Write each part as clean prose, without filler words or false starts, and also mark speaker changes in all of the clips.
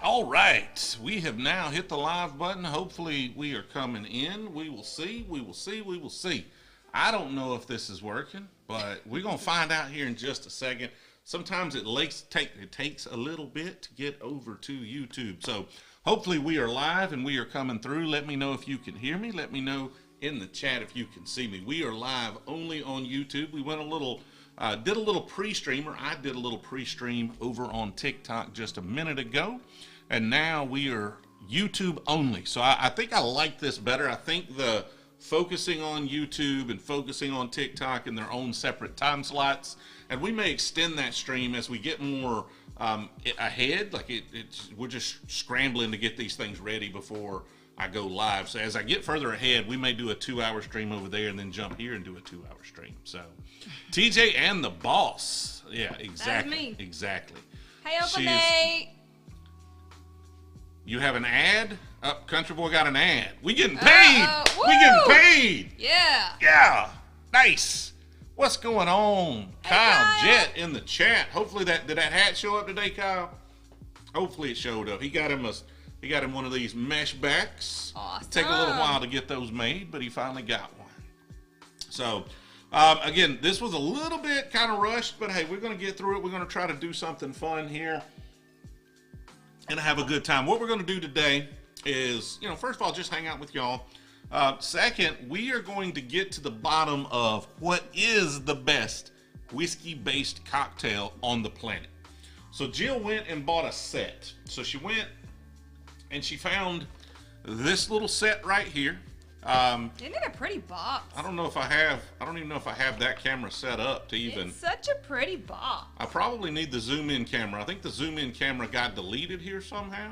Speaker 1: All right, we have now hit the live button. Hopefully we are coming in. We will see, we will see, we will see. I don't know if this is working, but we're going to find out here in just a second. Sometimes it takes a little bit to get over to YouTube. So hopefully we are live and we are coming through. Let me know if you can hear me. Let me know in the chat if you can see me. We are live only on YouTube. We went a little, did a little pre-stream, or I did a little pre-stream over on TikTok just a minute ago. And now we are YouTube only. So I think I like this better. I think the focusing on YouTube and focusing on TikTok in their own separate time slots, and we may extend that stream as we get more ahead. Like we're just scrambling to get these things ready before I go live. So as I get further ahead, we may do a 2-hour stream over there and then jump here and do a 2-hour stream. So TJ and the boss. Yeah, exactly. That's me. Exactly.
Speaker 2: Hey, Uncle Nate.
Speaker 1: You have an ad? Country Boy got an ad. We getting paid. We getting paid.
Speaker 2: Yeah.
Speaker 1: Yeah. Nice. What's going on?
Speaker 2: Hey,
Speaker 1: Kyle Jet in the chat. Hopefully did that hat show up today, Kyle? Hopefully it showed up. He got him one of these mesh backs.
Speaker 2: Awesome.
Speaker 1: Take a little while to get those made, but he finally got one. So again, this was a little bit kind of rushed, but hey, we're going to get through it. We're going to try to do something fun here and have a good time. What we're going to do today is, first of all, just hang out with y'all. Second, we are going to get to the bottom of what is the best whiskey-based cocktail on the planet. So Jill went and bought a set. So she went and she found this little set right here.
Speaker 2: Isn't it a pretty box?
Speaker 1: I don't even know if I have that camera set up to even.
Speaker 2: It's such a pretty box.
Speaker 1: I probably need the zoom in camera. I think the zoom in camera got deleted here somehow.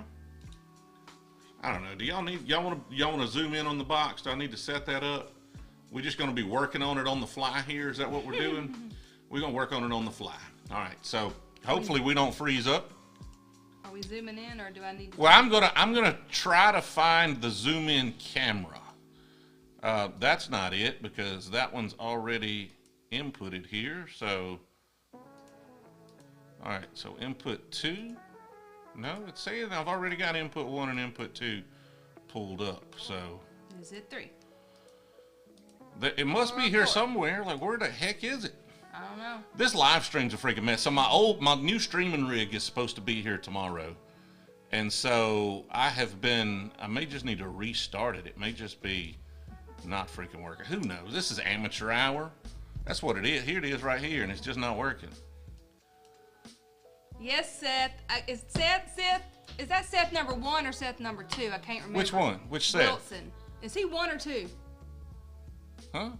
Speaker 1: I don't know. Do y'all want to zoom in on the box? Do I need to set that up? We're just going to be working on it on the fly here. Is that what we're doing? We're going to work on it on the fly. All right. So hopefully we don't freeze up.
Speaker 2: Are we zooming in, or do I need to?
Speaker 1: Well, I'm gonna try to find the zoom in camera. That's not it, because that one's already inputted here. So, all right, so input 2. No, it's saying I've already got input 1 and input 2 pulled up. So,
Speaker 2: is it 3?
Speaker 1: It must be here somewhere. Like, where the heck is it?
Speaker 2: I don't know.
Speaker 1: This live stream's a freaking mess. So my new streaming rig is supposed to be here tomorrow. And so I may just need to restart it. It may just be not freaking working. Who knows? This is amateur hour. That's what it is. Here it is right here, and it's just not working.
Speaker 2: Yes, Seth. Is that Seth number 1 or Seth number 2? I can't remember.
Speaker 1: Which one? Which Seth?
Speaker 2: Wilson. Is he 1 or 2?
Speaker 1: Huh?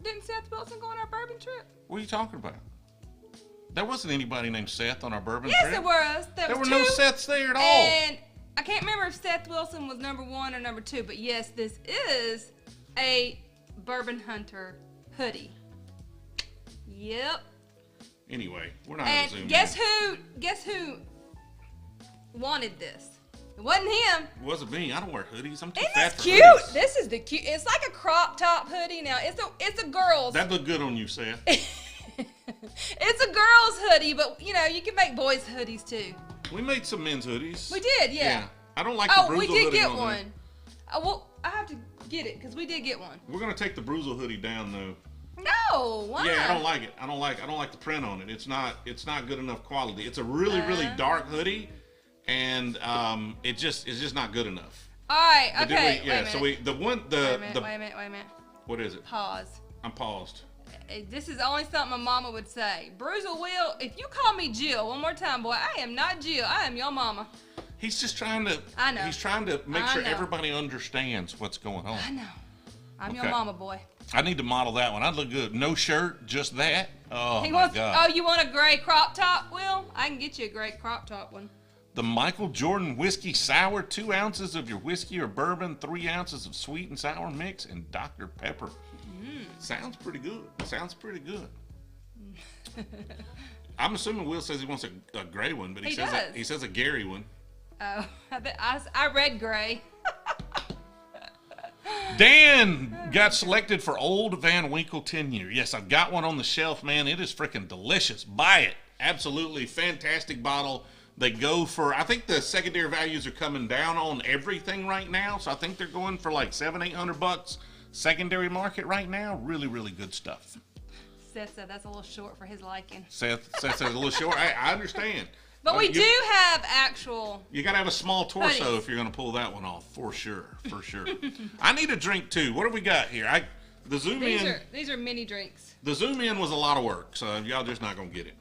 Speaker 2: Didn't Seth Wilson go on our bourbon trip?
Speaker 1: What are you talking about? There wasn't anybody named Seth on our bourbon
Speaker 2: trip.
Speaker 1: Yes,
Speaker 2: there was.
Speaker 1: There were no Seths there at all.
Speaker 2: And I can't remember if Seth Wilson was number 1 or number 2, but yes, this is a Bourbon Hunter hoodie. Yep.
Speaker 1: Anyway, we're not gonna zoom in.
Speaker 2: Guess who wanted this? It wasn't him.
Speaker 1: It wasn't me. I don't wear hoodies. I'm too
Speaker 2: Isn't
Speaker 1: fat
Speaker 2: this
Speaker 1: for
Speaker 2: cute?
Speaker 1: hoodies.
Speaker 2: This is the cute. It's like a crop top hoodie. Now it's a girl's.
Speaker 1: That looked good on you, Seth.
Speaker 2: It's a girl's hoodie, but you can make boys hoodies too.
Speaker 1: We made some men's hoodies.
Speaker 2: We did, yeah.
Speaker 1: I don't like the Brewzle hoodie.
Speaker 2: Oh, we did get one. Well, I have to get it because we did get one.
Speaker 1: We're gonna take the Brewzle hoodie down though.
Speaker 2: No, why?
Speaker 1: Yeah, I don't like it. I don't like the print on it. It's not good enough quality. It's a really dark hoodie, and it's just not good enough.
Speaker 2: All right, okay.
Speaker 1: Wait a
Speaker 2: minute.
Speaker 1: What is it?
Speaker 2: Pause.
Speaker 1: I'm paused.
Speaker 2: This is only something my mama would say. Brewzle will, if you call me Jill one more time, boy, I am not Jill. I am your mama.
Speaker 1: He's just trying to.
Speaker 2: I know.
Speaker 1: He's trying to make sure everybody understands what's going on.
Speaker 2: I know. I'm your mama, boy.
Speaker 1: I need to model that one. I'd look good. No shirt, just that. Oh, my God.
Speaker 2: Oh, you want a gray crop top, Will? I can get you a gray crop top one.
Speaker 1: The Michael Jordan Whiskey Sour, 2 ounces of your whiskey or bourbon, 3 ounces of sweet and sour mix, and Dr. Pepper. Sounds pretty good. I'm assuming Will says he wants a gray one, but he says a Gary one.
Speaker 2: Oh, I read gray.
Speaker 1: Dan got selected for Old Van Winkle 10 year. Yes, I've got one on the shelf, man. It is freaking delicious. Buy it. Absolutely fantastic bottle. They go for, I think the secondary values are coming down on everything right now. So I think they're going for like $700-800 secondary market right now. Really, really good stuff.
Speaker 2: Seth said that's a little short for his liking.
Speaker 1: Seth said a little short. I understand.
Speaker 2: But we do have actual.
Speaker 1: You got to have a small torso
Speaker 2: hoodies.
Speaker 1: if you're going to pull that one off, for sure, for sure. I need a drink too. What do we got here? The zoom in.
Speaker 2: These are mini drinks.
Speaker 1: The zoom in was a lot of work, so y'all just not going to get it.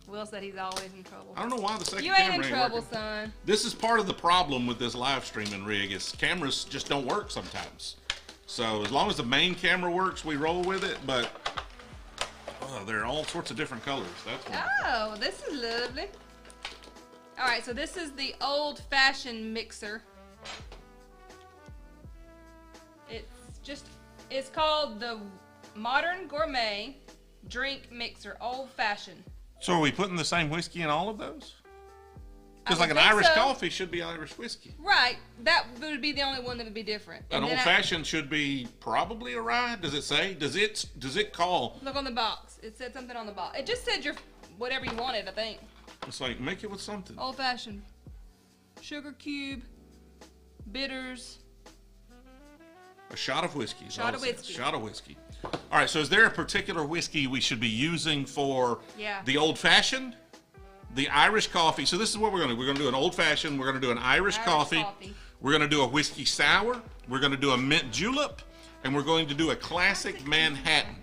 Speaker 2: Will said he's always in trouble.
Speaker 1: I don't know why the second
Speaker 2: You
Speaker 1: camera
Speaker 2: ain't in trouble,
Speaker 1: working.
Speaker 2: son.
Speaker 1: This is part of the problem with this live streaming rig is cameras just don't work sometimes. So as long as the main camera works, we roll with it. But there are all sorts of different colors. That's wonderful.
Speaker 2: Oh, this is lovely. All right, so this is the Old Fashioned mixer. It's called the Modern Gourmet Drink Mixer Old Fashioned.
Speaker 1: So are we putting the same whiskey in all of those? Because like an
Speaker 2: think
Speaker 1: Irish
Speaker 2: so.
Speaker 1: coffee should be Irish whiskey.
Speaker 2: Right, that would be the only one that would be different.
Speaker 1: An old fashioned should be probably a rye. Does it say? Does it call?
Speaker 2: Look on the box. It said something on the box. It just said whatever you wanted, I think.
Speaker 1: It's like make it with something.
Speaker 2: Old fashioned, sugar cube, bitters.
Speaker 1: A shot of whiskey.
Speaker 2: Shot of whiskey.
Speaker 1: Shot of whiskey. All right. So is there a particular whiskey we should be using for the old fashioned? The Irish coffee. So this is what we're going to do. We're going to do an old fashioned. We're going to do an Irish coffee. We're going to do a whiskey sour. We're going to do a mint julep. And we're going to do a classic Manhattan.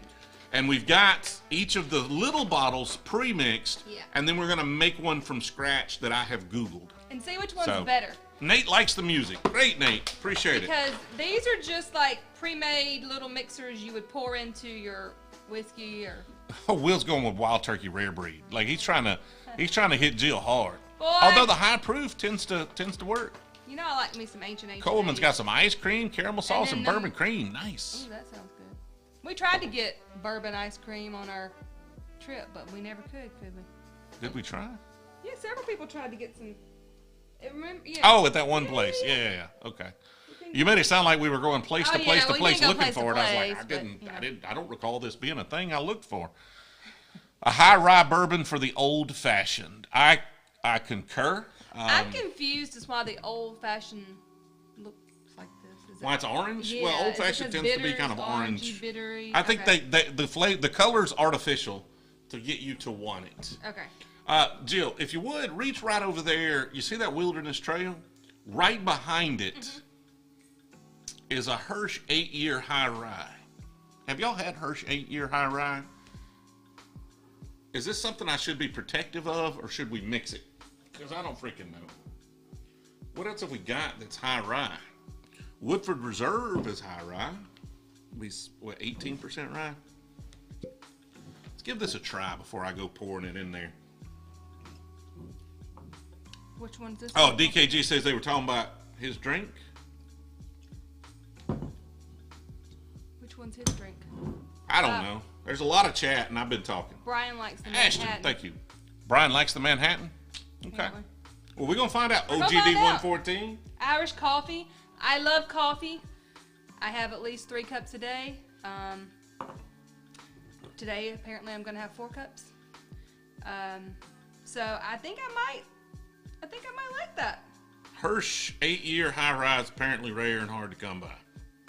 Speaker 1: And we've got each of the little bottles pre-mixed.
Speaker 2: Yeah.
Speaker 1: And then we're going to make one from scratch that I have Googled.
Speaker 2: And see which one's better.
Speaker 1: Nate likes the music. Great, Nate. Appreciate it.
Speaker 2: Because these are just like pre-made little mixers you would pour into your whiskey or...
Speaker 1: Oh, Will's going with Wild Turkey Rare Breed. Like he's trying to hit Jill hard.
Speaker 2: Boy.
Speaker 1: Although the high proof tends to work.
Speaker 2: You know I like me some ancient.
Speaker 1: Coleman's got some ice cream, caramel sauce, and bourbon cream. Nice.
Speaker 2: Ooh, that sounds good. We tried to get bourbon ice cream on our trip, but we never could we?
Speaker 1: Did we try?
Speaker 2: Yeah, several people tried to get some.
Speaker 1: Oh, at that one place. Yeah. Okay. You made it sound like we were going place to place to place looking for it. I was like, I don't recall this being a thing I looked for. A high rye bourbon for the old fashioned. I concur.
Speaker 2: I'm confused as why the old fashioned looks like this.
Speaker 1: Why it's orange?
Speaker 2: Yeah,
Speaker 1: well, old fashioned tends to be kind of orange.
Speaker 2: Bittery.
Speaker 1: I think the color's artificial to get you to want it.
Speaker 2: Okay.
Speaker 1: Jill, if you would, reach right over there. You see that wilderness trail? Right behind it is a Hirsch 8-year high rye. Have y'all had Hirsch 8-year high rye? Is this something I should be protective of, or should we mix it? Because I don't freaking know. What else have we got that's high rye? Woodford Reserve is high rye. What, 18% rye? Let's give this a try before I go pouring it in there.
Speaker 2: Which one's this?
Speaker 1: Oh, DKG says they were talking about his drink.
Speaker 2: Which one's his drink?
Speaker 1: I don't know. There's a lot of chat, and I've been talking.
Speaker 2: Brian likes the
Speaker 1: Ashton,
Speaker 2: Manhattan.
Speaker 1: thank you. Brian likes the Manhattan? Okay.
Speaker 2: Apparently.
Speaker 1: Well, we're going to find out.
Speaker 2: We're gonna
Speaker 1: OGD
Speaker 2: find out.
Speaker 1: 114.
Speaker 2: Irish coffee. I love coffee. I have at least 3 cups a day. Today, apparently, I'm going to have 4 cups. So I think I might like that.
Speaker 1: Hirsch 8-year high rye is apparently rare and hard to come by.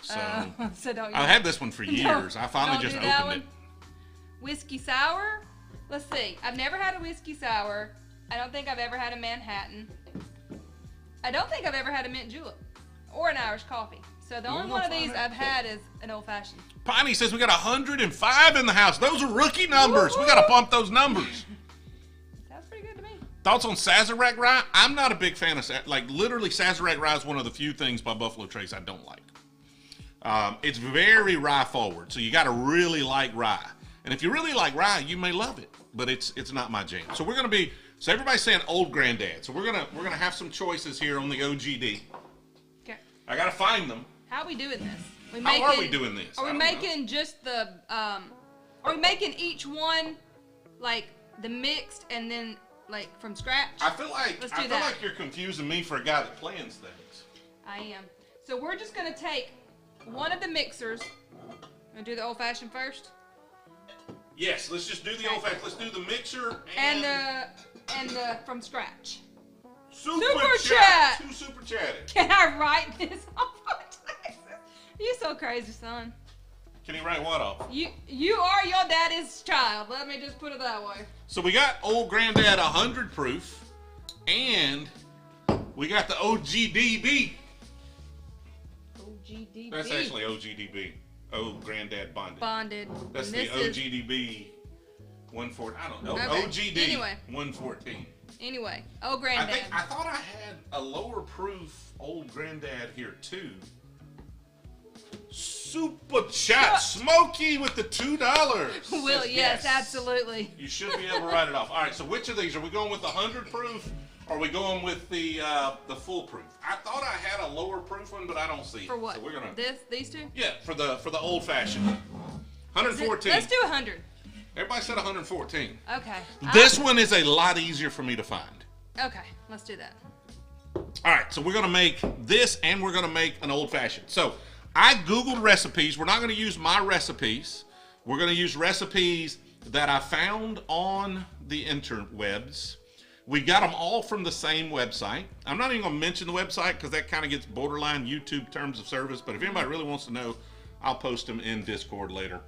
Speaker 1: So
Speaker 2: don't
Speaker 1: I've had this one for years. I finally
Speaker 2: don't
Speaker 1: just
Speaker 2: do that
Speaker 1: opened it.
Speaker 2: Whiskey sour. Let's see. I've never had a whiskey sour. I don't think I've ever had a Manhattan. I don't think I've ever had a mint julep or an Irish coffee. So the only one of these I've had is an old fashioned.
Speaker 1: Piney says we got 105 in the house. Those are rookie numbers.
Speaker 2: Woo-hoo!
Speaker 1: We got to bump those numbers.
Speaker 2: Sounds pretty good to me.
Speaker 1: Thoughts on Sazerac rye? I'm not a big fan of literally Sazerac rye is one of the few things by Buffalo Trace I don't like. It's very rye forward, so you got to really like rye. And if you really like rye, you may love it, but it's not my jam. So so everybody's saying old granddad. So we're gonna have some choices here on the OGD.
Speaker 2: Okay.
Speaker 1: I gotta find them.
Speaker 2: How are we doing this?
Speaker 1: How are we doing this?
Speaker 2: Are we making just the are we making each one like the mixed and then like from scratch?
Speaker 1: I feel like
Speaker 2: that.
Speaker 1: You're confusing me for a guy that plans things.
Speaker 2: I am. So we're just gonna take one of the mixers and do the old fashioned first.
Speaker 1: Yes, let's just do the old fashioned. Let's do the mixer
Speaker 2: And and from scratch.
Speaker 1: Super
Speaker 2: Chat.
Speaker 1: chat. Too super chatty.
Speaker 2: Can I write this off on taxes? You so crazy, son.
Speaker 1: Can he write what off?
Speaker 2: You are your daddy's child. Let me just put it that way.
Speaker 1: So we got Old Granddad 100 proof, and we got the OGDB.
Speaker 2: OGDB.
Speaker 1: That's actually OGDB. Old Granddad Bonded.
Speaker 2: Bonded.
Speaker 1: That's the OGDB 114. I don't know.
Speaker 2: Okay.
Speaker 1: OGD
Speaker 2: Anyway.
Speaker 1: 114.
Speaker 2: Anyway, Old Granddad.
Speaker 1: I thought I had a lower proof Old Granddad here too. Super chat, Smokey with the $2.
Speaker 2: Will, yes, absolutely.
Speaker 1: You should be able to write it off. All right, so which of these are we going with? The 100 proof, or are we going with the full proof? I thought I had a lower proof one, but I don't see it.
Speaker 2: For what?
Speaker 1: So we're gonna
Speaker 2: these two?
Speaker 1: Yeah, for the Old Fashioned. 114.
Speaker 2: Let's do 100.
Speaker 1: Everybody said 114.
Speaker 2: Okay.
Speaker 1: This one is a lot easier for me to find.
Speaker 2: Okay, let's do that.
Speaker 1: All right, so we're gonna make this, and we're gonna make an Old Fashioned. So I Googled recipes. We're not going to use my recipes. We're going to use recipes that I found on the interwebs. We got them all from the same website. I'm not even going to mention the website because that kind of gets borderline YouTube terms of service. But if anybody really wants to know, I'll post them in Discord later.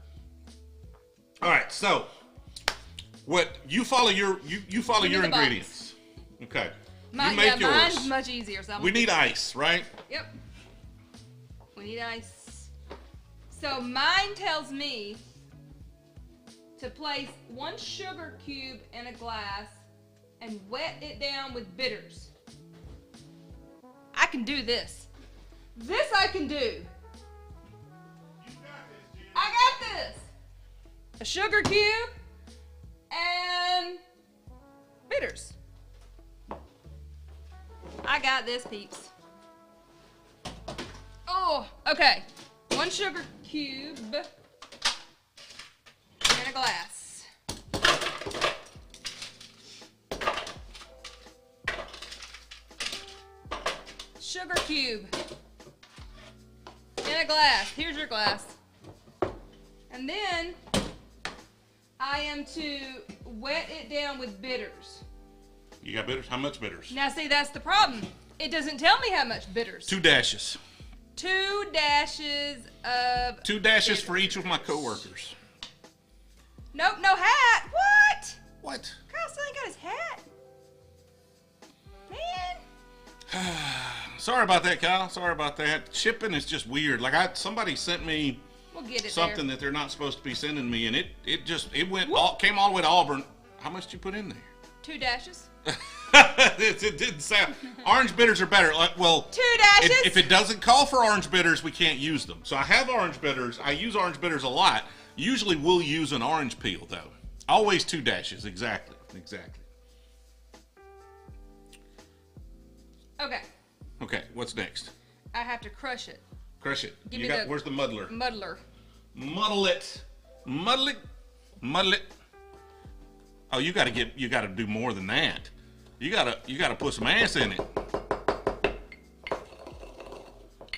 Speaker 1: All right, so what you follow your ingredients. Okay. You make yours.
Speaker 2: Mine's much easier. So
Speaker 1: we need ice, right?
Speaker 2: Yep. We need ice. So mine tells me to place 1 sugar cube in a glass and wet it down with bitters. I can do this. This I can do. I got this. A sugar cube and bitters. I got this, peeps. Oh, okay. 1 sugar cube in a glass. Sugar cube in a glass. Here's your glass. And then I am to wet it down with bitters.
Speaker 1: You got bitters? How much bitters?
Speaker 2: Now see, that's the problem. It doesn't tell me how much bitters.
Speaker 1: 2 dashes.
Speaker 2: 2 dashes of
Speaker 1: 2 dashes
Speaker 2: bitters.
Speaker 1: for each of my coworkers.
Speaker 2: Nope, no hat. What?
Speaker 1: What?
Speaker 2: Kyle still ain't got his hat. Man.
Speaker 1: Sorry about that, Kyle. Sorry about that. Shipping is just weird. Like somebody sent me
Speaker 2: We'll get it
Speaker 1: something
Speaker 2: there.
Speaker 1: that they're not supposed to be sending me, and it came all the way to Auburn. How much did you put in there?
Speaker 2: 2 dashes.
Speaker 1: It didn't sound. Orange bitters are better. Well,
Speaker 2: 2 dashes.
Speaker 1: If it doesn't call for orange bitters, we can't use them. So I have orange bitters. I use orange bitters a lot. Usually we'll use an orange peel though. Always 2 dashes. Exactly.
Speaker 2: Okay.
Speaker 1: Okay. What's next?
Speaker 2: I have to crush it.
Speaker 1: Crush it.
Speaker 2: Give me
Speaker 1: Where's the muddler?
Speaker 2: Muddler.
Speaker 1: Muddle it. Muddle it. Oh, you got to do more than that. You gotta put some ass in it.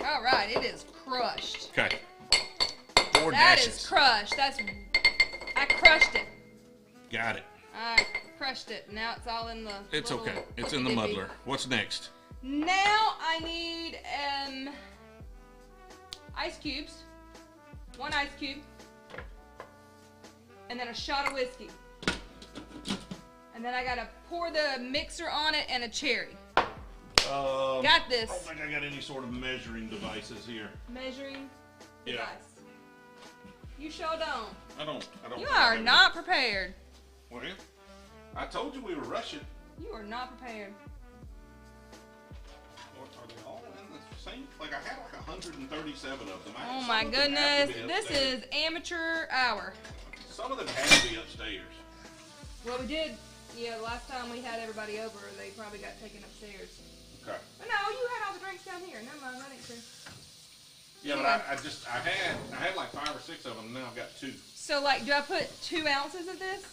Speaker 2: All right, it is crushed.
Speaker 1: Okay. 4
Speaker 2: That
Speaker 1: dashes.
Speaker 2: is crushed. I crushed it.
Speaker 1: Got it.
Speaker 2: I crushed it. Now it's all in the.
Speaker 1: It's
Speaker 2: little
Speaker 1: okay. It's in the
Speaker 2: dippy.
Speaker 1: muddler. What's next?
Speaker 2: Now I need ice cubes. 1 ice cube. And then a shot of whiskey. And then I gotta pour the mixer on it and a cherry. Got this.
Speaker 1: I don't think I got any sort of measuring devices here.
Speaker 2: Measuring
Speaker 1: Yeah.
Speaker 2: device. You sure don't.
Speaker 1: I don't.
Speaker 2: You
Speaker 1: think
Speaker 2: are
Speaker 1: I have
Speaker 2: not prepared.
Speaker 1: Well, I told you we were rushing.
Speaker 2: You are not prepared.
Speaker 1: Are they all in the same? Like I had like 137 of them.
Speaker 2: Oh my goodness. This is amateur hour.
Speaker 1: Some of them had to be upstairs.
Speaker 2: Well, we did. Yeah, last time we had everybody over, they probably got taken upstairs.
Speaker 1: Okay.
Speaker 2: But no, you had all the drinks down here. Never mind, I didn't care.
Speaker 1: Yeah, but I had like 5 or 6 of them. And now I've got 2.
Speaker 2: So, like, do I put 2 ounces of this?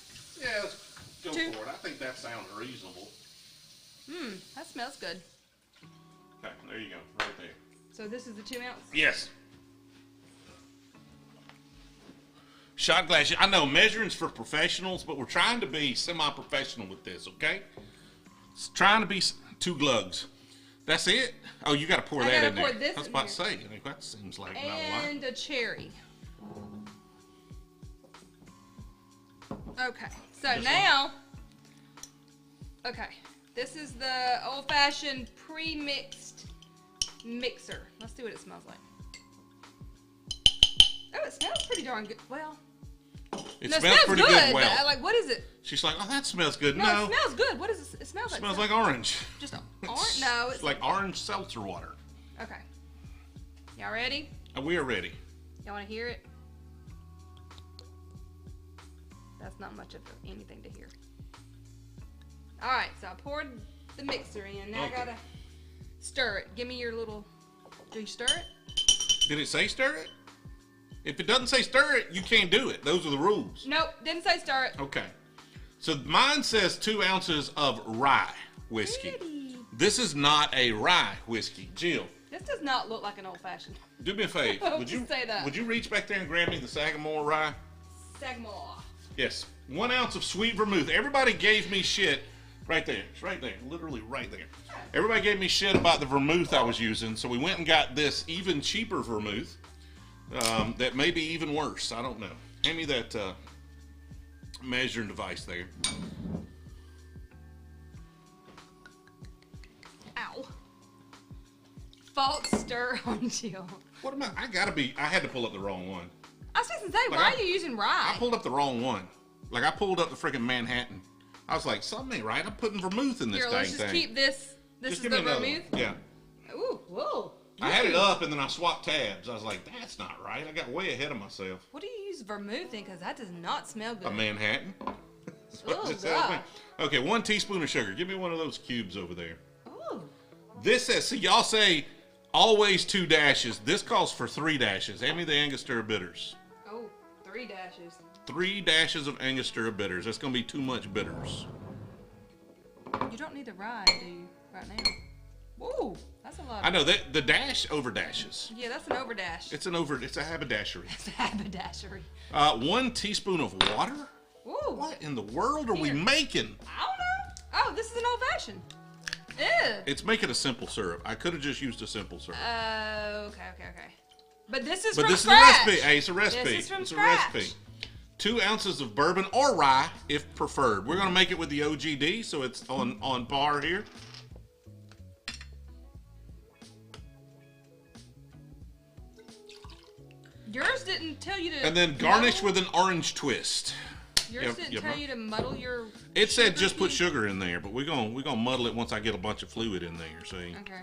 Speaker 1: Yeah, let's go
Speaker 2: 2?
Speaker 1: for it. I think that sounds reasonable.
Speaker 2: That smells good.
Speaker 1: Okay, there you go, right there.
Speaker 2: So this is the 2 ounce?
Speaker 1: Yes. Shot glass. I know measuring's for professionals, but we're trying to be semi-professional with this, okay? It's trying to be 2 glugs. That's it? Oh, you got to pour that in there. I was about to say. I mean, that seems like not a lot.
Speaker 2: And a cherry. Okay. So now, okay. This is the old-fashioned pre-mixed mixer. Let's see what it smells like. Oh, it smells pretty darn good. Well,
Speaker 1: it smells pretty good. Well,
Speaker 2: like, what is it?
Speaker 1: She's like, oh, that smells good.
Speaker 2: No, it smells good. What is it? It smells
Speaker 1: like.
Speaker 2: It
Speaker 1: smells like orange.
Speaker 2: Just orange? No,
Speaker 1: it's like orange seltzer water.
Speaker 2: Okay. Y'all ready?
Speaker 1: We are ready.
Speaker 2: Y'all want to hear it? That's not much of anything to hear. All right, so I poured the mixer in. Now I gotta stir it. Give me your little. Do you stir it?
Speaker 1: Did it say stir it? If it doesn't say stir it, you can't do it. Those are the rules.
Speaker 2: Nope, didn't say stir it.
Speaker 1: Okay. So mine says 2 ounces of rye whiskey.
Speaker 2: Pretty.
Speaker 1: This is not a rye whiskey. Jill.
Speaker 2: This does not look like an old fashioned.
Speaker 1: Do me a favor. Would you
Speaker 2: say that?
Speaker 1: Would you reach back there and grab me the Sagamore rye?
Speaker 2: Sagamore.
Speaker 1: Yes. 1 ounce of sweet vermouth. Everybody gave me shit. Right there. It's right there. Literally right there. Everybody gave me shit about the vermouth I was using, so we went and got this even cheaper vermouth. That may be even worse. I don't know. Hand me that measuring device there.
Speaker 2: Ow. False stir on Jill.
Speaker 1: What am I? I had to pull up the wrong one.
Speaker 2: I was supposed to say, why are you using rye?
Speaker 1: I pulled up the wrong one. Like, I pulled up the freaking Manhattan. I was like, something ain't right. I'm putting vermouth in this dang thing.
Speaker 2: Let's just keep this. This is the vermouth?
Speaker 1: Yeah.
Speaker 2: Ooh, whoa.
Speaker 1: I had it up and then I swapped tabs. I was like, that's not right. I got way ahead of myself.
Speaker 2: What do you use vermouth in? Because that does not smell good.
Speaker 1: A Manhattan.
Speaker 2: Oh, God.
Speaker 1: Okay, 1 teaspoon of sugar. Give me one of those cubes over there.
Speaker 2: Ooh.
Speaker 1: This says, see, y'all say always 2 dashes. This calls for 3 dashes. Hand me the Angostura bitters.
Speaker 2: Oh, 3 dashes.
Speaker 1: 3 dashes of Angostura bitters. That's going to be too much bitters.
Speaker 2: You don't need the rye, do you, right now? Whoa, that's a lot.
Speaker 1: I know that the dash over dashes.
Speaker 2: Yeah, that's an overdash.
Speaker 1: It's a haberdashery.
Speaker 2: It's a haberdashery.
Speaker 1: 1 teaspoon of water.
Speaker 2: Ooh.
Speaker 1: What in the world are we making?
Speaker 2: I don't know. Oh, this is an old fashioned. Ew.
Speaker 1: It's making a simple syrup. I could have just used a simple syrup.
Speaker 2: Okay. But this is
Speaker 1: but
Speaker 2: from
Speaker 1: this
Speaker 2: scratch.
Speaker 1: is a recipe. Hey, it's a recipe.
Speaker 2: This is from
Speaker 1: it's
Speaker 2: scratch.
Speaker 1: a recipe. 2 ounces of bourbon or rye, if preferred. We're gonna make it with the OGD, so it's on par here.
Speaker 2: Yours didn't tell you to.
Speaker 1: And then garnish with an orange twist.
Speaker 2: Yours didn't tell you to muddle your.
Speaker 1: It said just put sugar in there, but we're gonna muddle it once I get a bunch of fluid in there. See.
Speaker 2: Okay.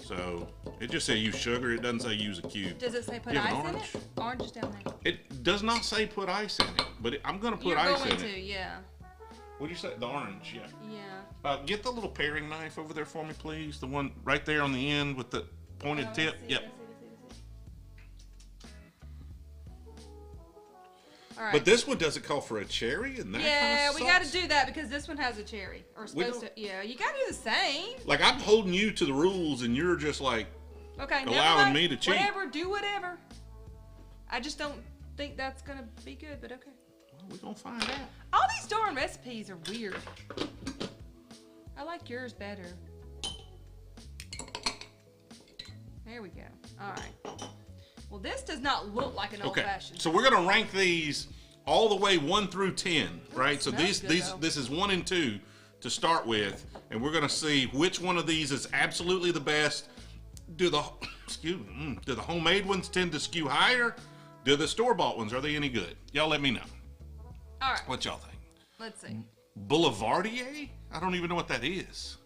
Speaker 1: So it just says use sugar. It doesn't say use a cube.
Speaker 2: Does it say put ice in it? Orange is down there.
Speaker 1: It does not say put ice in it, but I'm gonna put ice in it.
Speaker 2: Yeah.
Speaker 1: What do you say? The orange, yeah.
Speaker 2: Yeah.
Speaker 1: Get the little paring knife over there for me, please. The one right there on the end with the pointed tip. Yep.
Speaker 2: All right.
Speaker 1: But this one doesn't call for a cherry, and that
Speaker 2: yeah, we got to do that because this one has a cherry, or supposed to. Yeah, you got to do the same.
Speaker 1: Like I'm holding you to the rules, and you're just like
Speaker 2: allowing
Speaker 1: me to cheat.
Speaker 2: Whatever, do whatever. I just don't think that's gonna be good, but okay.
Speaker 1: Well, we're gonna find out.
Speaker 2: All these darn recipes are weird. I like yours better. There we go. All right. Well, this does not look like an old-fashioned.
Speaker 1: So we're gonna rank these all the way 1 through 10, right? So this is 1 and 2 to start with, and we're gonna see which one of these is absolutely the best. Do the homemade ones tend to skew higher? Do the store-bought ones, are they any good? Y'all let me know.
Speaker 2: All right.
Speaker 1: What y'all think?
Speaker 2: Let's see.
Speaker 1: Boulevardier? I don't even know what that is.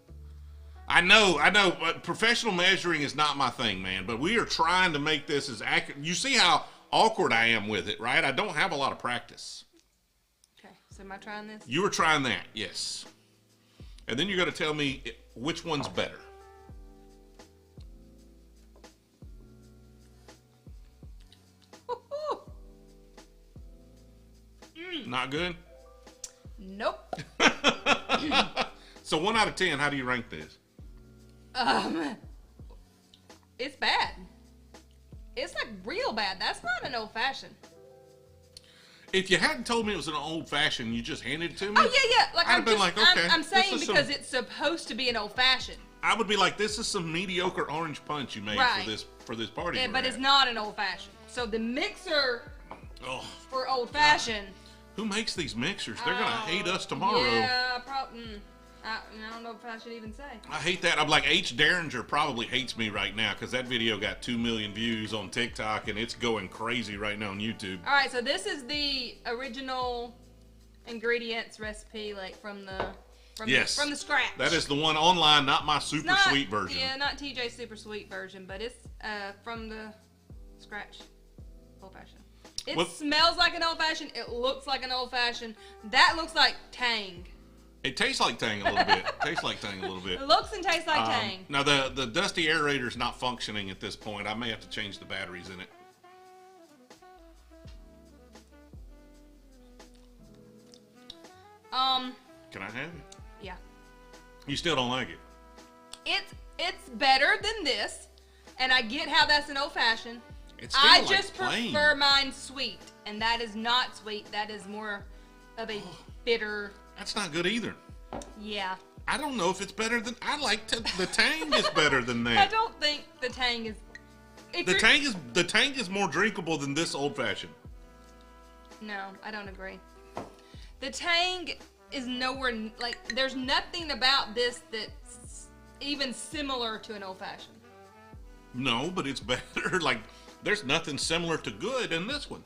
Speaker 1: I know, but professional measuring is not my thing, man. But we are trying to make this as accurate. You see how awkward I am with it, right? I don't have a lot of practice.
Speaker 2: Okay, so am I trying this?
Speaker 1: You were trying that, yes. And then you're going to tell me which one's better. Not good?
Speaker 2: Nope.
Speaker 1: So 1 out of 10, how do you rank this?
Speaker 2: It's bad. It's like real bad. That's not an old fashioned.
Speaker 1: If you hadn't told me it was an old fashioned, you just handed it to me.
Speaker 2: Oh yeah. Like
Speaker 1: I'd have been like, okay.
Speaker 2: I'm saying
Speaker 1: this is
Speaker 2: because it's supposed to be an old fashioned.
Speaker 1: I would be like, this is some mediocre orange punch you made for this party.
Speaker 2: Yeah, but it's not an old fashioned. So the mixer
Speaker 1: Oh,
Speaker 2: for old fashioned.
Speaker 1: who makes these mixers? They're gonna hate us tomorrow.
Speaker 2: Yeah, probably. I don't know if I should even say.
Speaker 1: I hate that. I'm like, H. Derringer probably hates me right now because that video got 2 million views on TikTok and it's going crazy right now on YouTube.
Speaker 2: All right, so this is the original ingredients recipe, like from the scratch.
Speaker 1: That is the one online, not my super sweet version.
Speaker 2: Yeah, not TJ's super sweet version, but it's from the scratch old fashioned. It smells like an old fashioned. It looks like an old fashioned. That looks like Tang.
Speaker 1: It tastes like Tang a little bit.
Speaker 2: It looks and tastes like Tang.
Speaker 1: Now the dusty aerator's not functioning at this point. I may have to change the batteries in it. Can I have it?
Speaker 2: Yeah.
Speaker 1: You still don't like it?
Speaker 2: It's better than this, and I get how that's an old fashioned.
Speaker 1: It's still
Speaker 2: I
Speaker 1: like
Speaker 2: just
Speaker 1: plain.
Speaker 2: prefer mine sweet, and that is not sweet. That is more of a bitter.
Speaker 1: That's not good either.
Speaker 2: Yeah.
Speaker 1: I don't know if it's better than the Tang is better than that.
Speaker 2: I don't think the Tang is.
Speaker 1: The Tang is more drinkable than this old fashioned.
Speaker 2: No, I don't agree. The Tang is nowhere like. There's nothing about this that's even similar to an old fashioned.
Speaker 1: No, but it's better. Like, there's nothing similar to good in this one.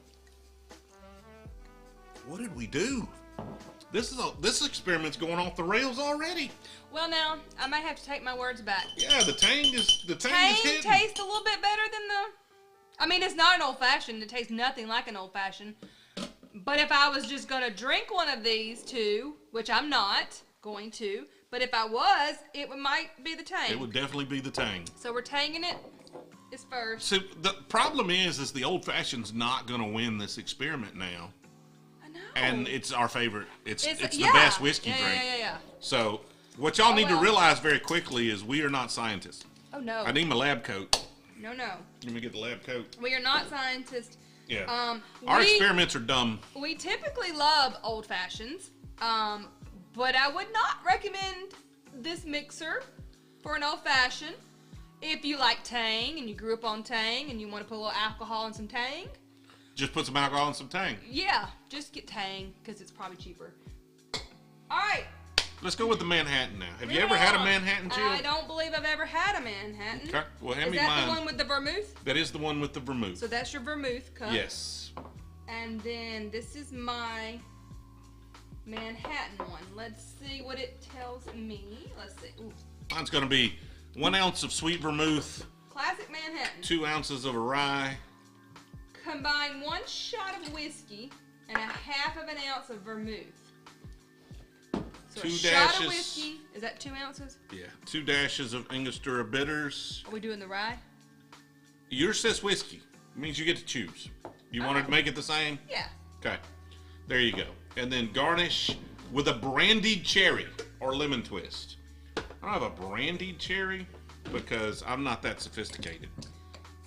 Speaker 1: What did we do? This experiment's going off the rails already.
Speaker 2: Well, now I might have to take my words back.
Speaker 1: Yeah, the Tang is hitting.
Speaker 2: Tastes a little bit better than the. I mean, it's not an old fashioned. It tastes nothing like an old fashioned. But if I was just gonna drink one of these two, which I'm not going to, but if I was, it might be the Tang.
Speaker 1: It would definitely be the Tang.
Speaker 2: So we're tanging it. It's first.
Speaker 1: So the problem is the old fashioned's not gonna win this experiment now. And it's our favorite. It's the best whiskey drink.
Speaker 2: Yeah.
Speaker 1: So what y'all need to realize very quickly is we are not scientists.
Speaker 2: Oh no.
Speaker 1: I need my lab coat.
Speaker 2: No.
Speaker 1: Let me get the lab coat.
Speaker 2: We are not scientists.
Speaker 1: Yeah. Our experiments are dumb.
Speaker 2: We typically love old fashions, but I would not recommend this mixer for an old fashioned. If you like Tang and you grew up on Tang and you want to put a little alcohol and some Tang.
Speaker 1: Just put some alcohol and some Tang.
Speaker 2: Yeah, just get Tang because it's probably cheaper. All right.
Speaker 1: Let's go with the Manhattan now. Have you ever had a Manhattan, Jill?
Speaker 2: I don't believe I've ever had a Manhattan.
Speaker 1: Okay, well, hand me
Speaker 2: mine. Is that
Speaker 1: mine.
Speaker 2: the one with the vermouth?
Speaker 1: That is the one with the vermouth.
Speaker 2: So that's your vermouth cup.
Speaker 1: Yes.
Speaker 2: And then this is my Manhattan one. Let's see what it tells me. Let's see. Ooh.
Speaker 1: Mine's going to be 1 ounce of sweet vermouth.
Speaker 2: Classic Manhattan.
Speaker 1: 2 ounces of a rye.
Speaker 2: Combine 1 shot of whiskey and 1/2 of an ounce of vermouth. So
Speaker 1: 2
Speaker 2: a
Speaker 1: dashes.
Speaker 2: shot of whiskey. Is that 2 ounces?
Speaker 1: Yeah. 2 dashes of Angostura bitters.
Speaker 2: Are we doing the rye?
Speaker 1: Yours says whiskey. It means you get to choose. You want to make it the same?
Speaker 2: Yeah.
Speaker 1: Okay. There you go. And then garnish with a brandied cherry or lemon twist. I don't have a brandied cherry because I'm not that sophisticated.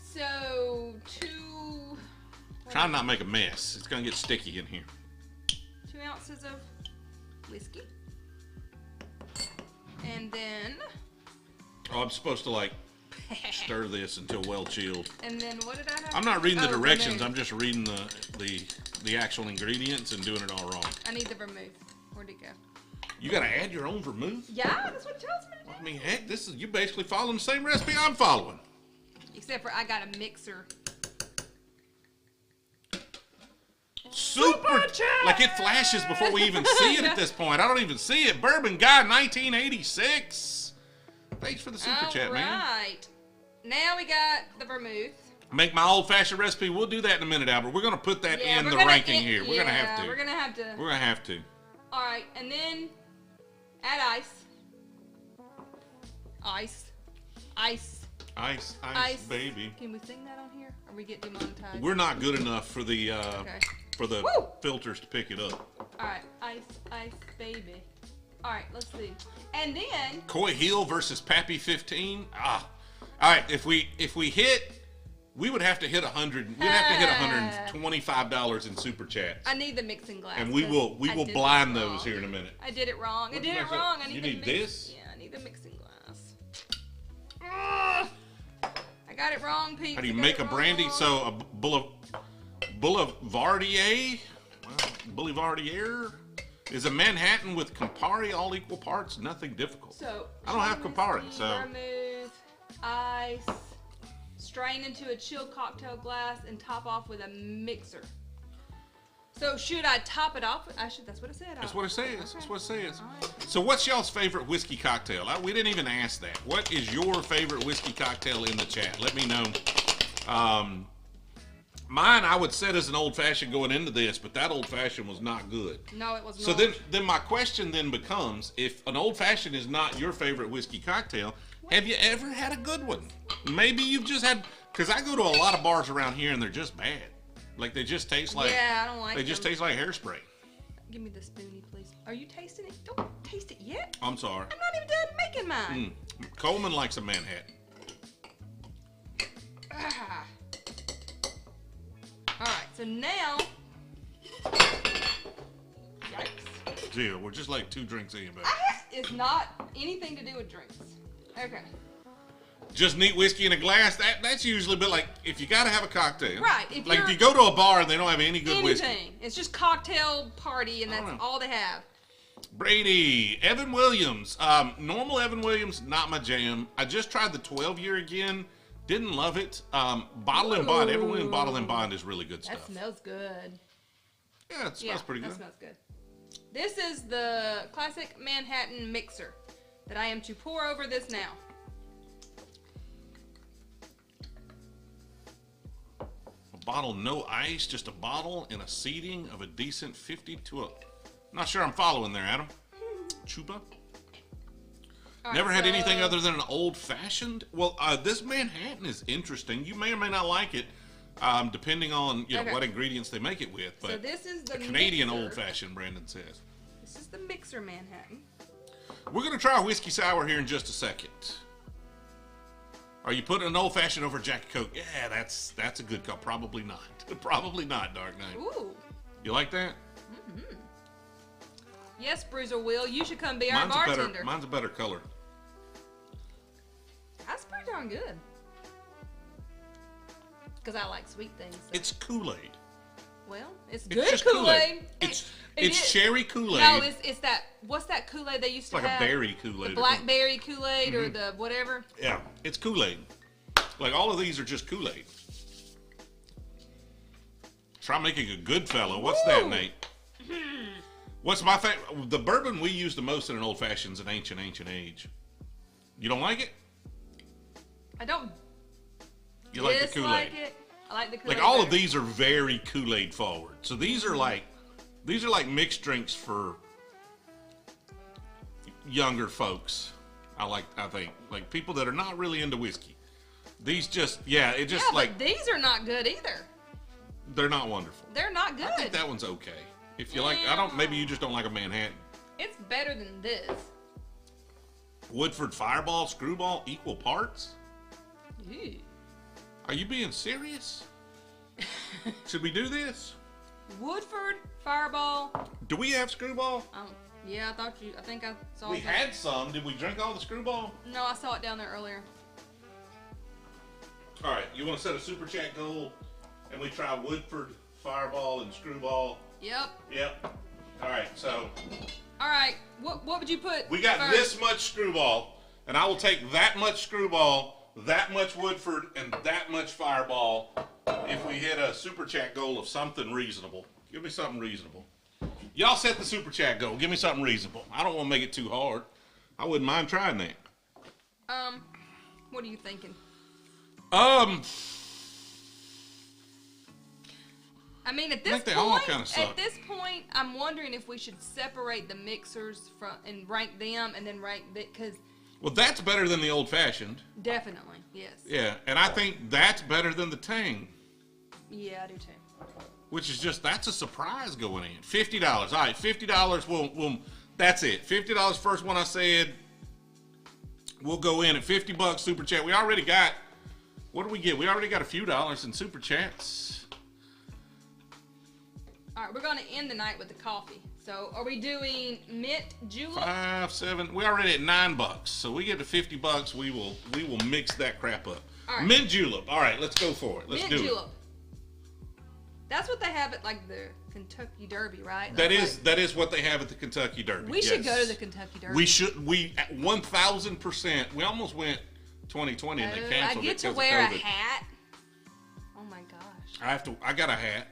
Speaker 2: So
Speaker 1: Try not to make a mess. It's going to get sticky in here.
Speaker 2: 2 ounces of whiskey. And then...
Speaker 1: Oh, I'm supposed to, like, stir this until well chilled.
Speaker 2: And then what did I have?
Speaker 1: I'm not reading the directions. I'm just reading the actual ingredients and doing it all wrong.
Speaker 2: I need the vermouth. Where'd it go?
Speaker 1: You got to add your own vermouth?
Speaker 2: Yeah, that's what it tells me to do.
Speaker 1: I mean, heck, you basically following the same recipe I'm following.
Speaker 2: Except for I got a mixer.
Speaker 1: Super chat! Like it flashes before we even see it at this point. I don't even see it. Bourbon Guy 1986. Thanks for the super chat, man.
Speaker 2: Alright. Now we got the vermouth.
Speaker 1: Make my old fashioned recipe. We'll do that in a minute, Albert. We're going to put that in the ranking here. We're going to have to.
Speaker 2: We're going to have to.
Speaker 1: We're going to have to.
Speaker 2: Alright, and then add ice. Ice, baby. Can we sing that on here? Or we get demonetized?
Speaker 1: We're not good enough for the filters to pick it up.
Speaker 2: Alright, ice, baby. Alright, let's see. And then
Speaker 1: Coy Hill versus Pappy 15. Alright, if we hit We would have to hit 100. We'd have to hit $125 in super chats.
Speaker 2: I need the mixing glass.
Speaker 1: And we will blind those here in a minute.
Speaker 2: I did it wrong. I did it wrong. I need
Speaker 1: you need this?
Speaker 2: Yeah, I need the mixing glass. I got it wrong, Pete.
Speaker 1: How do you make a brandy? So a Boulevardier is a Manhattan with Campari, all equal parts, nothing difficult.
Speaker 2: So
Speaker 1: I don't have Campari, so
Speaker 2: vermouth, ice, strain into a chilled cocktail glass, and top off with a mixer. So should I top it off? That's what it said.
Speaker 1: That's what it says.
Speaker 2: Okay.
Speaker 1: That's what it says.
Speaker 2: Right.
Speaker 1: So what's y'all's favorite whiskey cocktail? We didn't even ask that. What is your favorite whiskey cocktail in the chat? Let me know. Mine, I would set as an old fashioned going into this, but that old fashioned was not good.
Speaker 2: No, it was not.
Speaker 1: So then my question then becomes, if an old fashioned is not your favorite whiskey cocktail, have you ever had a good one? Maybe you've just had, because I go to a lot of bars around here and they're just bad. Like they just taste like,
Speaker 2: yeah, I don't like
Speaker 1: they just taste like hairspray.
Speaker 2: Give me the spoonie, please. Are you tasting it? Don't taste it yet.
Speaker 1: I'm sorry.
Speaker 2: I'm not even done making mine.
Speaker 1: Coleman likes a Manhattan.
Speaker 2: Ah. All right, so now, yikes.
Speaker 1: Yeah, we're just like 2 drinks in, baby.
Speaker 2: It's not anything to do with drinks. Okay.
Speaker 1: Just neat whiskey in a glass. That's usually, but like if you got to have a cocktail,
Speaker 2: right?
Speaker 1: If you go to a bar and they don't have any good whiskey,
Speaker 2: it's just cocktail party, and that's all they have.
Speaker 1: Brady, Evan Williams, normal Evan Williams, not my jam. I just tried the 12-year again. Didn't love it. Bottle and Bond. Evan Williams Bottle and Bond is really good stuff.
Speaker 2: That smells good.
Speaker 1: Yeah, it smells pretty good.
Speaker 2: That smells good. This is the classic Manhattan mixer that I am to pour over this now.
Speaker 1: A bottle, no ice, just a bottle and a seating of a decent 50 to a... Not sure I'm following there, Adam. Chupa.
Speaker 2: Right,
Speaker 1: Never had anything other than an old fashioned. Well, this Manhattan is interesting. You may or may not like it, depending on what ingredients they make it with. But
Speaker 2: so this is the
Speaker 1: Canadian
Speaker 2: mixer.
Speaker 1: old fashioned, Brandon says.
Speaker 2: This is the mixer Manhattan.
Speaker 1: We're gonna try a whiskey sour here in just a second. Are you putting an old fashioned over Jack and Coke? Yeah, that's a good call. Probably not. Probably not, Dark Knight.
Speaker 2: Ooh.
Speaker 1: You like that?
Speaker 2: Mm-hmm. Yes, Brewzle Will. You should come be our bartender.
Speaker 1: Mine's a better color.
Speaker 2: That's pretty darn good. Because I like sweet things. So.
Speaker 1: It's Kool-Aid.
Speaker 2: Well, it's good Kool-Aid.
Speaker 1: It's cherry Kool-Aid.
Speaker 2: No, it's that. What's that Kool-Aid they used to have?
Speaker 1: It's like a berry Kool-Aid.
Speaker 2: The blackberry Kool-Aid or the whatever.
Speaker 1: Yeah, it's Kool-Aid. Like all of these are just Kool-Aid. Try making a good fella. What's that, Nate? What's my favorite? The bourbon we use the most in an old fashioned is an ancient age. You don't like it?
Speaker 2: I don't.
Speaker 1: You like the Kool-Aid?
Speaker 2: I like the Kool-Aid.
Speaker 1: Like all of these are very Kool-Aid forward. So these are like mixed drinks for younger folks. I think like people that are not really into whiskey. These just
Speaker 2: but these are not good either.
Speaker 1: They're not wonderful.
Speaker 2: They're not good.
Speaker 1: I think that one's okay. If you like, maybe you just don't like a Manhattan.
Speaker 2: It's better than this.
Speaker 1: Woodford Fireball, Screwball, equal parts?
Speaker 2: Ew.
Speaker 1: Are you being serious? Should we do this?
Speaker 2: Woodford Fireball.
Speaker 1: Do we have Screwball?
Speaker 2: Yeah, I think I saw
Speaker 1: We had some. Did we drink all the Screwball?
Speaker 2: No, I saw it down there earlier.
Speaker 1: All right, you want to set a super chat goal and we try Woodford Fireball and Screwball? Yep. All right, so.
Speaker 2: All right, what would you put?
Speaker 1: We got
Speaker 2: first?
Speaker 1: this much Screwball, and I will take that much Screwball, that much Woodford, and that much Fireball if we hit a super chat goal of something reasonable. Give me something reasonable. Y'all set the super chat goal. Give me something reasonable. I don't want to make it too hard. I wouldn't mind trying that.
Speaker 2: What are you thinking? I mean, at this point, I'm wondering if we should separate the mixers and rank them, and then rank because.
Speaker 1: Well, that's better than the old fashioned.
Speaker 2: Definitely, yes.
Speaker 1: Yeah, and I think that's better than the Tang.
Speaker 2: Yeah, I do too.
Speaker 1: Which is that's a surprise going in. $50. All right, $50. We'll that's it. $50. First one I said. We'll go in at $50 super chat. We already got What do we get? We already got a few dollars in super chats.
Speaker 2: All right, we're going to end the night with the coffee. So, are we doing mint julep?
Speaker 1: 5, 7. We already at $9, so we get to $50. We will mix that crap up.
Speaker 2: All right.
Speaker 1: Mint julep. All right, let's go for it. Let's
Speaker 2: Mint
Speaker 1: do
Speaker 2: julep.
Speaker 1: it.
Speaker 2: That's what they have at like the Kentucky Derby, right?
Speaker 1: That is what they have at the Kentucky Derby.
Speaker 2: We should go to the Kentucky Derby.
Speaker 1: We should. We 1,000%. We almost went 2020 and they canceled it.
Speaker 2: I get to wear a hat. Oh my gosh.
Speaker 1: I got a hat.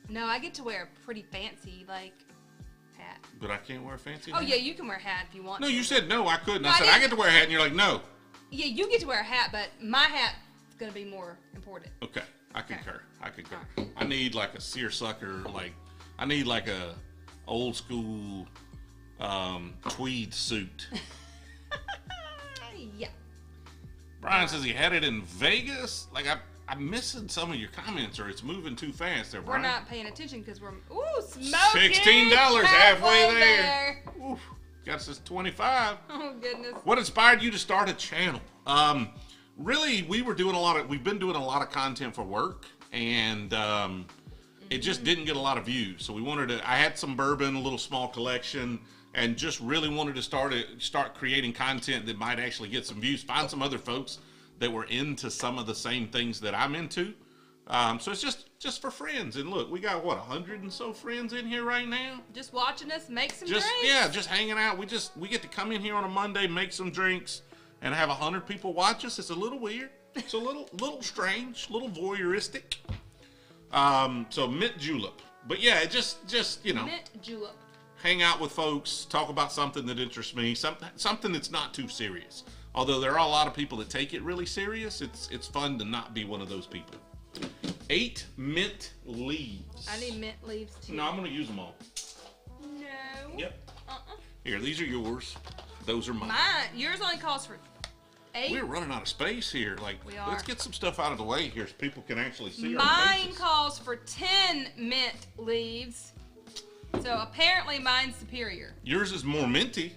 Speaker 2: No, I get to wear a pretty fancy hat.
Speaker 1: But I can't wear a fancy
Speaker 2: hat?
Speaker 1: hat?
Speaker 2: Yeah, you can wear a hat if you want
Speaker 1: to.
Speaker 2: to.
Speaker 1: You said no, I couldn't.
Speaker 2: No,
Speaker 1: I said I get to wear a hat, and you're like, no.
Speaker 2: Yeah, you get to wear a hat, but my hat is going to be more important.
Speaker 1: Okay, I concur. I need like a seersucker, I need like a old school tweed suit.
Speaker 2: Yeah.
Speaker 1: Brian says he had it in Vegas. I'm missing some of your comments, or it's moving too fast there, Brian.
Speaker 2: We're not paying attention because we're smoking.
Speaker 1: $16 halfway there. Oof, got us 25.
Speaker 2: Oh goodness.
Speaker 1: What inspired you to start a channel? Really, we've been doing a lot of content for work, and it just didn't get a lot of views. So I had some bourbon, a little small collection, and just really wanted to start creating content that might actually get some views. Find some other folks that were into some of the same things that I'm into. So it's just for friends. And look, we got 100 and so friends in here right now.
Speaker 2: Just watching us make some drinks.
Speaker 1: Yeah, just hanging out. We get to come in here on a Monday, make some drinks, and have 100 people watch us. It's a little weird. It's a little strange, little voyeuristic. So mint julep. But yeah, just
Speaker 2: mint julep.
Speaker 1: Hang out with folks, talk about something that interests me, something that's not too serious. Although there are a lot of people that take it really serious, it's fun to not be one of those people. 8 mint leaves.
Speaker 2: I need mint leaves too.
Speaker 1: No, I'm going to use them all.
Speaker 2: No.
Speaker 1: Yep. Here, these are yours. Those are mine.
Speaker 2: Yours only calls for 8.
Speaker 1: We're running out of space here.
Speaker 2: We are.
Speaker 1: Let's get some stuff out of the way here so people can actually see our
Speaker 2: Mine
Speaker 1: faces.
Speaker 2: calls for 10 mint leaves. So apparently mine's superior.
Speaker 1: Yours is more minty,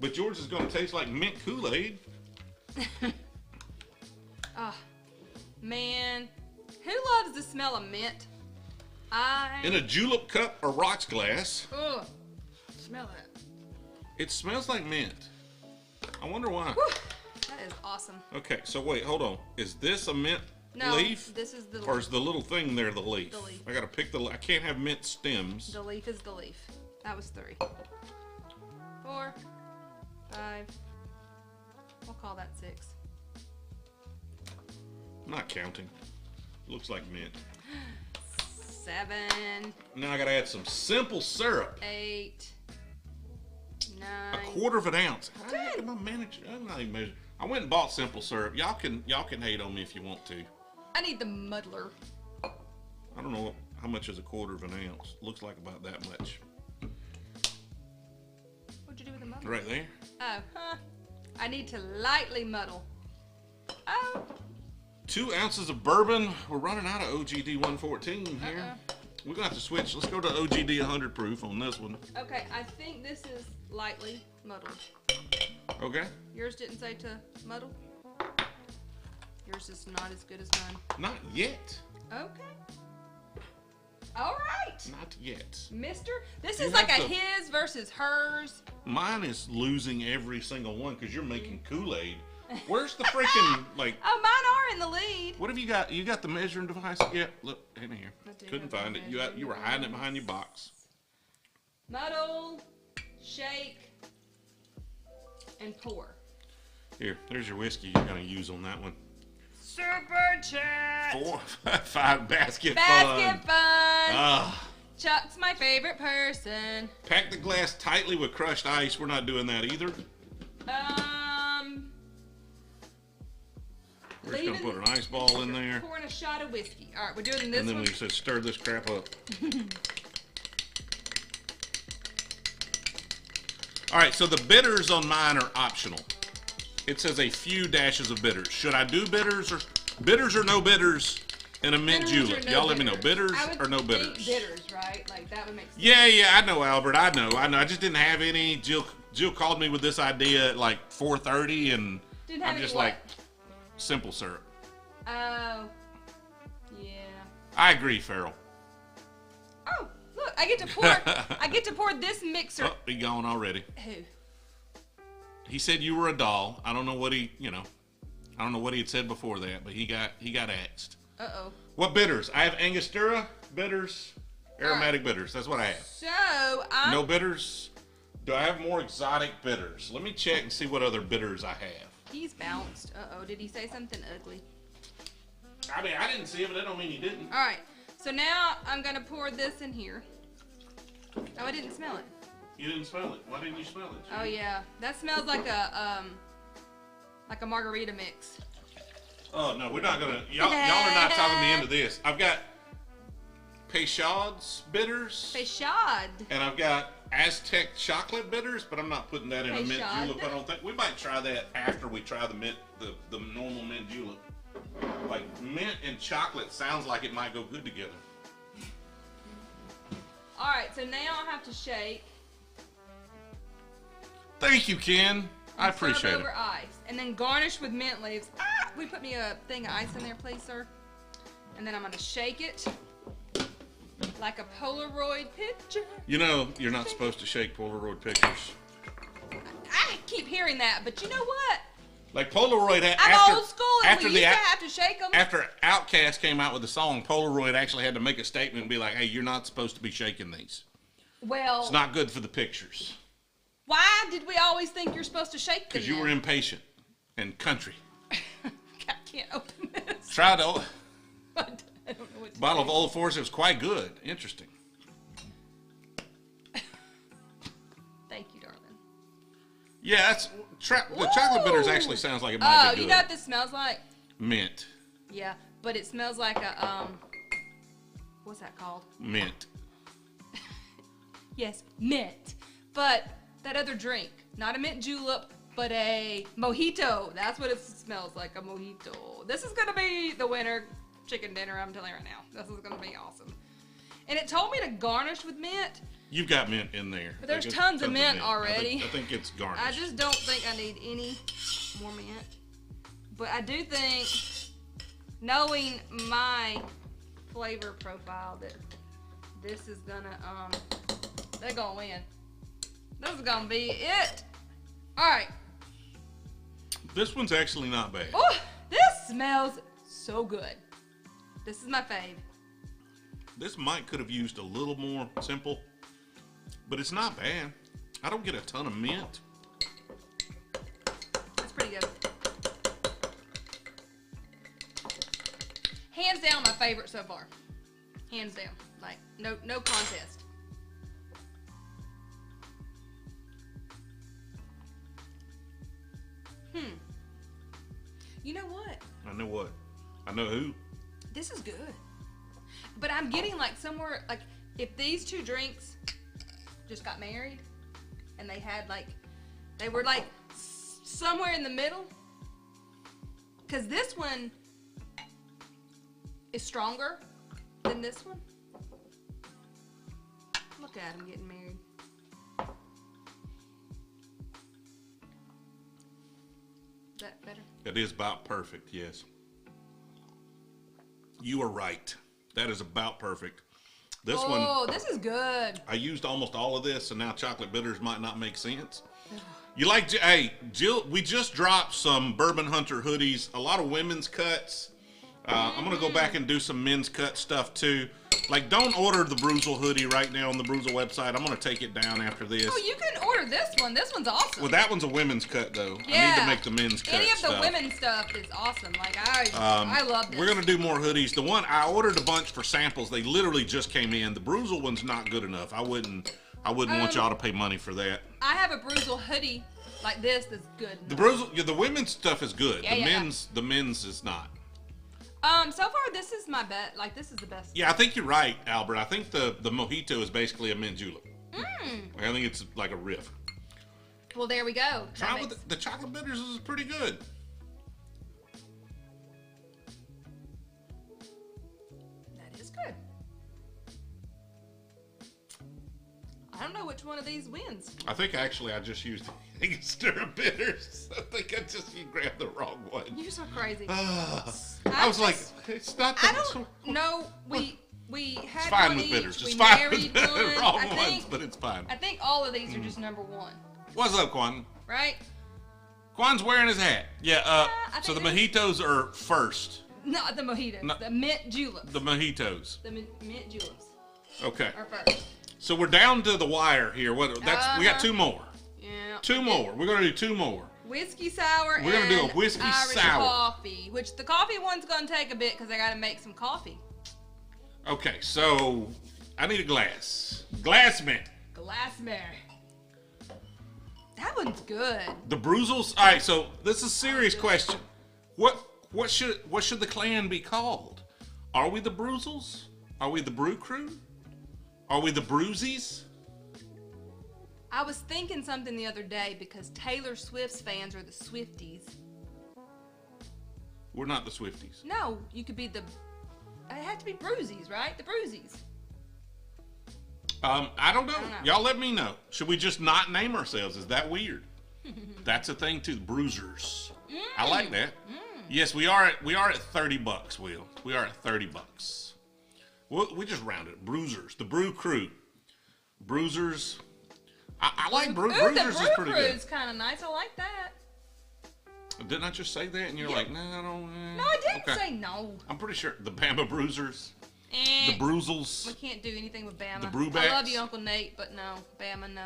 Speaker 1: but yours is going to taste like mint Kool-Aid.
Speaker 2: Oh, man. Who loves the smell of mint?
Speaker 1: In a julep cup or rocks glass.
Speaker 2: Ugh. Smell that.
Speaker 1: It smells like mint. I wonder why.
Speaker 2: Whew. That is awesome.
Speaker 1: Okay, so wait, hold on. Is this a mint leaf?
Speaker 2: This is the leaf.
Speaker 1: Or is the little thing there the leaf?
Speaker 2: The leaf.
Speaker 1: I gotta pick I can't have mint stems.
Speaker 2: The leaf is the leaf. That was 3. 4, 5. We'll call that 6.
Speaker 1: I'm not counting. Looks like mint.
Speaker 2: 7.
Speaker 1: Now I gotta add some simple syrup.
Speaker 2: 8. 9.
Speaker 1: A quarter of an ounce. How the heck am I managing? I'm not even measuring. I went and bought simple syrup. Y'all can hate on me if you want to.
Speaker 2: I need the muddler.
Speaker 1: I don't know how much is a quarter of an ounce. Looks like about that much.
Speaker 2: What'd you do with the muddler?
Speaker 1: Right there.
Speaker 2: Oh, huh. I need to lightly muddle. Oh.
Speaker 1: 2 ounces of bourbon. We're running out of OGD 114 here. We're gonna have to switch. Let's go to OGD 100 proof on this one.
Speaker 2: Okay, I think this is lightly muddled.
Speaker 1: Okay.
Speaker 2: Yours didn't say to muddle? Yours is not as good as mine.
Speaker 1: Not yet.
Speaker 2: Okay. All right.
Speaker 1: Not yet.
Speaker 2: Mister, this is like a his versus hers.
Speaker 1: Mine is losing every single one because you're making Kool-Aid. Where's the freaking
Speaker 2: Oh, mine are in the lead.
Speaker 1: What have you got? You got the measuring device? Yeah, look in here. Couldn't find it. You were hiding it behind your box.
Speaker 2: Muddle, shake, and pour.
Speaker 1: There's your whiskey you're gonna use on that one.
Speaker 2: Super chat.
Speaker 1: 4, 5 basket
Speaker 2: fun. Chuck's my favorite person.
Speaker 1: Pack the glass tightly with crushed ice. We're not doing that either. We're just gonna put an ice ball in there.
Speaker 2: Pouring a shot of whiskey. All right, we're doing this.
Speaker 1: And then
Speaker 2: one.
Speaker 1: we said stir this crap up. All right, so the bitters on mine are optional. It says a few dashes of bitters. Should I do bitters or no bitters in a mint julep? Y'all let me know. Bitters or no bitters?
Speaker 2: Bitters, right? Like that would make sense.
Speaker 1: Yeah, I know, Albert. I know. I just didn't have any. Jill called me with this idea at like 4:30, and I'm just like, simple syrup.
Speaker 2: Oh. Yeah.
Speaker 1: I agree, Farrell.
Speaker 2: Oh, look! I get to pour. I get to pour this mixer.
Speaker 1: Oh, he gone already.
Speaker 2: Who?
Speaker 1: He said you were a doll. I don't know what he, I don't know what he had said before that, but he got axed.
Speaker 2: Uh-oh.
Speaker 1: What bitters? I have Angostura bitters, aromatic bitters. That's what I have.
Speaker 2: So I'm.
Speaker 1: No bitters. Do I have more exotic bitters? Let me check and see what other bitters I have.
Speaker 2: He's bounced. Uh-oh. Did he say something ugly?
Speaker 1: I mean, I didn't see it, but that don't mean he didn't.
Speaker 2: All right. So now I'm gonna pour this in here. Oh, I didn't smell it.
Speaker 1: You didn't smell it. Why didn't you smell it?
Speaker 2: Oh yeah, that smells like a margarita mix.
Speaker 1: Oh no, we're not gonna. Y'all are not talking me into this. I've got Peychaud's bitters.
Speaker 2: Peychaud.
Speaker 1: And I've got Aztec chocolate bitters, but I'm not putting that in a mint
Speaker 2: Peychaud?
Speaker 1: julep. I don't think we might try that after we try the mint, the normal mint julep. Like mint and chocolate sounds like it might go good together.
Speaker 2: All right, so now I have to shake.
Speaker 1: Thank you, Ken. I appreciate
Speaker 2: Serve
Speaker 1: it.
Speaker 2: over ice, and then garnish with mint leaves. Ah, we put me a thing of ice in there, please, sir. And then I'm gonna shake it like a Polaroid picture.
Speaker 1: You know, you're not supposed to shake Polaroid pictures.
Speaker 2: I keep hearing that, but you know what?
Speaker 1: Like Polaroid,
Speaker 2: I'm old school, and we used to have to shake them.
Speaker 1: After Outkast came out with the song, Polaroid actually had to make a statement and be like, "Hey, you're not supposed to be shaking these.
Speaker 2: Well,
Speaker 1: It's not good for the pictures."
Speaker 2: why did we always think you're supposed to shake them?
Speaker 1: Because you were impatient and country.
Speaker 2: I can't open this.
Speaker 1: Try the
Speaker 2: I don't know what to
Speaker 1: bottle
Speaker 2: do.
Speaker 1: of Old Force. It was quite good. Interesting.
Speaker 2: Thank you, darling.
Speaker 1: Yeah, that's the chocolate bitters actually sounds like it might
Speaker 2: Oh,
Speaker 1: be good.
Speaker 2: you know what this smells like?
Speaker 1: Mint.
Speaker 2: Yeah, but it smells like a what's that called?
Speaker 1: Mint.
Speaker 2: Yes, mint. But that other drink, not a mint julep, but a mojito. That's what it smells like, a mojito. This is gonna be the winter chicken dinner, I'm telling you right now. This is gonna be awesome. And it told me to garnish with mint.
Speaker 1: You've got mint in there.
Speaker 2: But there's
Speaker 1: Like,
Speaker 2: tons of mint already.
Speaker 1: I think it's garnished.
Speaker 2: I just don't think I need any more mint. But I do think, knowing my flavor profile, that this is gonna, they're gonna win. This is gonna be it. All right.
Speaker 1: This one's actually not bad.
Speaker 2: Oh, this smells so good. This is my fave.
Speaker 1: This might could have used a little more simple, but it's not bad. I don't get a ton of mint.
Speaker 2: That's pretty good. Hands down, my favorite so far. Hands down. Like, no contest. You know what?
Speaker 1: I know what. I know who.
Speaker 2: This is good. But I'm getting like somewhere, like if these two drinks just got married and they had like, they were like somewhere in the middle. Because this one is stronger than this one. Look at them getting married. Is that better?
Speaker 1: That is about perfect, yes. You are right. That is about perfect. This one,
Speaker 2: Oh, this is good.
Speaker 1: I used almost all of this, and now chocolate bitters might not make sense. You like, hey, Jill, we just dropped some Bourbon Hunter hoodies, a lot of women's cuts. I'm going to go back and do some men's cut stuff too. Like, don't order the Brewzle hoodie right now on the Brewzle website. I'm going to take it down after this.
Speaker 2: Oh, you can order this one. This one's awesome.
Speaker 1: Well, that one's a women's cut, though.
Speaker 2: Yeah.
Speaker 1: I need to make the men's cut
Speaker 2: Any of the
Speaker 1: stuff.
Speaker 2: women's stuff is awesome. Like, I love this.
Speaker 1: We're going to do more hoodies. The one, I ordered a bunch for samples. They literally just came in. The Brewzle one's not good enough. I wouldn't want y'all to pay money for that.
Speaker 2: I have a Brewzle hoodie like this that's good.
Speaker 1: The Brewzle, yeah, the women's stuff is good.
Speaker 2: Yeah,
Speaker 1: The men's is not.
Speaker 2: So far this is my bet. Like, this is the best.
Speaker 1: Yeah, I think you're right, Albert. I think the mojito is basically a mint julep. I think it's like a riff.
Speaker 2: Well, there we go.
Speaker 1: Try with the chocolate bitters is pretty good.
Speaker 2: That is good. I don't know which which one of these wins.
Speaker 1: I think actually I just used Angostura bitters. I think you grabbed the wrong one.
Speaker 2: You're so crazy.
Speaker 1: I was like, it's not the...
Speaker 2: I don't know. We had
Speaker 1: it's fine
Speaker 2: one
Speaker 1: with
Speaker 2: each.
Speaker 1: bitters.
Speaker 2: We
Speaker 1: It's fine
Speaker 2: married
Speaker 1: with
Speaker 2: one.
Speaker 1: the wrong
Speaker 2: I
Speaker 1: ones,
Speaker 2: think,
Speaker 1: but it's fine.
Speaker 2: I think all of these are just number one.
Speaker 1: What's up, Quan?
Speaker 2: Right?
Speaker 1: Quan's wearing his hat. Yeah,
Speaker 2: I
Speaker 1: so the
Speaker 2: think
Speaker 1: mojitos are first.
Speaker 2: Not the mojitos.
Speaker 1: No,
Speaker 2: the mint juleps.
Speaker 1: The mojitos.
Speaker 2: The mint juleps
Speaker 1: Okay.
Speaker 2: are first.
Speaker 1: So we're down to the wire here. We got two more.
Speaker 2: Yeah.
Speaker 1: Two more. We're gonna do two more.
Speaker 2: Whiskey sour.
Speaker 1: We're gonna do a whiskey
Speaker 2: Irish
Speaker 1: sour.
Speaker 2: coffee, which the coffee one's gonna take a bit because I gotta make some coffee.
Speaker 1: Okay, so I need a glass. Glass mint.
Speaker 2: Glassberry. That one's good.
Speaker 1: The Brewzles. All right, so this is a serious question. What should the clan be called? Are we the Brewzles? Are we the Brew Crew? Are we the Brewzies?
Speaker 2: I was thinking something the other day because Taylor Swift's fans are the Swifties.
Speaker 1: We're not the Swifties.
Speaker 2: No, you could be the. It had to be Brewzies, right? The Brewzies.
Speaker 1: I don't know. Y'all let me know. Should we just not name ourselves? Is that weird? That's a thing too. Bruisers. I like that. Yes, we are at $30, Will. We are at $30. We just rounded it. Bruisers. The Brew Crew. Bruisers. I like Bruisers is pretty good.
Speaker 2: The Brew Crew's kind of nice. I like that.
Speaker 1: Didn't I just say that? And you're like, no, I don't.
Speaker 2: No, I didn't say no.
Speaker 1: I'm pretty sure the Bama Bruisers. The
Speaker 2: We
Speaker 1: Brewzles.
Speaker 2: can't do anything with Bama.
Speaker 1: The Brewbacks.
Speaker 2: I love you, Uncle Nate, but no. Bama, no.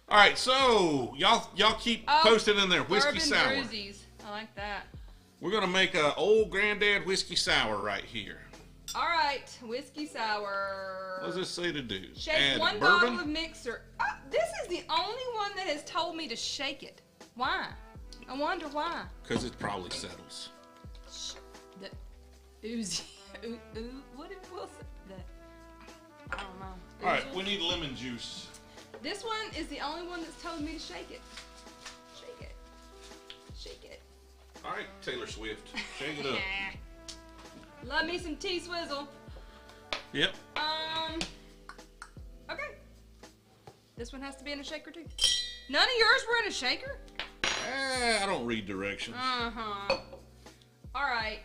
Speaker 1: All right, so y'all keep posting in there. Whiskey
Speaker 2: bourbon
Speaker 1: sour.
Speaker 2: Brewzies. I like that.
Speaker 1: We're going to make a old granddad whiskey sour right here.
Speaker 2: All right, whiskey sour.
Speaker 1: What does this say to do?
Speaker 2: Shake
Speaker 1: Add
Speaker 2: one
Speaker 1: bourbon?
Speaker 2: bottle of mixer. This is the only one that has told me to shake it. Why? I wonder why.
Speaker 1: Because it probably settles.
Speaker 2: The Uzi. What it was? I don't know.
Speaker 1: All right, we need lemon juice.
Speaker 2: This one is the only one that's told me to shake it. Shake it. Shake it.
Speaker 1: All right, Taylor Swift. Shake it up.
Speaker 2: Love me some T-Swizzle.
Speaker 1: Yep.
Speaker 2: Okay. This one has to be in a shaker too. None of yours were in a shaker?
Speaker 1: I don't read directions.
Speaker 2: Uh-huh. All right.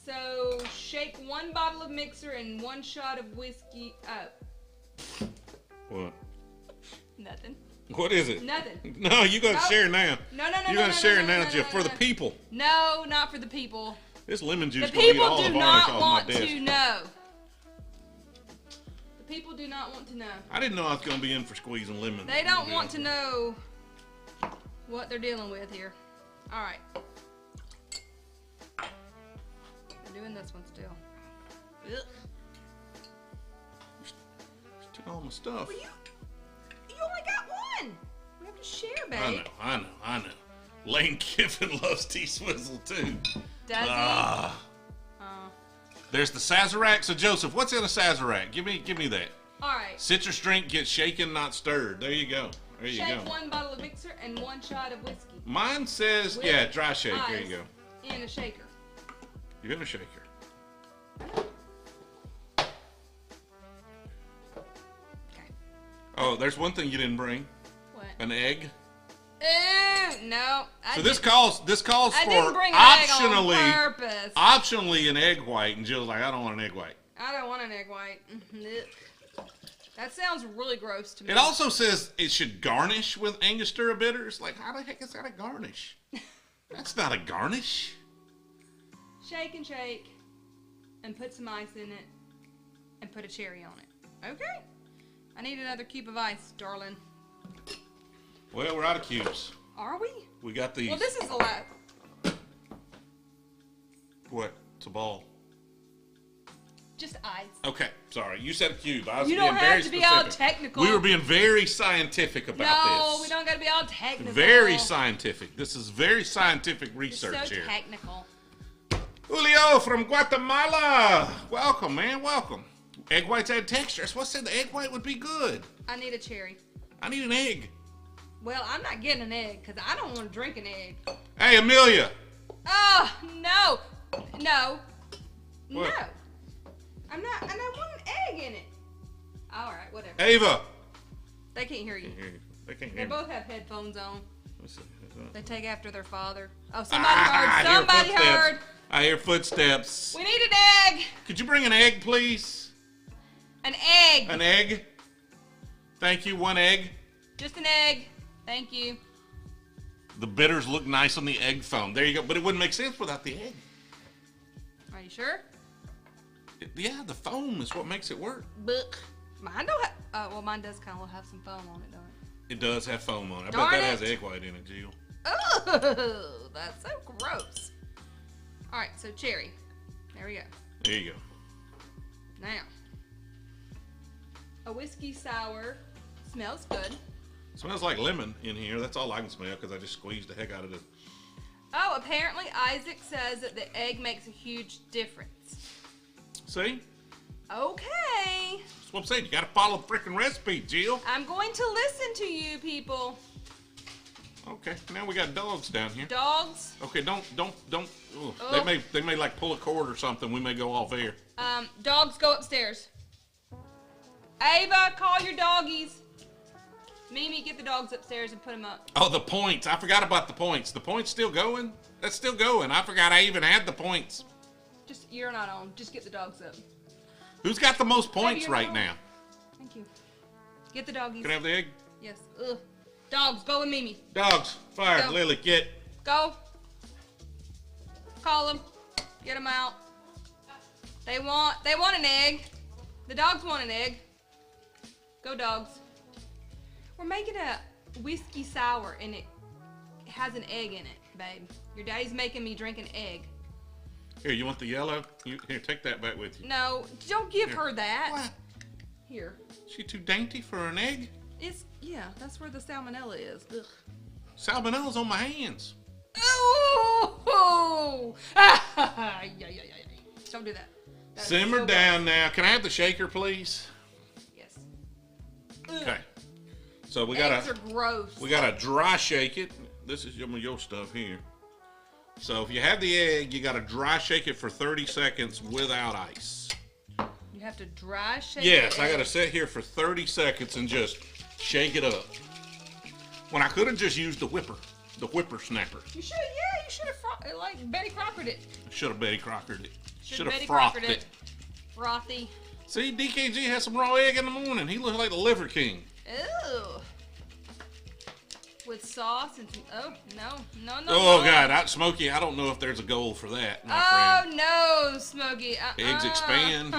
Speaker 2: So, shake one bottle of mixer and one shot of whiskey up.
Speaker 1: What?
Speaker 2: Nothing.
Speaker 1: What is it?
Speaker 2: Nothing.
Speaker 1: No, you got to share now.
Speaker 2: No.
Speaker 1: You got to share now for the people.
Speaker 2: No, not for the people.
Speaker 1: This lemon juice
Speaker 2: The
Speaker 1: gonna eat
Speaker 2: people
Speaker 1: all
Speaker 2: do
Speaker 1: of
Speaker 2: not
Speaker 1: off
Speaker 2: want
Speaker 1: my desk.
Speaker 2: to know. The people do not want to know.
Speaker 1: I didn't know I was gonna be in for squeezing lemon.
Speaker 2: They don't want to know what they're dealing with here. All right. We're doing this one still. Ugh.
Speaker 1: Took all my stuff.
Speaker 2: Well, you only got one. We have to share, babe.
Speaker 1: I know. Lane Kiffin loves T-Swizzle too.
Speaker 2: Does he?
Speaker 1: There's the Sazerac. So Joseph, what's in a Sazerac? Give me that.
Speaker 2: All right.
Speaker 1: Citrus drink gets shaken, not stirred. There you go.
Speaker 2: Shake one bottle of mixer and one shot of whiskey.
Speaker 1: Mine says,
Speaker 2: With
Speaker 1: dry shake. There you
Speaker 2: ice
Speaker 1: go.
Speaker 2: In a shaker.
Speaker 1: You're in a shaker.
Speaker 2: Okay.
Speaker 1: Oh, there's one thing you didn't bring.
Speaker 2: What?
Speaker 1: An egg.
Speaker 2: Ew, no.
Speaker 1: This calls
Speaker 2: I
Speaker 1: for
Speaker 2: didn't bring an egg on purpose.
Speaker 1: optionally an egg white, and Jill's like, I don't want an egg white.
Speaker 2: I don't want an egg white. That sounds really gross to me.
Speaker 1: It also says it should garnish with Angostura bitters. Like, how the heck is that a garnish? That's not a garnish.
Speaker 2: Shake and put some ice in it and put a cherry on it. Okay. I need another cube of ice, darling.
Speaker 1: Well, we're out of cubes.
Speaker 2: Are we?
Speaker 1: We got these.
Speaker 2: Well, this is the last.
Speaker 1: What? It's a ball.
Speaker 2: Just ice.
Speaker 1: Okay, sorry. You said a cube. I was
Speaker 2: You
Speaker 1: being
Speaker 2: don't
Speaker 1: very
Speaker 2: have to be
Speaker 1: specific.
Speaker 2: all technical.
Speaker 1: We were being very scientific about this.
Speaker 2: No, we don't got to be all technical.
Speaker 1: Very scientific. This is very scientific
Speaker 2: You're
Speaker 1: research
Speaker 2: so
Speaker 1: here.
Speaker 2: technical.
Speaker 1: Julio from Guatemala. Welcome, man. Welcome. Egg whites add texture. That's what I said. The egg white would be good.
Speaker 2: I need a cherry.
Speaker 1: I need an egg.
Speaker 2: Well, I'm not getting an egg because I don't want to drink an egg.
Speaker 1: Hey, Amelia.
Speaker 2: Oh, no. No.
Speaker 1: What?
Speaker 2: No. I want an egg in it. All right, whatever.
Speaker 1: Ava.
Speaker 2: They can't hear you.
Speaker 1: They can't
Speaker 2: They
Speaker 1: hear me.
Speaker 2: both have headphones on.
Speaker 1: Let's see.
Speaker 2: They take after their father. Oh, somebody heard. Somebody heard.
Speaker 1: I hear footsteps.
Speaker 2: We need an egg.
Speaker 1: Could you bring an egg, please?
Speaker 2: An egg.
Speaker 1: An egg? Thank you, 1 egg.
Speaker 2: Just an egg. Thank you.
Speaker 1: The bitters look nice on the egg foam. There you go. But it wouldn't make sense without the egg.
Speaker 2: Are you sure?
Speaker 1: Yeah, the foam is what makes it work.
Speaker 2: But mine don't have. Oh, well, mine does kind of have some foam on it, don't it?
Speaker 1: It does have foam on it. I
Speaker 2: Darn
Speaker 1: bet that
Speaker 2: it.
Speaker 1: has egg white in it, Jill.
Speaker 2: Oh, that's so gross. All right, so cherry. There we go.
Speaker 1: There you go.
Speaker 2: Now, a whiskey sour smells good.
Speaker 1: Smells like lemon in here. That's all I can smell because I just squeezed the heck out of it.
Speaker 2: Oh, apparently Isaac says that the egg makes a huge difference.
Speaker 1: See?
Speaker 2: Okay.
Speaker 1: That's what I'm saying. You got to follow the freaking recipe, Jill.
Speaker 2: I'm going to listen to you people.
Speaker 1: Okay, now we got dogs down here.
Speaker 2: Dogs.
Speaker 1: Okay, don't. Ugh.
Speaker 2: Oh.
Speaker 1: They may like pull a cord or something. We may go off air.
Speaker 2: Dogs, go upstairs. Ava, call your doggies. Mimi, get the dogs upstairs and put them up.
Speaker 1: Oh, the points. I forgot about the points. The points still going? That's still going. I forgot I even had the points.
Speaker 2: You're not on. Just get the dogs up.
Speaker 1: Who's got the most points
Speaker 2: you're
Speaker 1: right
Speaker 2: not.
Speaker 1: now?
Speaker 2: Thank you. Get the doggies.
Speaker 1: Can I have the egg?
Speaker 2: Yes. Ugh. Dogs, go with Mimi.
Speaker 1: Dogs, fire.
Speaker 2: Go.
Speaker 1: Lily, get.
Speaker 2: Go. Call them. Get them out. They want an egg. The dogs want an egg. Go dogs. We're making a whiskey sour and it has an egg in it, babe. Your daddy's making me drink an egg.
Speaker 1: Here, you want the yellow? Here, take that back with you.
Speaker 2: No, don't give
Speaker 1: Here.
Speaker 2: her that.
Speaker 1: What?
Speaker 2: Here.
Speaker 1: She too dainty for an egg?
Speaker 2: Yeah, that's where the salmonella is. Ugh.
Speaker 1: Salmonella's on my hands.
Speaker 2: Oh! Yeah. Don't do that. That is
Speaker 1: Simmer
Speaker 2: so
Speaker 1: down now. Can I have the shaker, please?
Speaker 2: Yes. Ugh.
Speaker 1: Okay. So we
Speaker 2: Eggs
Speaker 1: gotta
Speaker 2: are gross.
Speaker 1: dry shake it. This is your stuff here. So if you have the egg, you gotta dry shake it for 30 seconds without ice.
Speaker 2: You have to dry shake
Speaker 1: Yes,
Speaker 2: the
Speaker 1: I gotta
Speaker 2: egg.
Speaker 1: sit here for 30 seconds and just shake it up. When I could have just used the whippersnapper.
Speaker 2: You should, yeah, you should have like Betty Crockered it.
Speaker 1: Should have Betty Crockered it. Should have
Speaker 2: Betty
Speaker 1: frothed
Speaker 2: Crockered
Speaker 1: it.
Speaker 2: Frothy.
Speaker 1: See, DKG has some raw egg in the morning. He looks like the liver king.
Speaker 2: Ew. With sauce and some, oh, no.
Speaker 1: Oh, God, Smokey, I don't know if there's a goal for that, my friend.
Speaker 2: Oh, no, Smokey.
Speaker 1: Eggs expand.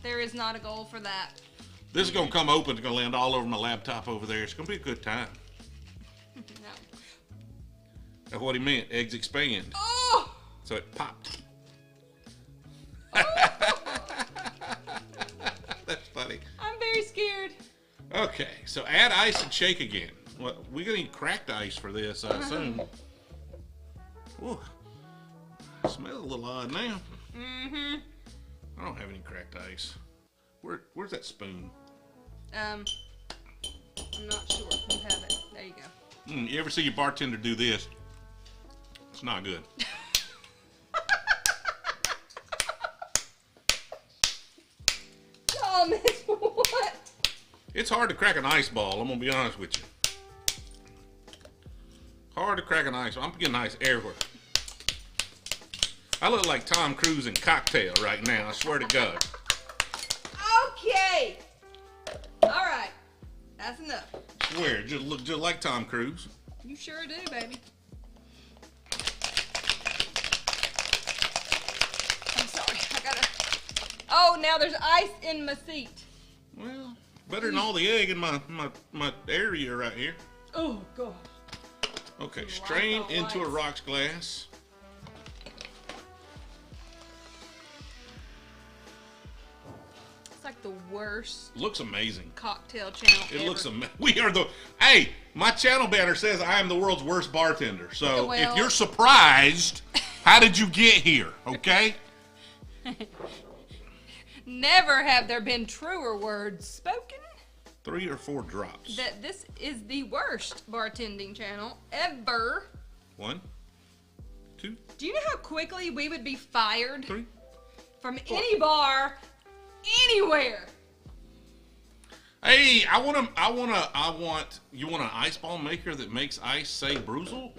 Speaker 2: There is not a goal for that.
Speaker 1: This is going to come open. It's going to land all over my laptop over there. It's going to be a good time.
Speaker 2: No.
Speaker 1: That's what he meant. Eggs expand.
Speaker 2: Oh!
Speaker 1: So it popped. That's funny.
Speaker 2: I'm very scared.
Speaker 1: Okay, so add ice and shake again. Well, we're going to need cracked ice for this, I assume. Ooh. Smells a little odd now.
Speaker 2: Mm-hmm.
Speaker 1: I don't have any cracked ice. Where's that spoon?
Speaker 2: I'm not sure. You have it. There you go.
Speaker 1: You ever see your bartender do this? It's not good.
Speaker 2: Thomas, what?
Speaker 1: It's hard to crack an ice ball, I'm going to be honest with you. Hard to crack an ice ball. I'm getting ice everywhere. I look like Tom Cruise in Cocktail right now, I swear to God.
Speaker 2: Okay. All right. That's enough.
Speaker 1: Swear, just look just like Tom Cruise.
Speaker 2: You sure do, baby. I'm sorry. I gotta. Oh, now there's ice in my seat.
Speaker 1: Well, better than all the egg in my area right here.
Speaker 2: Oh, God.
Speaker 1: Okay, strain into a rocks glass.
Speaker 2: It's like the worst
Speaker 1: Looks amazing.
Speaker 2: cocktail channel
Speaker 1: It
Speaker 2: ever.
Speaker 1: looks amazing. We are the. Hey, my channel banner says I am the world's worst bartender. So
Speaker 2: Well-
Speaker 1: if you're surprised, how did you get here? Okay.
Speaker 2: Never have there been truer words spoken.
Speaker 1: 3 or 4 drops.
Speaker 2: That this is the worst bartending channel ever.
Speaker 1: 1, 2,
Speaker 2: Do you know how quickly we would be fired
Speaker 1: 3.
Speaker 2: from any bar, anywhere?
Speaker 1: Hey, you want an ice ball maker that makes ice say Brewzle?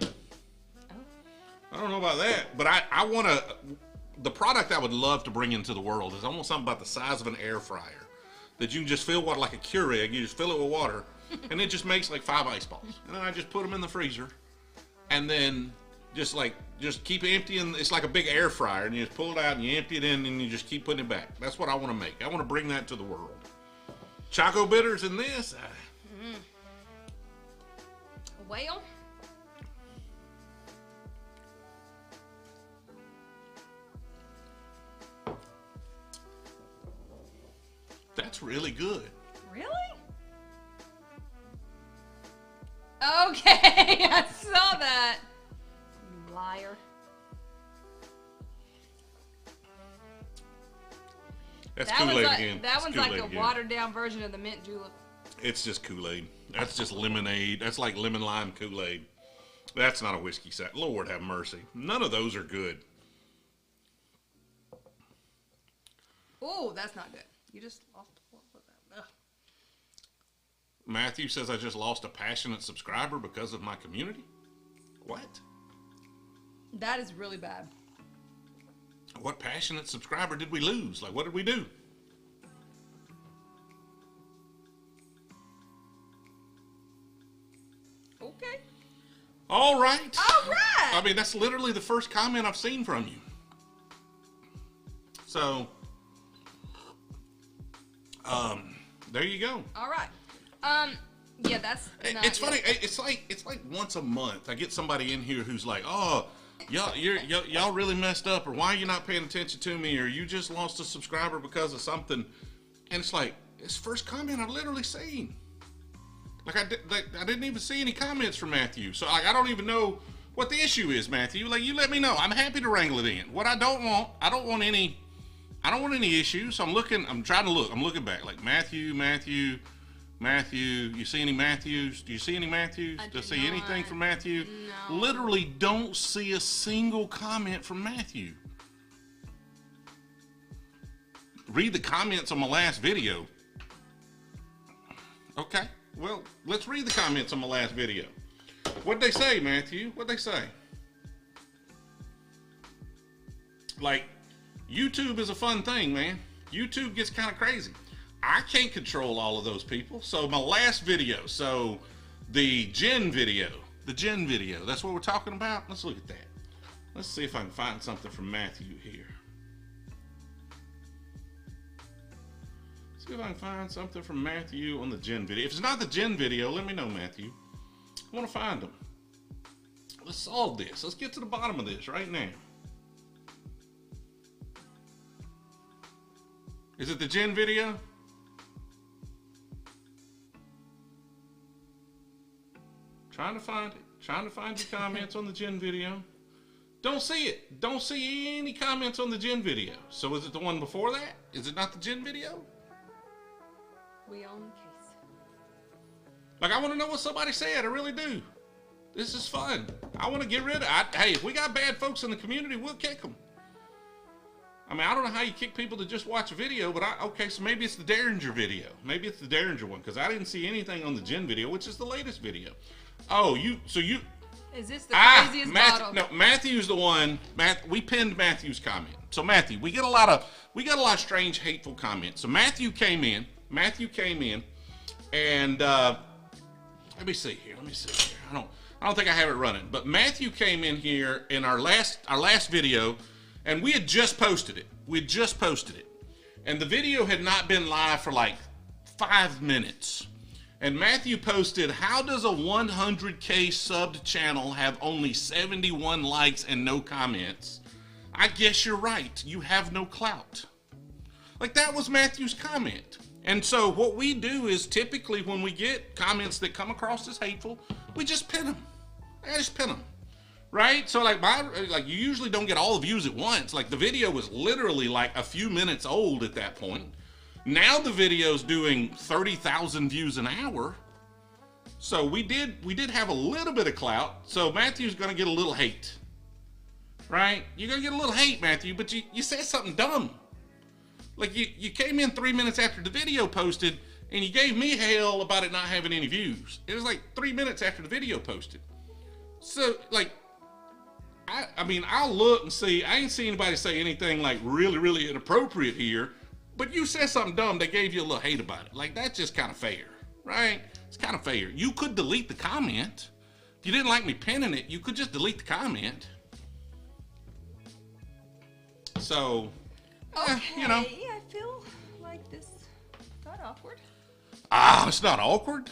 Speaker 1: I don't know about that, but I want the product I would love to bring into the world is almost something about the size of an air fryer that you can just fill water like a Keurig. You just fill it with water, and it just makes like 5 ice balls, and then I just put them in the freezer, and then just keep emptying. It's like a big air fryer, and you just pull it out and you empty it in, and you just keep putting it back. That's what I want to make. I want to bring that to the world. Choco bitters in this.
Speaker 2: Well,
Speaker 1: that's really good.
Speaker 2: really? Okay, I saw that. You liar.
Speaker 1: That's Kool-Aid again.
Speaker 2: That
Speaker 1: It's
Speaker 2: one's
Speaker 1: Kool-Aid
Speaker 2: like a
Speaker 1: again.
Speaker 2: watered down version of the mint julep.
Speaker 1: It's just Kool-Aid. That's just lemonade. That's like lemon lime Kool-Aid. That's not a whiskey set. Lord have mercy. None of those are good.
Speaker 2: Oh, that's not good. You just lost. What was that? Ugh.
Speaker 1: Matthew says I just lost a passionate subscriber because of my community. What?
Speaker 2: That is really bad.
Speaker 1: What passionate subscriber did we lose? Like, what did we do?
Speaker 2: Okay.
Speaker 1: All right.
Speaker 2: All right.
Speaker 1: I mean, that's literally the first comment I've seen from you. So, there you go.
Speaker 2: All right. Yeah, that's.
Speaker 1: It's funny. It's like once a month I get somebody in here who's like, "Oh, y'all really messed up, or why are you not paying attention to me, or you just lost a subscriber because of something," and it's like it's the first comment I've literally seen. Like I didn't even see any comments from Matthew, so like I don't even know what the issue is, Matthew. Like you let me know. I'm happy to wrangle it in. What I don't want any issues. So I'm trying to look. I'm looking back. Like Matthew. You see any Matthews? Do you see any Matthews? Do you see anything from Matthew?
Speaker 2: No.
Speaker 1: Literally don't see a single comment from Matthew. Read the comments on my last video. Okay, well, let's read the comments on my last video. What'd they say, Matthew? What'd they say? Like, YouTube is a fun thing, man. YouTube gets kind of crazy. I can't control all of those people. So my last video, so the gin video, that's what we're talking about. Let's look at that. Let's see if I can find something from Matthew here. See if I can find something from Matthew on the gin video. If it's not the gin video, let me know, Matthew. I want to find them. Let's solve this. Let's get to the bottom of this right now. Is it the gin video? Trying to find it. Trying to find your comments on the gin video. Don't see it. Don't see any comments on the gin video. So is it the one before that? Is it not the gin video?
Speaker 2: We own the case.
Speaker 1: Like, I want to know what somebody said. I really do. This is fun. I want to get rid of hey, if we got bad folks in the community, we'll kick them. I mean, I don't know how you kick people to just watch a video, but okay, so maybe it's the Derringer video. Maybe it's the Derringer one, because I didn't see anything on the gin video, which is the latest video. Oh,
Speaker 2: Is this the craziest bottle?
Speaker 1: No, Matthew's the one. We pinned Matthew's comment. So Matthew, we get a lot of strange, hateful comments. So Matthew came in, and let me see here. I don't think I have it running, but Matthew came in here in our last video, and we had just posted it. And the video had not been live for like 5 minutes. And Matthew posted, how does a 100K subbed channel have only 71 likes and no comments? I guess you're right. You have no clout. Like, that was Matthew's comment. And so what we do is typically when we get comments that come across as hateful, we just pin them. I just pin them. Right? So like you usually don't get all the views at once. Like the video was literally like a few minutes old at that point. Now the video's doing 30,000 views an hour. So we did have a little bit of clout. So Matthew's gonna get a little hate. Right? You're gonna get a little hate, Matthew, but you said something dumb. Like you came in 3 minutes after the video posted and you gave me hell about it not having any views. It was like 3 minutes after the video posted. So, like, I mean, I'll look and see. I ain't seen anybody say anything like really, really inappropriate here. But you said something dumb, they gave you a little hate about it. Like, that's just kind of fair, right? It's kind of fair. You could delete the comment. If you didn't like me pinning it, you could just delete the comment. So,
Speaker 2: Okay.
Speaker 1: you know.
Speaker 2: I feel like this got awkward.
Speaker 1: It's not awkward.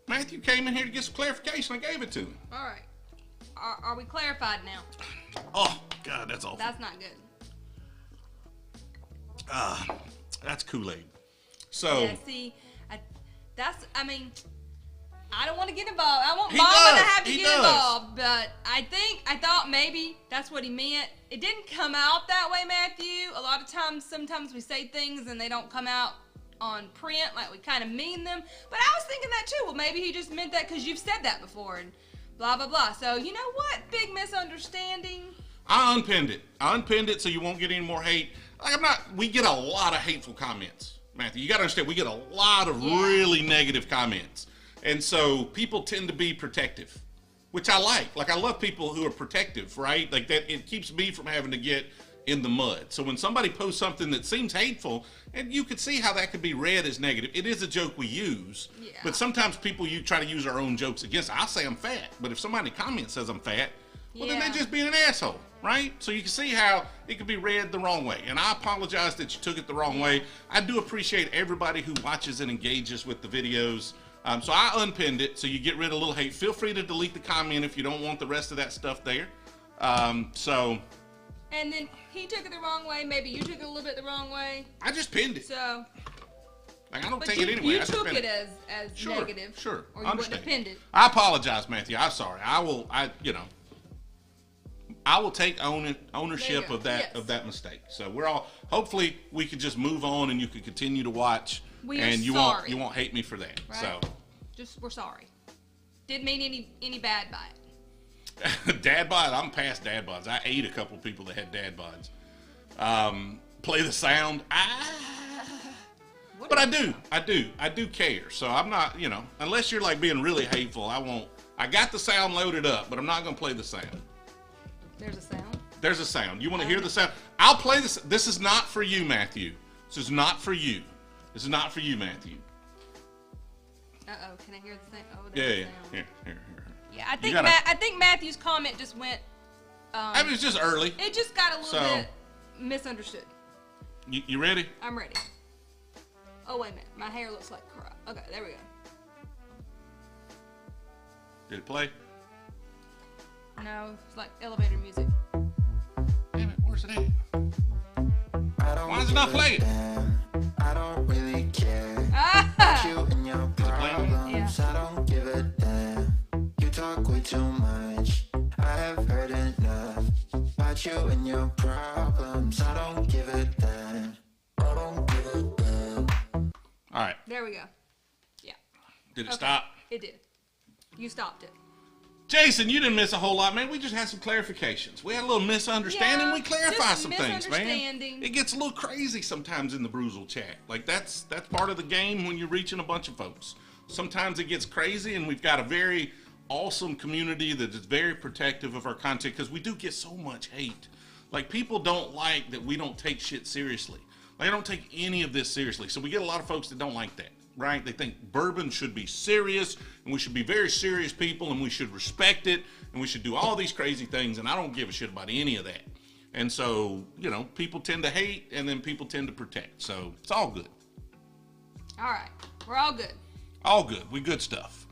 Speaker 1: Matthew came in here to get some clarification. I gave it to him.
Speaker 2: All right. Are we clarified now?
Speaker 1: Oh, God, that's awful.
Speaker 2: That's not good.
Speaker 1: That's Kool-Aid. So.
Speaker 2: Yeah, see, I mean, I don't want to get involved. I want
Speaker 1: He
Speaker 2: Mama
Speaker 1: does.
Speaker 2: to have to
Speaker 1: He
Speaker 2: get
Speaker 1: does.
Speaker 2: involved, but I thought maybe that's what he meant. It didn't come out that way, Matthew. A lot of times, sometimes we say things and they don't come out on print, like we kind of mean them. But I was thinking that too. Well, maybe he just meant that because you've said that before and blah, blah, blah. So, you know what? Big misunderstanding.
Speaker 1: I unpinned it so you won't get any more hate. Like, we get a lot of hateful comments, Matthew. You got to understand, we get a lot of really negative comments. And so people tend to be protective, which I like. Like, I love people who are protective, right? Like, that it keeps me from having to get in the mud. So when somebody posts something that seems hateful, and you could see how that could be read as negative. It is a joke we use, but sometimes people try to use our own jokes against. I'll say I'm fat, but if somebody in the comments says I'm fat, well, then they're just being an asshole, right? So you can see how it could be read the wrong way. And I apologize that you took it the wrong way. I do appreciate everybody who watches and engages with the videos. So I unpinned it so you get rid of a little hate. Feel free to delete the comment if you don't want the rest of that stuff there.
Speaker 2: And then he took it the wrong way. Maybe you took it a little bit the wrong way.
Speaker 1: I just pinned it.
Speaker 2: So.
Speaker 1: Like, I don't take it anyway.
Speaker 2: You took it as negative.
Speaker 1: Sure.
Speaker 2: Or you wouldn't have pinned it.
Speaker 1: I apologize, Matthew. I'm sorry. I will take ownership of that mistake. So we're all, hopefully we could just move on and you can continue to watch. You won't hate me for that.
Speaker 2: Right? So we're sorry. Didn't mean any bad by it.
Speaker 1: Dad bod, I'm past dad bods. I ate a couple of people that had dad bods. Play the sound. But I do care. So I'm not, unless you're like being really hateful, I won't. I got the sound loaded up, but I'm not going to play the sound.
Speaker 2: There's a sound?
Speaker 1: There's a sound. You want to hear the sound? I'll play this. This is not for you, Matthew. This is not for you. This is not for you, Matthew.
Speaker 2: Uh-oh. Can I hear the sound? Oh,
Speaker 1: yeah.
Speaker 2: Sound.
Speaker 1: Here.
Speaker 2: Yeah, I think Matthew's comment just went.
Speaker 1: I mean, it's just early.
Speaker 2: It just got a little bit misunderstood.
Speaker 1: You ready?
Speaker 2: I'm ready. Oh, wait a minute. My hair looks like crap. Okay, there we go.
Speaker 1: Did it play?
Speaker 2: No, it's like elevator music.
Speaker 1: Damn it, where's it at? Why is it not playing?
Speaker 3: I don't really care. You and your problems, I don't give a damn. You talk way too much. I have heard enough about you and your problems. I don't give a damn. I don't give a damn.
Speaker 1: All right.
Speaker 2: There we go. Yeah.
Speaker 1: Did it stop?
Speaker 2: It did. You stopped it.
Speaker 1: Jason, you didn't miss a whole lot, man. We just had some clarifications. We had a little misunderstanding.
Speaker 2: Yeah,
Speaker 1: we clarified some things, man.
Speaker 2: misunderstanding.
Speaker 1: It gets a little crazy sometimes in the Brewzle chat. Like, that's part of the game when you're reaching a bunch of folks. Sometimes it gets crazy, and we've got a very awesome community that is very protective of our content because we do get so much hate. Like, people don't like that we don't take shit seriously. Like, I don't take any of this seriously. So we get a lot of folks that don't like that. Right? They think bourbon should be serious, and we should be very serious people, and we should respect it, and we should do all these crazy things, and I don't give a shit about any of that. And so, people tend to hate, and then people tend to protect. So, it's all good.
Speaker 2: All right. We're all good.
Speaker 1: All good. We good stuff.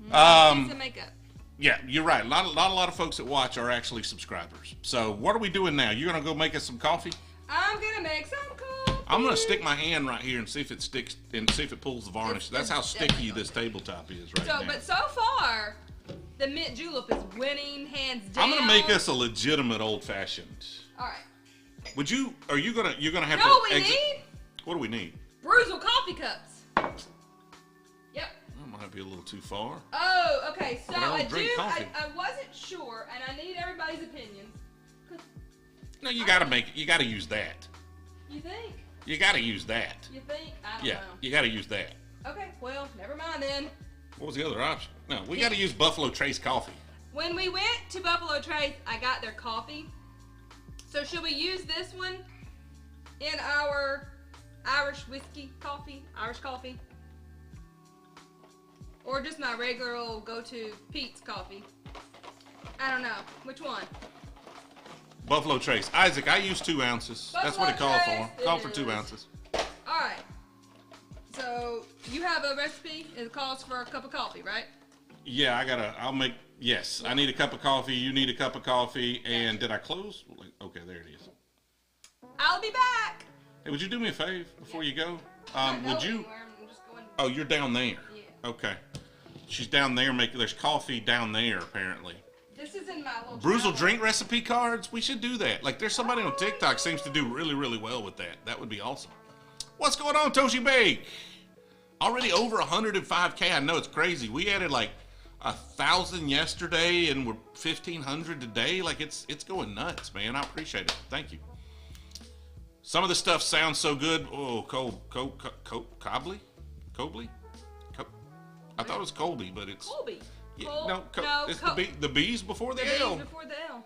Speaker 2: Pizza makeup.
Speaker 1: Yeah, you're right. Not a lot of folks that watch are actually subscribers. So, what are we doing now? You're going to go make us some coffee?
Speaker 2: I'm going to make some coffee.
Speaker 1: I'm going to stick my hand right here and see if it sticks and see if it pulls the varnish. That's how sticky this tabletop is right now.
Speaker 2: But so far, the Mint Julep is winning hands down.
Speaker 1: I'm going to make us a legitimate Old Fashioned.
Speaker 2: All right.
Speaker 1: You're going to have
Speaker 2: to
Speaker 1: exit?
Speaker 2: Need?
Speaker 1: What do we need?
Speaker 2: Brewzle coffee cups. Yep.
Speaker 1: That might be a little too far.
Speaker 2: Oh, okay. So
Speaker 1: I
Speaker 2: wasn't sure, and I need everybody's opinions.
Speaker 1: No, you got to make it. You got to use that.
Speaker 2: You think?
Speaker 1: You got to use that.
Speaker 2: You think? I don't know.
Speaker 1: You got to use that.
Speaker 2: Okay, well, never mind then.
Speaker 1: What was the other option? No, we got to use Buffalo Trace coffee.
Speaker 2: When we went to Buffalo Trace, I got their coffee. So should we use this one in our Irish whiskey coffee? Irish coffee? Or just my regular old go-to Pete's coffee? I don't know. Which one?
Speaker 1: Buffalo Trace. Isaac, I use 2 ounces. That's what it called for. Called for 2 ounces.
Speaker 2: Alright. So, you have a recipe. It calls for a cup of coffee, right?
Speaker 1: Yeah, yes, I need a cup of coffee. You need a cup of coffee. And did I close? Okay, there it is.
Speaker 2: I'll be back.
Speaker 1: Hey, would you do me a favor before you go?
Speaker 2: Would you? I'm just going.
Speaker 1: Oh, you're down there.
Speaker 2: Yeah.
Speaker 1: Okay. She's down there there's coffee down there apparently.
Speaker 2: This is in my little
Speaker 1: Brewzle drink recipe cards. We should do that. Like there's somebody on TikTok seems to do really, really well with that. That would be awesome. What's going on, Toshi Bake? Already over 105K. I know it's crazy. We added like 1,000 yesterday and we're 1,500 today. Like it's going nuts, man. I appreciate it. Thank you. Some of the stuff sounds so good. Oh, Cobley? I thought it was Colby, but it's
Speaker 2: Colby.
Speaker 1: Yeah, it's the B's before the L.
Speaker 2: Before the L.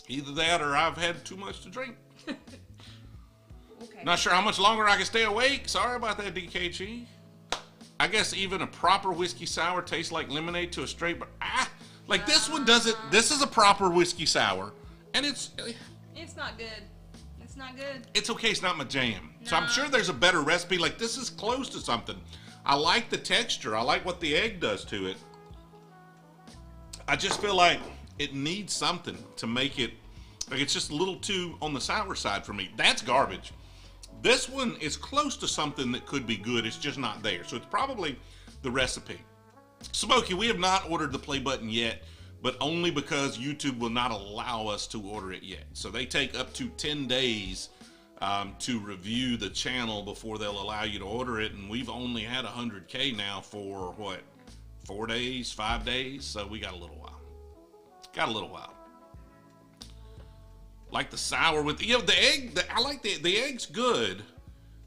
Speaker 1: Either that or I've had too much to drink.
Speaker 2: Okay.
Speaker 1: Not sure how much longer I can stay awake. Sorry about that, DKG. I guess even a proper whiskey sour tastes like lemonade to a straight. Like this one doesn't. This is a proper whiskey sour, and it's
Speaker 2: not good. It's not good.
Speaker 1: It's okay. It's not my jam.
Speaker 2: No.
Speaker 1: So I'm sure there's a better recipe. Like this is close to something. I like the texture. I like what the egg does to it. I just feel like it needs something to make it, like it's just a little too on the sour side for me. That's garbage. This one is close to something that could be good. It's just not there. So it's probably the recipe. Smokey, we have not ordered the play button yet, but only because YouTube will not allow us to order it yet. So they take up to 10 days to review the channel before they'll allow you to order it. And we've only had 100K now for what? 4 days, 5 days, so we got a little while. Like the sour with the egg. I like the egg's good,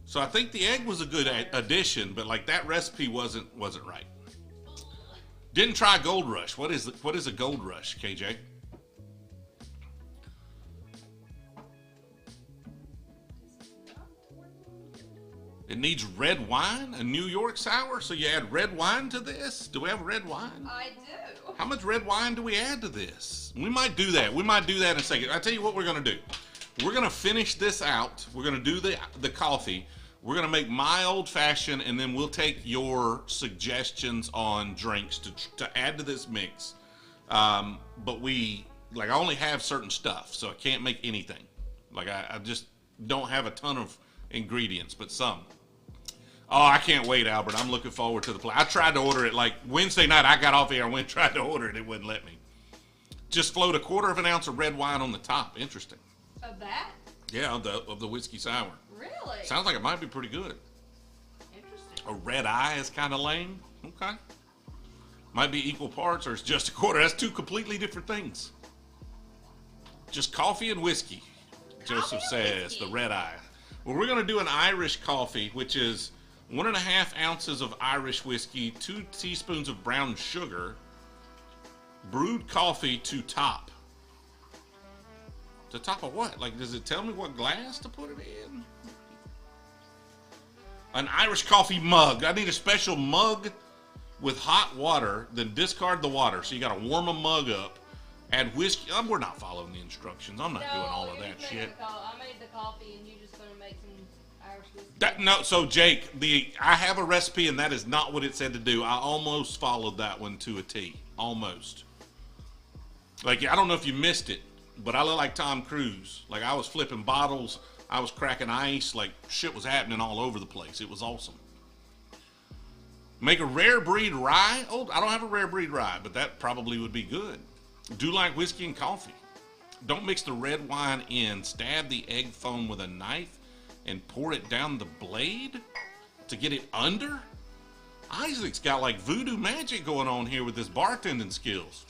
Speaker 1: so I think the egg was a good addition. But like that recipe wasn't right. Didn't try Gold Rush. What is a Gold Rush, KJ? It needs red wine, a New York sour, so you add red wine to this? Do we have red wine?
Speaker 2: I do.
Speaker 1: How much red wine do we add to this? We might do that. We might do that in a second. I'll tell you what we're going to do. We're going to finish this out. We're going to do the coffee. We're going to make my old fashioned, and then we'll take your suggestions on drinks to add to this mix. But I only have certain stuff, so I can't make anything. Like I just don't have a ton of ingredients, but some. Oh, I can't wait, Albert. I'm looking forward to the play. I tried to order it like Wednesday night. I got off here and tried to order it. It wouldn't let me. Just float 1/4 ounce of red wine on the top. Interesting.
Speaker 2: Of that?
Speaker 1: Yeah, of the whiskey sour.
Speaker 2: Really?
Speaker 1: Sounds like it might be pretty good.
Speaker 2: Interesting.
Speaker 1: A red eye is kind of lame. Okay. Might be equal parts, or it's just 1/4. That's 2 completely different things. Just coffee and whiskey, Joseph says. The red eye. Well, we're going to do an Irish coffee, which is 1.5 ounces of Irish whiskey, 2 teaspoons of brown sugar, brewed coffee to top. To top of what? Like, does it tell me what glass to put it in? An Irish coffee mug. I need a special mug with hot water, then discard the water. So you got to warm a mug up, add whiskey. We're not following the instructions. I'm not doing all of that shit.
Speaker 2: I made the coffee and you're just going to make some Irish whiskey.
Speaker 1: So Jake, I have a recipe and that is not what it said to do. I almost followed that one to a T. Almost. Like, I don't know if you missed it, but I look like Tom Cruise. Like, I was flipping bottles. I was cracking ice. Like, shit was happening all over the place. It was awesome. Make a rare breed rye. Oh, I don't have a rare breed rye, but that probably would be good. Do like whiskey and coffee. Don't mix the red wine in. Stab the egg foam with a knife and pour it down the blade to get it under. Isaac's got like voodoo magic going on here with his bartending skills.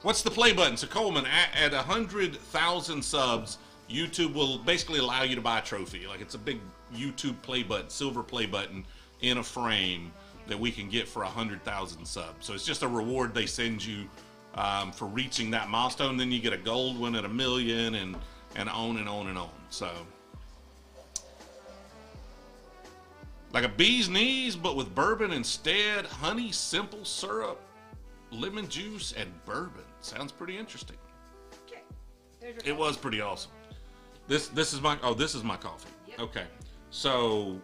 Speaker 1: What's the play button? So Coleman, at 100,000 subs, YouTube will basically allow you to buy a trophy. Like it's a big YouTube play button, silver play button in a frame that we can get for 100,000 subs. So it's just a reward they send you for reaching that milestone. Then you get a gold one at 1 million and on and on and on. So like a bee's knees, but with bourbon instead. Honey, simple syrup, lemon juice, and bourbon. Sounds pretty interesting.
Speaker 2: Okay. There's your
Speaker 1: It was pretty awesome. This is my coffee.
Speaker 2: Yep.
Speaker 1: Okay. So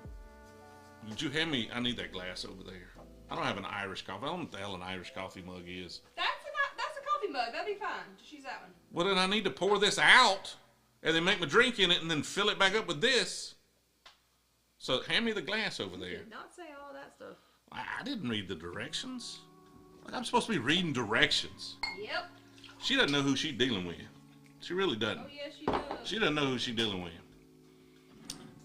Speaker 1: did you hand me? I need that glass over there. I don't have an Irish coffee. I don't know what the hell an Irish coffee mug is.
Speaker 2: That's a coffee mug. That'd be fine. Just use that one.
Speaker 1: Well, then I need to pour this out and then make my drink in it and then fill it back up with this. So hand me the glass over there.
Speaker 2: Did not say all that stuff.
Speaker 1: I didn't read the directions. Like I'm supposed to be reading directions.
Speaker 2: Yep.
Speaker 1: She doesn't know who she's dealing with. She really doesn't.
Speaker 2: Oh yes, she does.
Speaker 1: She doesn't know who she's dealing with.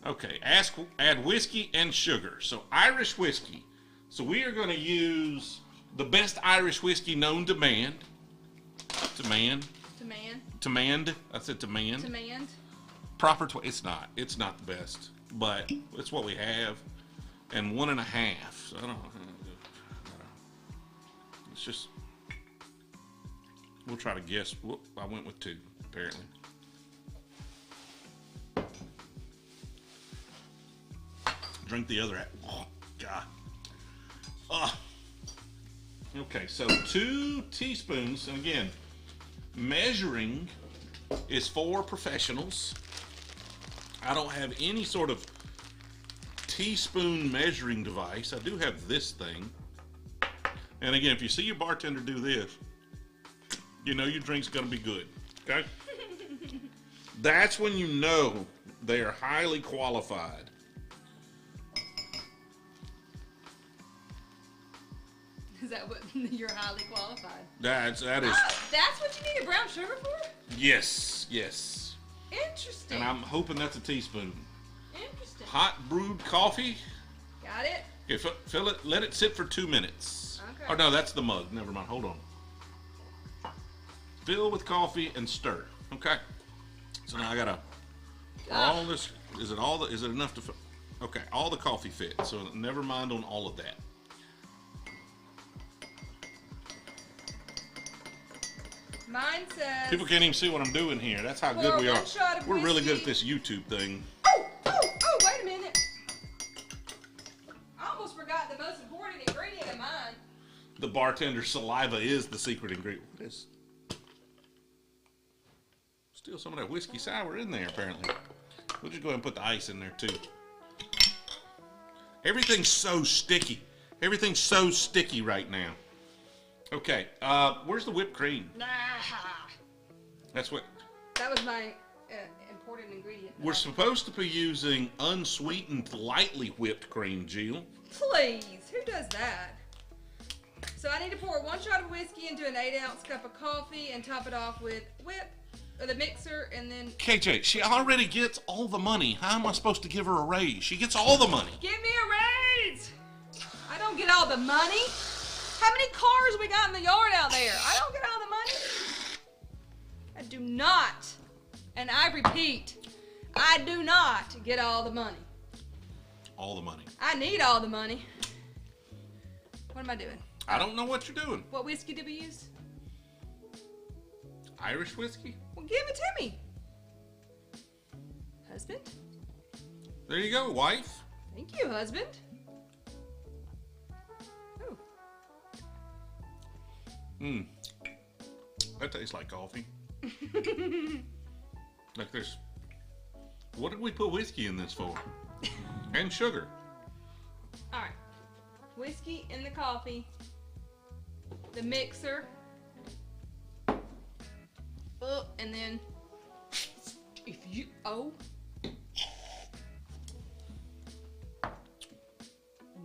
Speaker 1: Okay, add whiskey and sugar. So Irish whiskey. So we are going to use the best Irish whiskey known to man. To man. I said to man.
Speaker 2: To man.
Speaker 1: Proper. It's not. It's not the best, but it's what we have. And 1.5. So I don't know. It's just. We'll try to guess. I went with 2, apparently. Drink the other. Oh, God. Oh. Okay, so 2 teaspoons. And again, measuring is for professionals. I don't have any sort of teaspoon measuring device. I do have this thing. And again, if you see your bartender do this, you know your drink's gonna be good, okay? That's when you know they are highly qualified.
Speaker 2: Is that what you're highly qualified?
Speaker 1: That is.
Speaker 2: That's what you need a brown sugar for?
Speaker 1: Yes.
Speaker 2: Interesting.
Speaker 1: And I'm hoping that's a teaspoon.
Speaker 2: Interesting.
Speaker 1: Hot brewed coffee.
Speaker 2: Got it?
Speaker 1: Okay, fill it. Let it sit for 2 minutes.
Speaker 2: Okay.
Speaker 1: Oh no, that's the mug. Never mind. Hold on. Fill with coffee and stir. Okay. So now I gotta. All this. Is it enough to? Okay. All the coffee fits. So never mind on all of that.
Speaker 2: Mine says.
Speaker 1: People can't even see what I'm doing here. That's how good we are. We're really good at this YouTube thing.
Speaker 2: Oh, wait a minute. I almost forgot the most important ingredient of mine.
Speaker 1: The bartender's saliva is the secret ingredient. What is? Still some of that whiskey sour in there, apparently. We'll just go ahead and put the ice in there, too. Everything's so sticky. Everything's so sticky right now. Okay, where's the whipped cream?
Speaker 2: Nah.
Speaker 1: That's what...
Speaker 2: That was my important ingredient.
Speaker 1: We're supposed to be using unsweetened, lightly whipped cream, Jill.
Speaker 2: Please, who does that? So I need to pour 1 shot of whiskey into an 8-ounce cup of coffee and top it off with the mixer, and then...
Speaker 1: KJ, she already gets all the money. How am I supposed to give her a raise? She gets all the money.
Speaker 2: Give me a raise! I don't get all the money. How many cars we got in the yard out there? I don't get all the money. I do not, and I repeat, I do not get all the money.
Speaker 1: All the money.
Speaker 2: I need all the money. What am I doing?
Speaker 1: I don't know what you're doing.
Speaker 2: What whiskey did we use?
Speaker 1: Irish whiskey?
Speaker 2: Well, give it to me. Husband?
Speaker 1: There you go, wife.
Speaker 2: Thank you, husband. Ooh.
Speaker 1: That tastes like coffee. Like there's... What did we put whiskey in this for? And sugar.
Speaker 2: Alright. Whiskey in the coffee. The mixer. Oh, and then... If you... Oh.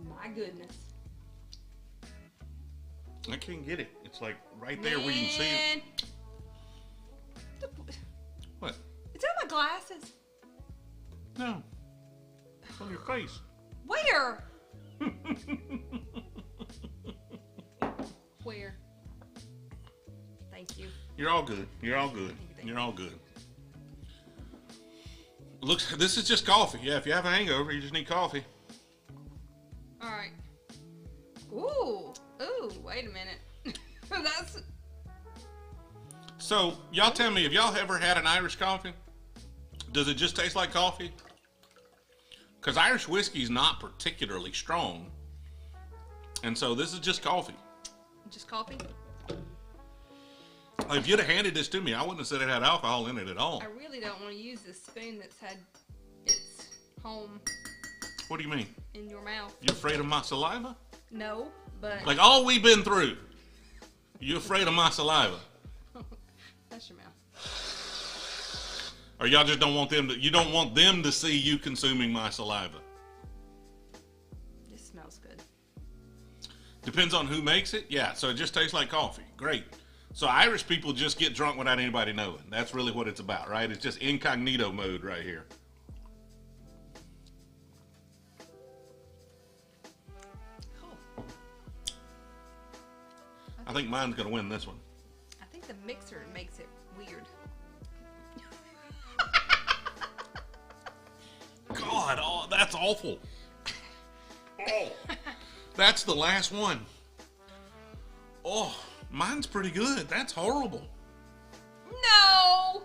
Speaker 2: My goodness.
Speaker 1: I can't get it. It's like right there where you can see it. What?
Speaker 2: It's on my glasses.
Speaker 1: No. It's on your face.
Speaker 2: Where? Where? Thank you.
Speaker 1: You're all good. You're all good. You're all good. Looks. This is just coffee. Yeah, if you have a hangover, you just need coffee.
Speaker 2: All right. Ooh. Wait a minute. That's.
Speaker 1: So y'all tell me, have y'all ever had an Irish coffee? Does it just taste like coffee? Because Irish whiskey is not particularly strong, and so this is just coffee.
Speaker 2: Just coffee?
Speaker 1: If you'd have handed this to me, I wouldn't have said it had alcohol in it at all.
Speaker 2: I really don't want to use this spoon that's had its home.
Speaker 1: What do you mean?
Speaker 2: In your mouth.
Speaker 1: You afraid of my saliva?
Speaker 2: No, but.
Speaker 1: Like all we've been through. You afraid of my saliva?
Speaker 2: That's your mouth.
Speaker 1: Or y'all just don't want them to, you don't want them to see you consuming my saliva?
Speaker 2: This smells good.
Speaker 1: Depends on who makes it. Yeah, so it just tastes like coffee. Great. So Irish people just get drunk without anybody knowing. That's really what it's about, right? It's just incognito mode right here.
Speaker 2: Oh.
Speaker 1: I think mine's going to win this one.
Speaker 2: I think the mixer makes it weird.
Speaker 1: God, oh, that's awful. Oh, that's the last one. Oh, mine's pretty good. That's horrible.
Speaker 2: No.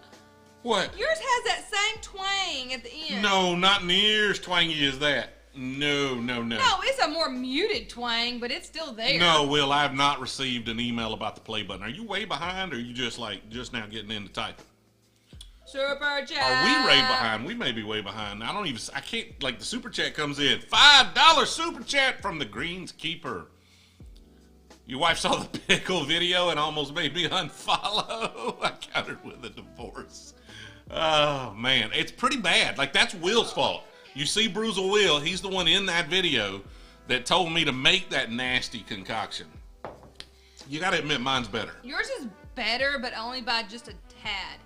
Speaker 1: What?
Speaker 2: Yours has that same twang at the end.
Speaker 1: No, not near as twangy as that. No.
Speaker 2: No, it's a more muted twang, but it's still there.
Speaker 1: No, Will, I have not received an email about the play button. Are you way behind, or are you just now getting into typing?
Speaker 2: Super chat.
Speaker 1: Are we way behind? We may be way behind. I can't, like, the super chat comes in. $5 super chat from the Greenskeeper. Your wife saw the pickle video and almost made me unfollow. I countered with a divorce. Oh, man. It's pretty bad. Like, that's Will's fault. You see Brewzle Will, he's the one in that video that told me to make that nasty concoction. You got to admit mine's better.
Speaker 2: Yours is better, but only by just a tad.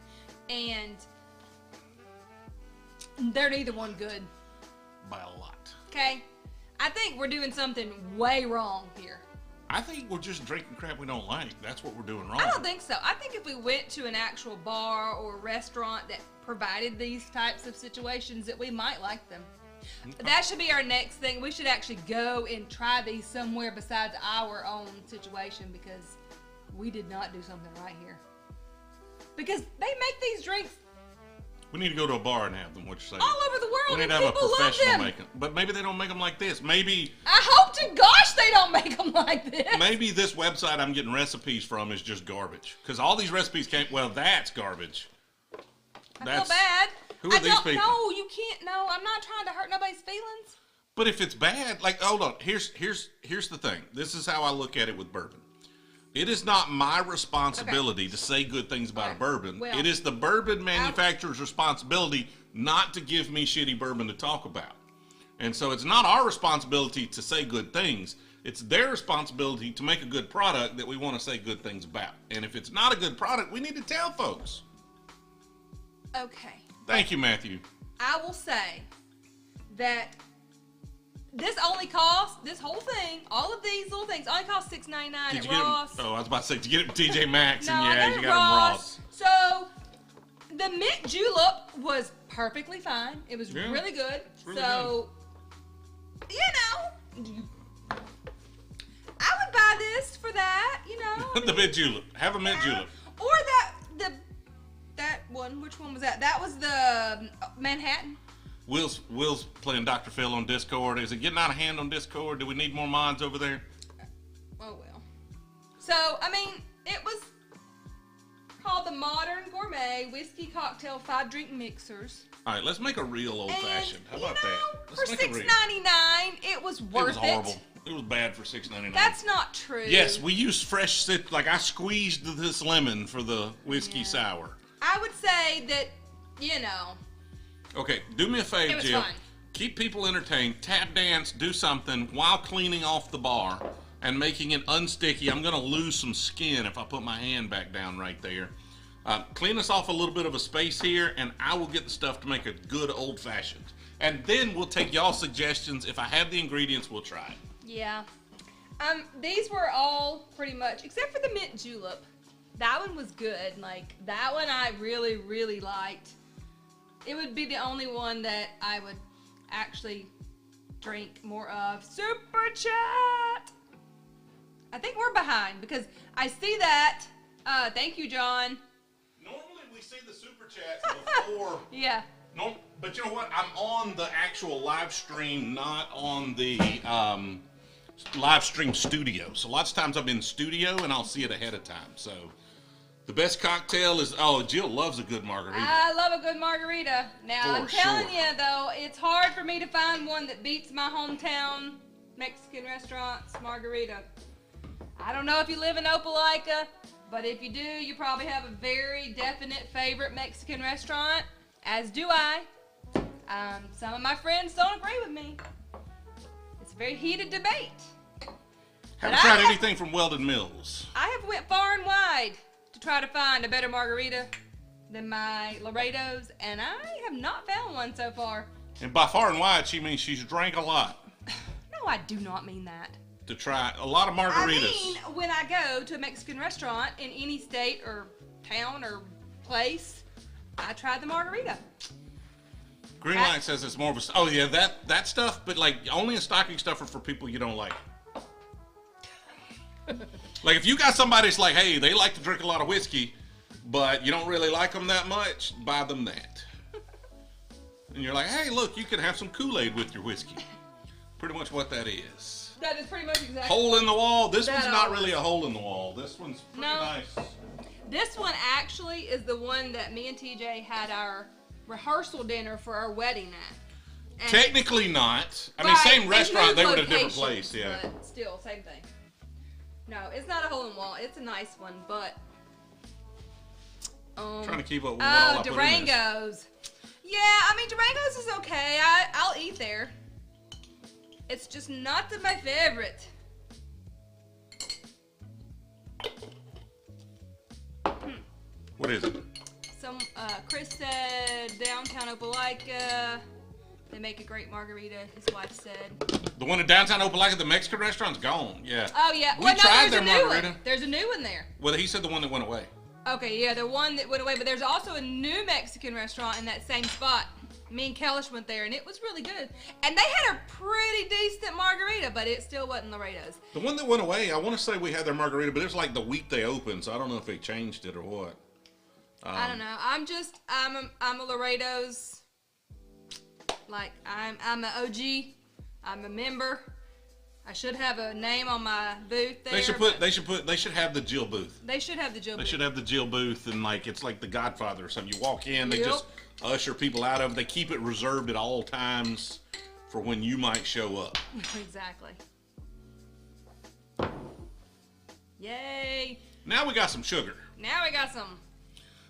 Speaker 2: And they're neither one good.
Speaker 1: By a lot.
Speaker 2: Okay? I think we're doing something way wrong here.
Speaker 1: I think we're just drinking crap we don't like. That's what we're doing wrong.
Speaker 2: I don't think so. I think if we went to an actual bar or restaurant that provided these types of situations, that we might like them. Okay. That should be our next thing. We should actually go and try these somewhere besides our own situation, because we did not do something right here. Because they make these drinks
Speaker 1: we need to go to a bar and have them, what you're saying.
Speaker 2: all over the world.
Speaker 1: We need to have a professional make them. But maybe they don't make them like this. Maybe.
Speaker 2: I hope to gosh they don't make them like this.
Speaker 1: Maybe this website I'm getting recipes from is just garbage. Because all these recipes came, well, that's garbage.
Speaker 2: I feel bad.
Speaker 1: Who are these people?
Speaker 2: No, you can't. No, I'm not trying to hurt nobody's feelings.
Speaker 1: But if it's bad, like, hold on. Here's the thing. This is how I look at it with bourbon. It is not my responsibility to say good things about a bourbon. Well, it is the bourbon manufacturer's responsibility not to give me shitty bourbon to talk about. And so it's not our responsibility to say good things. It's their responsibility to make a good product that we want to say good things about. And if it's not a good product, we need to tell folks.
Speaker 2: Okay.
Speaker 1: Thank you, Matthew.
Speaker 2: I will say that this only costs, this whole thing, all of these little things, only cost $6.99 at Ross.
Speaker 1: Oh, I was about to say, did you get it TJ Maxx?
Speaker 2: No,
Speaker 1: and
Speaker 2: I got
Speaker 1: you
Speaker 2: it
Speaker 1: got them Ross.
Speaker 2: So, the Mint Julep was perfectly fine. It was really good.
Speaker 1: Really
Speaker 2: good. You know, I would buy this for that, you know.
Speaker 1: The Mint Julep. Have a Mint Julep.
Speaker 2: Or that one. Which one was that? That was the Manhattan.
Speaker 1: Will's playing Dr. Phil on Discord. Is it getting out of hand on Discord? Do we need more mods over there?
Speaker 2: Oh, well. So, I mean, it was called the Modern Gourmet Whiskey Cocktail 5-drink mixers.
Speaker 1: All right, let's make a real old fashioned. How about that?
Speaker 2: For $6.99, it was worth it.
Speaker 1: It was horrible. It was bad for $6.99.
Speaker 2: That's not true.
Speaker 1: Yes, we used fresh like I squeezed this lemon for the whiskey sour.
Speaker 2: I would say that, you know.
Speaker 1: Okay, do me a favor, Jill.
Speaker 2: Fun.
Speaker 1: Keep people entertained. Tap dance, do something while cleaning off the bar and making it unsticky. I'm going to lose some skin if I put my hand back down right there. Clean us off a little bit of a space here, and I will get the stuff to make a good old fashioned. And then we'll take y'all suggestions. If I have the ingredients, we'll try it.
Speaker 2: Yeah. These were all pretty much, except for the Mint Julep. That one was good. Like, that one I really, really liked. It would be the only one that I would actually drink more of. Super chat. I think we're behind because I see that. Thank you, John.
Speaker 1: Normally we see the super chats before.
Speaker 2: Yeah.
Speaker 1: No, but you know what? I'm on the actual live stream, not on the live stream studio. So lots of times I'm in studio and I'll see it ahead of time. So the best cocktail is, Jill loves a good margarita.
Speaker 2: I love a good margarita. Now,
Speaker 1: For
Speaker 2: I'm telling
Speaker 1: sure.
Speaker 2: you, though, it's hard for me to find one that beats my hometown Mexican restaurant's margarita. I don't know if you live in Opelika, but if you do, you probably have a very definite favorite Mexican restaurant, as do I. Some of my friends don't agree with me. It's a very heated debate.
Speaker 1: Haven't tried anything from Weldon Mills.
Speaker 2: I have went far and wide to try to find a better margarita than my Laredo's, and I have not found one so far.
Speaker 1: And by far and wide, she means she's drank a lot.
Speaker 2: No, I do not mean that.
Speaker 1: To try a lot of margaritas.
Speaker 2: I mean, when I go to a Mexican restaurant in any state or town or place, I try the margarita.
Speaker 1: Greenlight says it's more of a, that stuff, but like only a stocking stuffer for people you don't like. Like if you got somebody that's like, hey, they like to drink a lot of whiskey, but you don't really like them that much, buy them that. And you're like, hey, look, you can have some Kool-Aid with your whiskey. Pretty much what that is.
Speaker 2: That is pretty much exactly.
Speaker 1: Hole in the wall. This one's not really a hole in the wall. This one's pretty nice.
Speaker 2: This one actually is the one that me and TJ had our rehearsal dinner for our wedding at. And
Speaker 1: technically not. I mean, same restaurant. They were at a different place. Yeah.
Speaker 2: But still, same thing. No, it's not a hole in the wall. It's a nice one, but.
Speaker 1: Trying to keep up with what all I put in this.
Speaker 2: Durango's. Yeah, I mean, Durango's is okay. I'll eat there. It's just not my favorite.
Speaker 1: What is it?
Speaker 2: Chris said downtown Opelika. They make a great margarita, his wife said.
Speaker 1: The one in downtown Opelika, the Mexican restaurant's gone. Yeah.
Speaker 2: Oh, yeah.
Speaker 1: We tried their
Speaker 2: new
Speaker 1: margarita.
Speaker 2: one. There's a new one there.
Speaker 1: Well, he said the one that went away.
Speaker 2: Okay, yeah, the one that went away. But there's also a new Mexican restaurant in that same spot. Me and Kellish went there, and it was really good. And they had a pretty decent margarita, but it still wasn't Laredo's.
Speaker 1: The one that went away, I want to say we had their margarita, but it was like the week they opened, so I don't know if they changed it or what.
Speaker 2: I don't know. I'm a Laredo's. Like I'm an OG. I'm a member. I should have a name on my booth there.
Speaker 1: They should have the Jill booth.
Speaker 2: They should have the Jill booth.
Speaker 1: They should have the Jill booth, and like it's like the Godfather or something. You walk in, they just usher people out of. They keep it reserved at all times for when you might show up.
Speaker 2: Exactly. Yay!
Speaker 1: Now we got some sugar.
Speaker 2: Now we got some.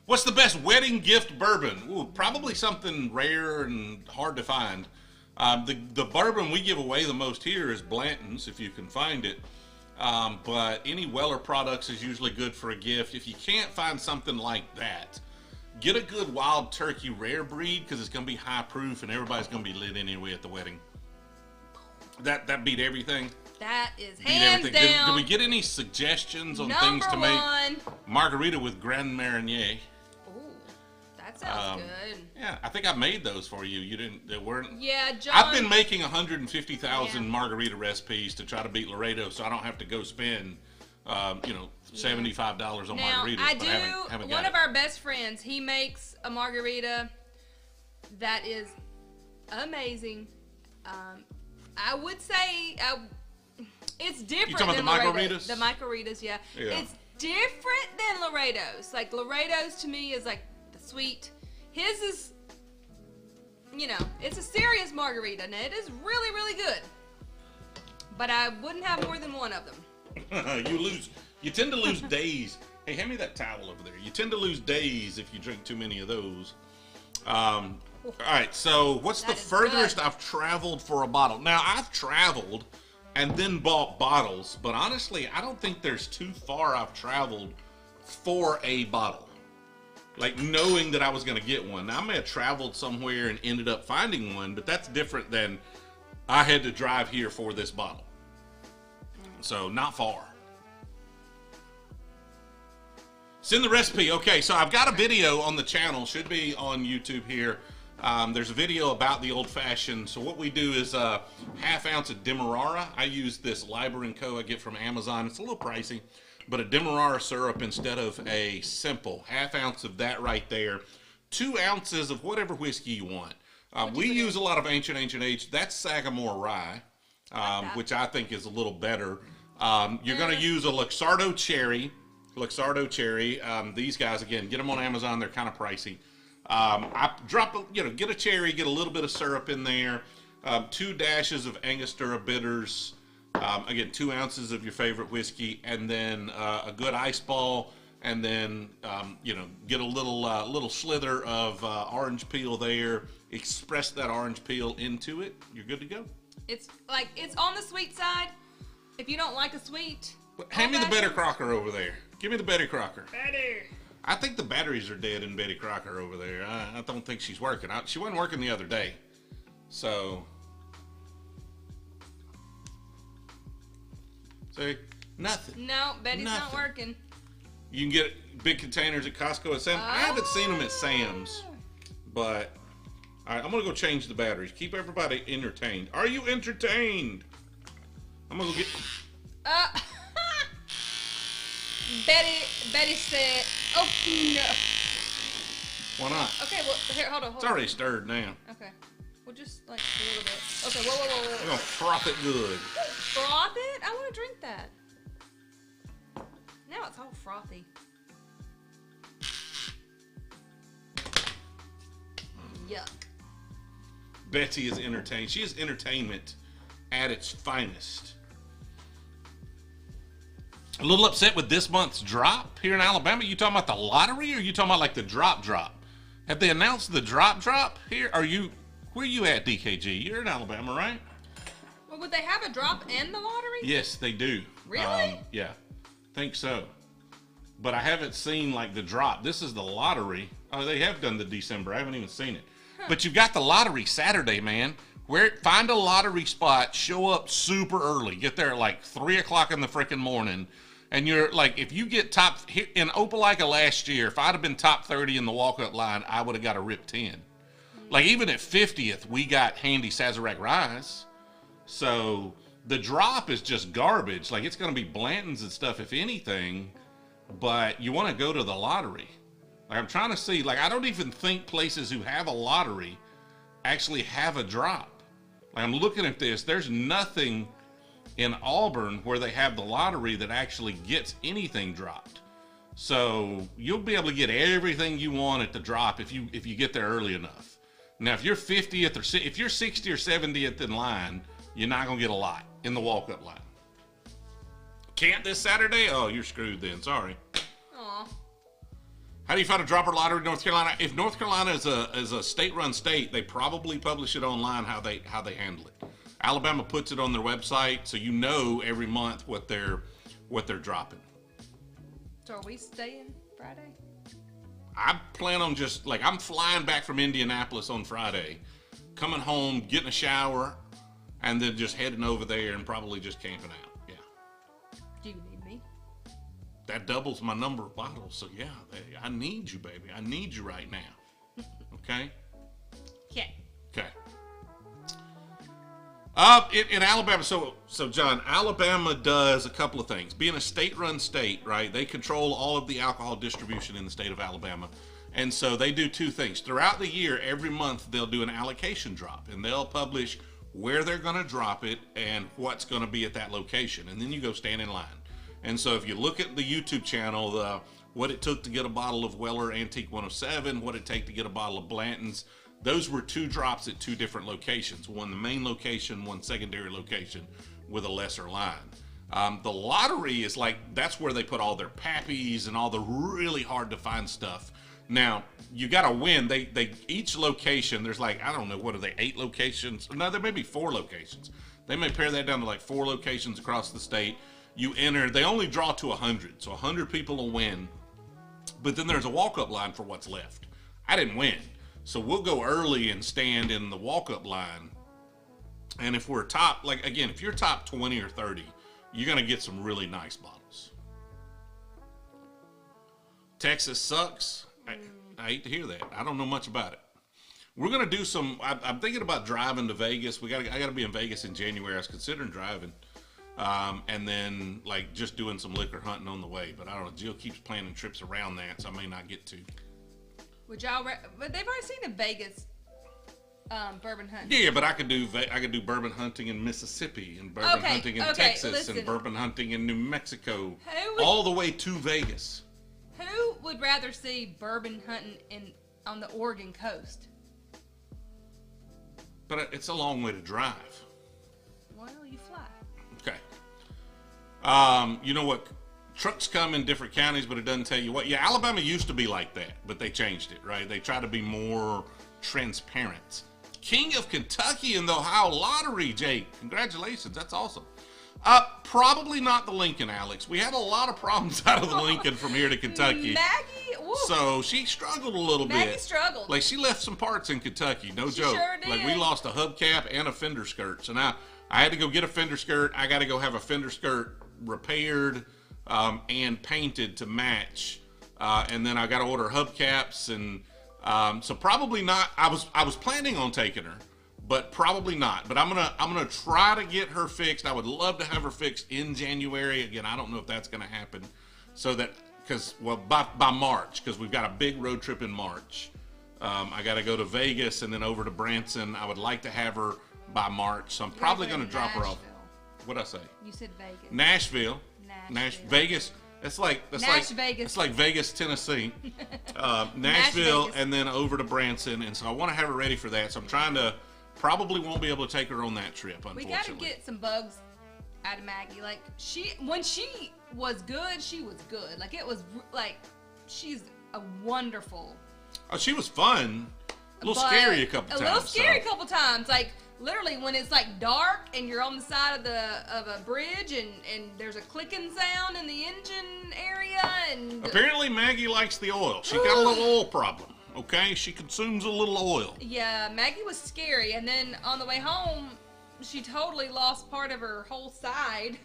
Speaker 1: What's the best wedding gift bourbon? Ooh, probably something rare and hard to find. The bourbon we give away the most here is Blanton's, if you can find it. But any Weller products is usually good for a gift. If you can't find something like that, get a good Wild Turkey rare breed, because it's going to be high proof and everybody's going to be lit anyway at the wedding. That beat everything.
Speaker 2: That is hands down.
Speaker 1: Did we get any suggestions on things to make margarita with Grand Marnier?
Speaker 2: That sounds good.
Speaker 1: Yeah, I think I made those for you. You didn't. They weren't.
Speaker 2: Yeah, John.
Speaker 1: I've been making 150,000 margarita recipes to try to beat Laredo, so I don't have to go spend, $75 on margaritas.
Speaker 2: I do. One of our best friends, he makes a margarita that is amazing. I would say it's different.
Speaker 1: You talking
Speaker 2: than
Speaker 1: about the
Speaker 2: Laredo's.
Speaker 1: margaritas?
Speaker 2: The margaritas, yeah. It's different than Laredo's. Like Laredo's to me is like sweet. His is, it's a serious margarita, and it is really, really good. But I wouldn't have more than one of them.
Speaker 1: You tend to lose days. Hey, hand me that towel over there. You tend to lose days if you drink too many of those. All right, so what's the furthest I've traveled for a bottle? Now, I've traveled and then bought bottles, but honestly, I don't think there's too far I've traveled for a bottle. Like knowing that I was going to get one. Now, I may have traveled somewhere and ended up finding one, but that's different than I had to drive here for this bottle. So, not far. Send the recipe. Okay, so I've got a video on the channel. Should be on YouTube here. There's a video about the Old Fashioned. So what we do is a half ounce of Demerara. I use this Liber & Co. I get from Amazon. It's a little pricey, but a Demerara syrup instead of a simple. Half ounce of that right there. 2 ounces of whatever whiskey you want. We use a lot of Ancient Age. That's Sagamore Rye, which I think is a little better. You're going to use a Luxardo Cherry. These guys, again, get them on Amazon. They're kind of pricey. I drop, get a cherry, get a little bit of syrup in there. 2 dashes of Angostura bitters. Again, 2 ounces of your favorite whiskey, and then a good ice ball. And then, get a little slither of orange peel there. Express that orange peel into it. You're good to go.
Speaker 2: It's on the sweet side. If you don't like a sweet,
Speaker 1: hand me the Betty Crocker over there. Give me the Betty Crocker.
Speaker 2: Betty.
Speaker 1: I think the batteries are dead in Betty Crocker over there. I don't think she's working. She wasn't working the other day. So, see, nothing.
Speaker 2: No, Betty's not working.
Speaker 1: You can get big containers at Costco and Sam's. I haven't seen them at Sam's, but all right, I'm gonna go change the batteries. Keep everybody entertained. Are you entertained? I'm gonna go get.
Speaker 2: Betty said, "Oh no."
Speaker 1: Why not?
Speaker 2: Okay, well here, hold on.
Speaker 1: It's already stirred now.
Speaker 2: Okay, well just like a little bit. Okay, whoa.
Speaker 1: We're gonna froth it good.
Speaker 2: Froth it? I want to drink that. Now it's all frothy. Yuck.
Speaker 1: Betty is entertained. She is entertainment at its finest. A little upset with this month's drop here in Alabama. You talking about the lottery, or are you talking about like the drop? Have they announced the drop here? Where you at, DKG? You're in Alabama, right?
Speaker 2: Well, would they have a drop in the lottery?
Speaker 1: Yes, they do.
Speaker 2: Really?
Speaker 1: Yeah, think so. But I haven't seen like the drop. This is the lottery. Oh, they have done the December. I haven't even seen it. Huh. But you've got the lottery Saturday, man. Find a lottery spot, show up super early. Get there at like 3 o'clock in the freaking morning. And you're like, if you get in Opelika last year, if I'd have been top 30 in the walk-up line, I would have got a rip 10. Like even at 50th, we got handy Sazerac Rise. So the drop is just garbage. Like it's going to be Blanton's and stuff, if anything. But you want to go to the lottery. Like I'm trying to see, like I don't even think places who have a lottery actually have a drop. Like I'm looking at this, there's nothing in Auburn where they have the lottery that actually gets anything dropped. So you'll be able to get everything you want at the drop if you get there early enough. Now, if you're 50th or if you're 60th or 70th in line, you're not gonna get a lot in the walk-up line. Can't this Saturday? Oh, you're screwed then. Sorry.
Speaker 2: Aw.
Speaker 1: How do you find a dropper lottery in North Carolina? If North Carolina is a state-run state, they probably publish it online how they handle it. Alabama puts it on their website, so you know every month what they're dropping.
Speaker 2: So are we staying Friday?
Speaker 1: I plan on just like I'm flying back from Indianapolis on Friday, coming home, getting a shower, and then just heading over there and probably just camping out. Yeah.
Speaker 2: Do you need me?
Speaker 1: That doubles my number of bottles, so yeah, I need you, baby. I need you right now. Okay?
Speaker 2: Yeah.
Speaker 1: Okay. In Alabama, so John, Alabama does a couple of things. Being a state-run state, right, they control all of the alcohol distribution in the state of Alabama. And so they do 2 things. Throughout the year, every month, they'll do an allocation drop. And they'll publish where they're going to drop it and what's going to be at that location. And then you go stand in line. And so if you look at the YouTube channel, what it took to get a bottle of Weller Antique 107, what it take to get a bottle of Blanton's, those were 2 drops at 2 different locations. One the main location, one secondary location with a lesser line. The lottery is like, that's where they put all their pappies and all the really hard to find stuff. Now, you got to win. They each location, there's like, I don't know, what are they, 8 locations? No, there may be 4 locations. They may pare that down to like 4 locations across the state. You enter, they only draw to 100. So 100 people will win. But then there's a walk-up line for what's left. I didn't win. So we'll go early and stand in the walk-up line. And if we're top, like again, if you're top 20 or 30, you're going to get some really nice bottles. Texas sucks. I hate to hear that. I don't know much about it. We're gonna do some. I'm thinking about driving to Vegas. I gotta be in Vegas in January. I was considering driving, and then like just doing some liquor hunting on the way. But I don't know. Jill keeps planning trips around that, so I may not get to.
Speaker 2: Would y'all? But they've already seen in Vegas. Bourbon hunting.
Speaker 1: Yeah, but I could do bourbon hunting in Mississippi and bourbon hunting in Texas and bourbon hunting in New Mexico, all the way to Vegas.
Speaker 2: Who would rather see bourbon hunting on the Oregon coast?
Speaker 1: But it's a long way to drive.
Speaker 2: Well, you fly.
Speaker 1: Okay. You know what? Trucks come in different counties, but it doesn't tell you what. Yeah, Alabama used to be like that, but they changed it, right? They try to be more transparent. King of Kentucky in the Ohio Lottery, Jake. Congratulations. That's awesome. Probably not the Lincoln, Alex. We had a lot of problems out of the Lincoln from here to Kentucky.
Speaker 2: Maggie, woo.
Speaker 1: So she struggled a little bit.
Speaker 2: Maggie struggled.
Speaker 1: Like she left some parts in Kentucky, no
Speaker 2: she
Speaker 1: joke.
Speaker 2: Sure did.
Speaker 1: Like we lost a hubcap and a fender skirt. So now I had to go get a fender skirt. I got to go have a fender skirt repaired and painted to match. And then I got to order hubcaps and so probably not. I was planning on taking her, but probably not. But I'm gonna try to get her fixed. I would love to have her fixed in January. Again, I don't know if that's gonna happen. So that by March, because we've got a big road trip in March. I got to go to Vegas and then over to Branson. I would like to have her by March, so I'm probably gonna drop her off. What'd I say?
Speaker 2: You said Vegas.
Speaker 1: Nashville. Vegas. It's like Vegas, Tennessee, Nashville,
Speaker 2: Vegas.
Speaker 1: and then over to Branson, and so I want to have her ready for that. So I'm trying to. Probably won't be able to take her on that trip. Unfortunately,
Speaker 2: we got to get some bugs out of Maggie. Like when she was good, she was good. Like it was like she's a wonderful.
Speaker 1: Oh, she was fun. A little scary a couple times.
Speaker 2: A little scary a couple times. Like literally when it's like dark and you're on the side of a bridge and there's a clicking sound in the engine area and
Speaker 1: apparently Maggie likes the oil. She got a little oil problem. Okay, she consumes a little oil.
Speaker 2: Yeah, Maggie was scary, and then on the way home, she totally lost part of her whole side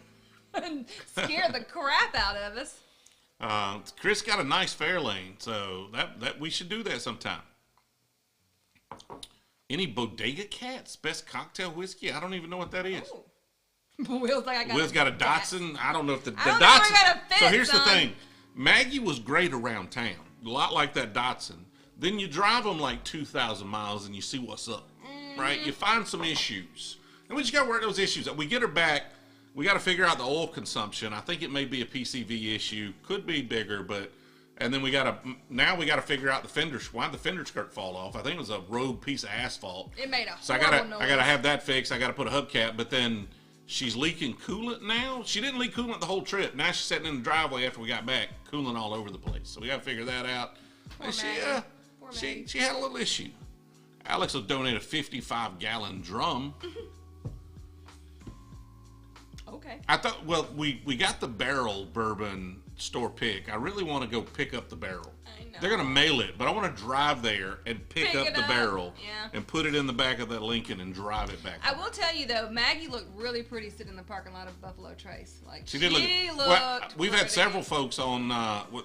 Speaker 2: and scared the crap out of us.
Speaker 1: Chris got a nice Fairlane, so that we should do that sometime. Any Bodega Cats? Best cocktail whiskey? I don't even know what that is.
Speaker 2: Will's
Speaker 1: got a Datsun. I don't know if the
Speaker 2: Datsun.
Speaker 1: So here's the thing. Maggie was great around town. A lot like that Datsun. Then you drive them like 2,000 miles and you see what's up, right? You find some issues. And we just got to work those issues out. We get her back. We got to figure out the oil consumption. I think it may be a PCV issue. Could be bigger, but... And then we got to figure out the fender. Why did the fender skirt fall off? I think it was a rogue piece of asphalt.
Speaker 2: It made a
Speaker 1: So I gotta have that fixed. I gotta put a hubcap. But then she's leaking coolant now. She didn't leak coolant the whole trip. Now she's sitting in the driveway after we got back, coolant all over the place. So we gotta figure that out. She had a little issue. Alex will donate a 55-gallon drum.
Speaker 2: Okay.
Speaker 1: I thought, well, we got the barrel bourbon store pick. I really want to go pick up the barrel.
Speaker 2: I know.
Speaker 1: They're going to mail it, but I want to drive there and pick up the barrel
Speaker 2: yeah.
Speaker 1: and put it in the back of that Lincoln and drive it back.
Speaker 2: I will tell you, though, Maggie looked really pretty sitting in the parking lot of Buffalo Trace. Like
Speaker 1: she did look. Well, we've had several folks on.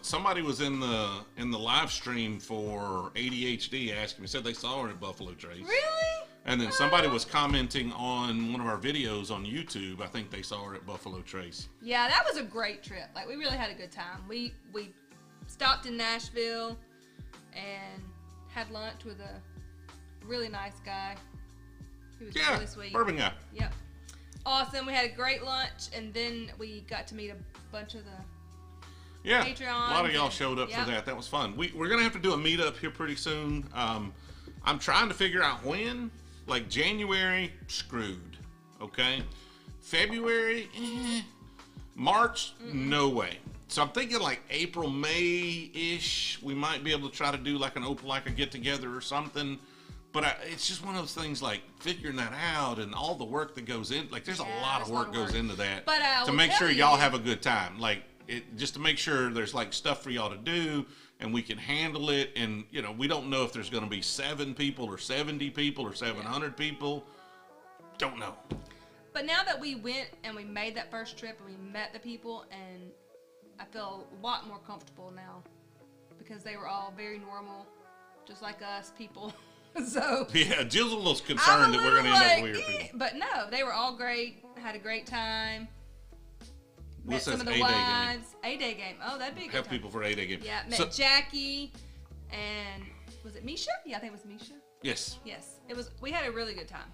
Speaker 1: Somebody was in the live stream for ADHD asking me, said they saw her at Buffalo Trace.
Speaker 2: Really?
Speaker 1: And then somebody was commenting on one of our videos on YouTube. I think they saw her at Buffalo Trace.
Speaker 2: Yeah, that was a great trip. Like, we really had a good time. We stopped in Nashville and had lunch with a really nice guy. He was really sweet.
Speaker 1: Bourbon guy.
Speaker 2: Yep. Awesome. We had a great lunch, and then we got to meet a bunch of the Patreons.
Speaker 1: A lot of y'all showed up for that. That was fun. We're going to have to do a meetup here pretty soon. I'm trying to figure out when. Like January, screwed. Okay? February, March, no way. So I'm thinking like April, May-ish, we might be able to try to do like an Opelika get-together or something. But it's just one of those things like figuring that out and all the work that goes in. Like there's a lot of work goes into that to make sure y'all have a good time. Like just to make sure there's like stuff for y'all to do and we can handle it. And, you know, we don't know if there's going to be 7 people or 70 people or 700 people. Don't know.
Speaker 2: But now that we went and we made that first trip and we met the people, and I feel a lot more comfortable now because they were all very normal, just like us, people So
Speaker 1: yeah, Jill's a little concerned that we're going to end up weird people.
Speaker 2: But no, they were all great. Had a great time. Met some of the
Speaker 1: A-Day
Speaker 2: wives. A-Day game. Oh, that'd be a good
Speaker 1: Have
Speaker 2: time.
Speaker 1: people for A-Day game.
Speaker 2: Yeah, met Jackie and was it Misha? Yeah, I think it was Misha.
Speaker 1: Yes.
Speaker 2: Yes, it was. We had a really good time.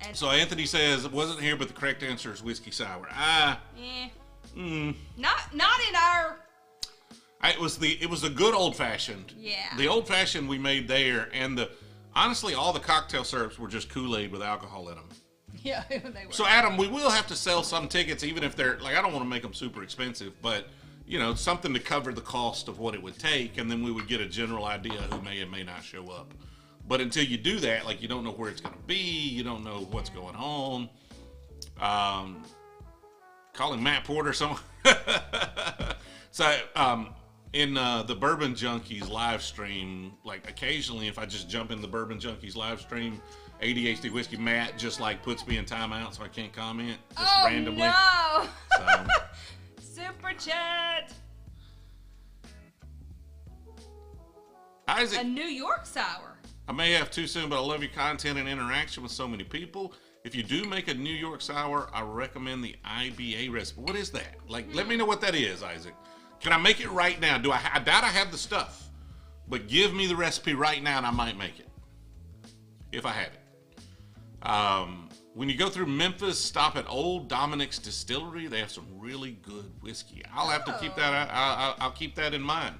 Speaker 2: And
Speaker 1: So Anthony says it wasn't here, but the correct answer is whiskey sour.
Speaker 2: Not in our.
Speaker 1: It was the good old fashioned.
Speaker 2: Yeah.
Speaker 1: The old fashioned we made there, and honestly all the cocktail syrups were just Kool-Aid with alcohol in them.
Speaker 2: Yeah, they were.
Speaker 1: So Adam, we will have to sell some tickets, even if they're like I don't want to make them super expensive, but something to cover the cost of what it would take, and then we would get a general idea who may and may not show up. But until you do that, like you don't know where it's going to be, you don't know what's going on. Calling Matt Porter, someone. So in the Bourbon Junkies live stream, like occasionally if I just jump in the Bourbon Junkies live stream, ADHD Whiskey Matt just like puts me in timeout so I can't comment just randomly.
Speaker 2: No!
Speaker 1: So,
Speaker 2: Super chat.
Speaker 1: Isaac,
Speaker 2: A New York sour.
Speaker 1: I may have too soon, but I love your content and interaction with so many people. If you do make a New York sour, I recommend the IBA recipe. What is that? Like, let me know what that is, Isaac. Can I make it right now? I doubt I have the stuff, but give me the recipe right now and I might make it. If I have it. When you go through Memphis, stop at Old Dominic's Distillery. They have some really good whiskey. I'll have to keep that. I'll keep that in mind.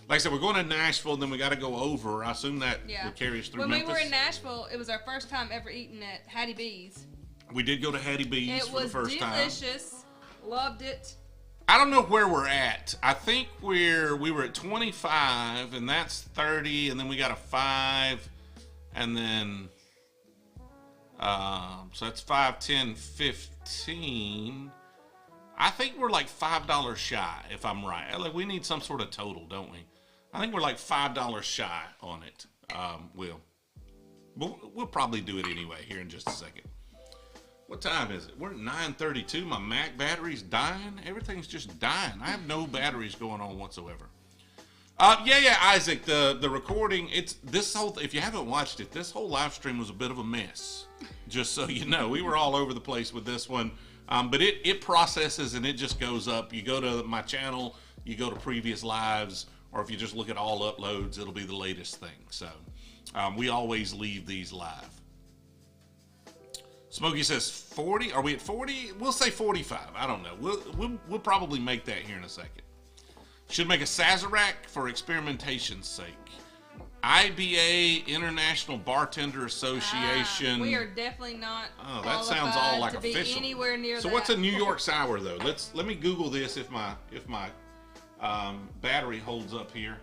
Speaker 1: Like I said, we're going to Nashville, then we got to go over. I assume that would carry us through Memphis.
Speaker 2: When we were in Nashville, it was our first time ever eating at Hattie B's.
Speaker 1: We did go to Hattie B's for the first time.
Speaker 2: It was delicious. Loved it.
Speaker 1: I don't know where we're at. I think we were at 25, and that's 30, and then we got a 5, and then so that's 5, 10, 15. I think we're like $5 shy, if I'm right. Like we need some sort of total, don't we? I think we're like $5 shy on it. We'll probably do it anyway here in just a second. What time is it? We're at 9:32. My Mac battery's dying. Everything's just dying. I have no batteries going on whatsoever. Yeah, Isaac. The recording. It's this whole. If you haven't watched it, this whole live stream was a bit of a mess. Just so you know, we were all over the place with this one. But it processes and it just goes up. You go to my channel, you go to previous lives, or if you just look at all uploads, it'll be the latest thing. So we always leave these live. Smokey says 40. Are we at 40? We'll say 45. I don't know. We'll probably make that here in a second. Should make a Sazerac for experimentation's sake. IBA, International Bartender Association.
Speaker 2: We are definitely not.
Speaker 1: Oh, that sounds all like
Speaker 2: to
Speaker 1: official.
Speaker 2: Be anywhere near
Speaker 1: so
Speaker 2: that.
Speaker 1: what's a New York sour though? Let me Google this if my battery holds up here.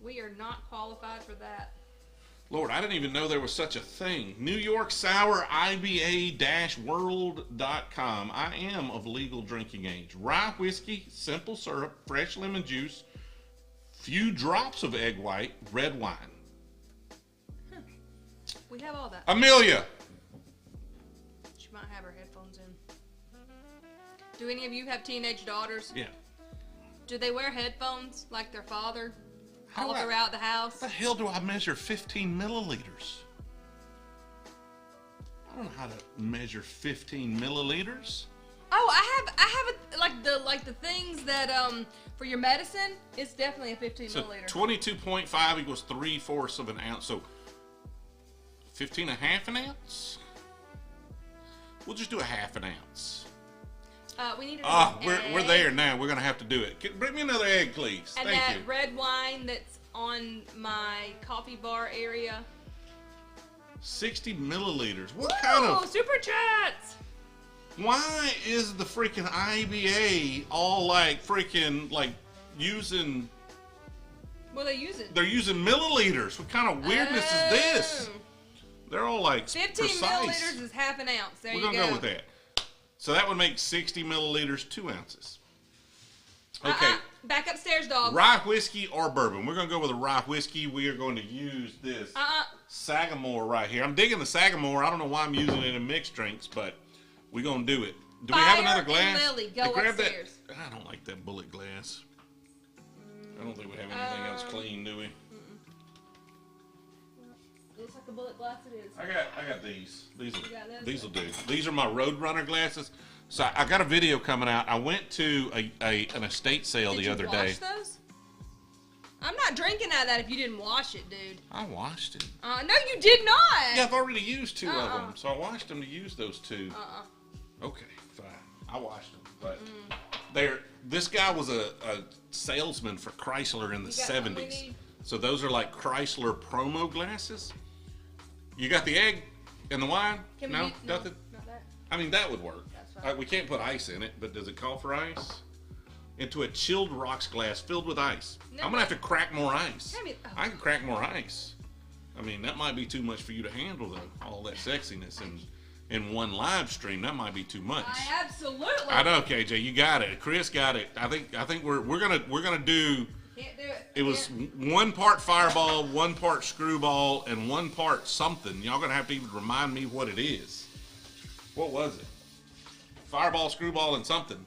Speaker 2: We are not qualified for that.
Speaker 1: Lord, I didn't even know there was such a thing. New York Sour, IBA-world.com. I am of legal drinking age. Rye whiskey, simple syrup, fresh lemon juice, few drops of egg white, red wine.
Speaker 2: Huh. We have all that.
Speaker 1: Amelia.
Speaker 2: She might have her headphones in. Do any of you have teenage daughters?
Speaker 1: Yeah.
Speaker 2: Do they wear headphones like their father?
Speaker 1: How
Speaker 2: all throughout the house.
Speaker 1: How the hell do I measure 15 milliliters? I don't know how to measure 15 milliliters.
Speaker 2: Oh, I have like the things that for your medicine. It's definitely a 15 milliliter.
Speaker 1: 22.5 equals 3/4 of an ounce. So 15.5 an ounce. We'll just do a half an ounce.
Speaker 2: We need to.
Speaker 1: We're there now. We're gonna have to do it. Bring me another egg, please.
Speaker 2: And
Speaker 1: Thank
Speaker 2: that
Speaker 1: you.
Speaker 2: red wine that's on my coffee bar area.
Speaker 1: 60 milliliters. What
Speaker 2: Woo,
Speaker 1: kind of
Speaker 2: super chats?
Speaker 1: Why is the freaking IBA all like freaking like using?
Speaker 2: What are they using?
Speaker 1: They're using milliliters. What kind of weirdness is this? They're all like
Speaker 2: 15
Speaker 1: precise.
Speaker 2: milliliters is half an ounce. There
Speaker 1: We're
Speaker 2: you go.
Speaker 1: gonna go with that. So that would make 60 milliliters, 2 ounces. Okay.
Speaker 2: Back upstairs, dog.
Speaker 1: Rye whiskey or bourbon? We're gonna go with a rye whiskey. We are going to use this Sagamore right here. I'm digging the Sagamore. I don't know why I'm using it in mixed drinks, but we're gonna do it. Do we have another glass?
Speaker 2: And Lily, go
Speaker 1: grab
Speaker 2: upstairs.
Speaker 1: that. I don't like that bullet glass. I don't think we have anything else clean, do we?
Speaker 2: Looks like a bullet glass it is.
Speaker 1: I got these. These will do. These are my Roadrunner glasses. So I got a video coming out. I went to an estate sale the other day.
Speaker 2: Did you wash those? I'm not drinking out of that if you didn't wash it, dude.
Speaker 1: I washed it.
Speaker 2: No, you did not.
Speaker 1: Yeah, I've already used 2 of them, so I washed them to use those 2. Okay, fine. I washed them, but this guy was a salesman for Chrysler in the 70s. So those are like Chrysler promo glasses. You got the egg and the wine? No, nothing.
Speaker 2: Not that.
Speaker 1: I mean, that would work.
Speaker 2: That's fine.
Speaker 1: We can't put ice in it, but does it call for ice? Into a chilled rocks glass filled with ice.
Speaker 2: No,
Speaker 1: I'm gonna have to crack more ice.
Speaker 2: I mean,
Speaker 1: I can crack more ice. I mean, that might be too much for you to handle, though. All that sexiness in one live stream, that might be too much.
Speaker 2: I absolutely.
Speaker 1: I know, KJ, you got it. Chris got it. I think we're gonna do.
Speaker 2: Can't do it.
Speaker 1: It was 1 part fireball, 1 part screwball, and 1 part something. Y'all gonna have to even remind me what it is. What was it? Fireball, screwball, and something.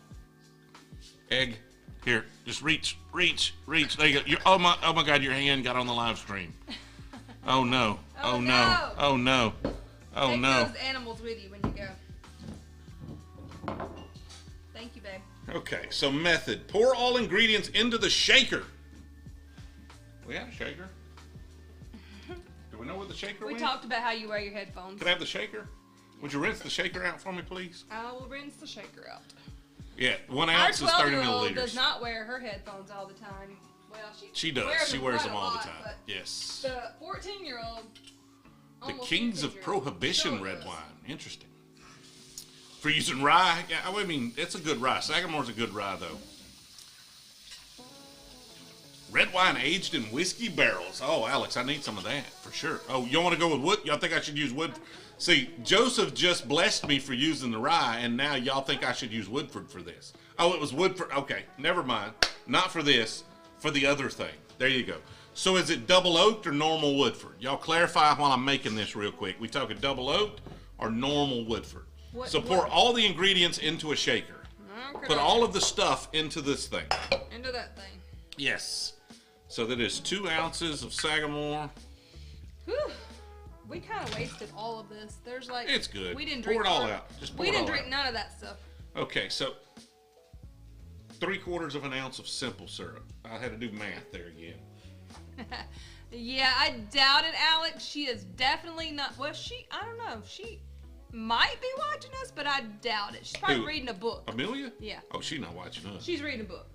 Speaker 1: Egg. Here, just reach. There you go. Oh my God, your hand got on the live stream. Oh no. Oh no. Oh no. Oh
Speaker 2: Take
Speaker 1: no.
Speaker 2: those animals with you when you go. Thank you, babe.
Speaker 1: Okay, so method. Pour all ingredients into the shaker. We have a shaker. Do we know where the shaker went?
Speaker 2: We talked about how you wear your headphones.
Speaker 1: Can I have the shaker? Would you rinse the shaker out for me, please?
Speaker 2: I will rinse the shaker out.
Speaker 1: Yeah, 1 ounce is 30
Speaker 2: 12-year-old
Speaker 1: milliliters.
Speaker 2: does not wear her headphones all the time. Well,
Speaker 1: she does. She wears them all the time. Yes.
Speaker 2: The 14-year-old.
Speaker 1: The Kings of Prohibition red wine. Interesting. For using rye, yeah, I mean, it's a good rye. Sagamore's a good rye, though. Red wine aged in whiskey barrels. Oh, Alex, I need some of that for sure. Oh, you want to go with wood? Y'all think I should use wood? See, Joseph just blessed me for using the rye, and now y'all think I should use Woodford for this. Oh, it was Woodford. Okay, never mind. Not for this, for the other thing. There you go. So is it double oaked or normal Woodford? Y'all clarify while I'm making this real quick. We talking double oaked or normal Woodford? So pour all the ingredients into a shaker.
Speaker 2: Okay.
Speaker 1: Put all of the stuff into this thing.
Speaker 2: Into that thing.
Speaker 1: Yes. So that is 2 ounces of Sagamore.
Speaker 2: Whew. We kind of wasted all of this. There's like...
Speaker 1: It's good.
Speaker 2: We didn't
Speaker 1: pour
Speaker 2: drink
Speaker 1: it all out. Just pour it all out.
Speaker 2: We didn't drink none of that stuff.
Speaker 1: Okay, so 3/4 of an ounce of simple syrup. I had to do math there again.
Speaker 2: Yeah, I doubt it, Alex. She is definitely not... Well, I don't know. She might be watching us, but I doubt it. She's probably reading a book.
Speaker 1: Amelia?
Speaker 2: Yeah.
Speaker 1: Oh, she's not watching us.
Speaker 2: She's reading a book.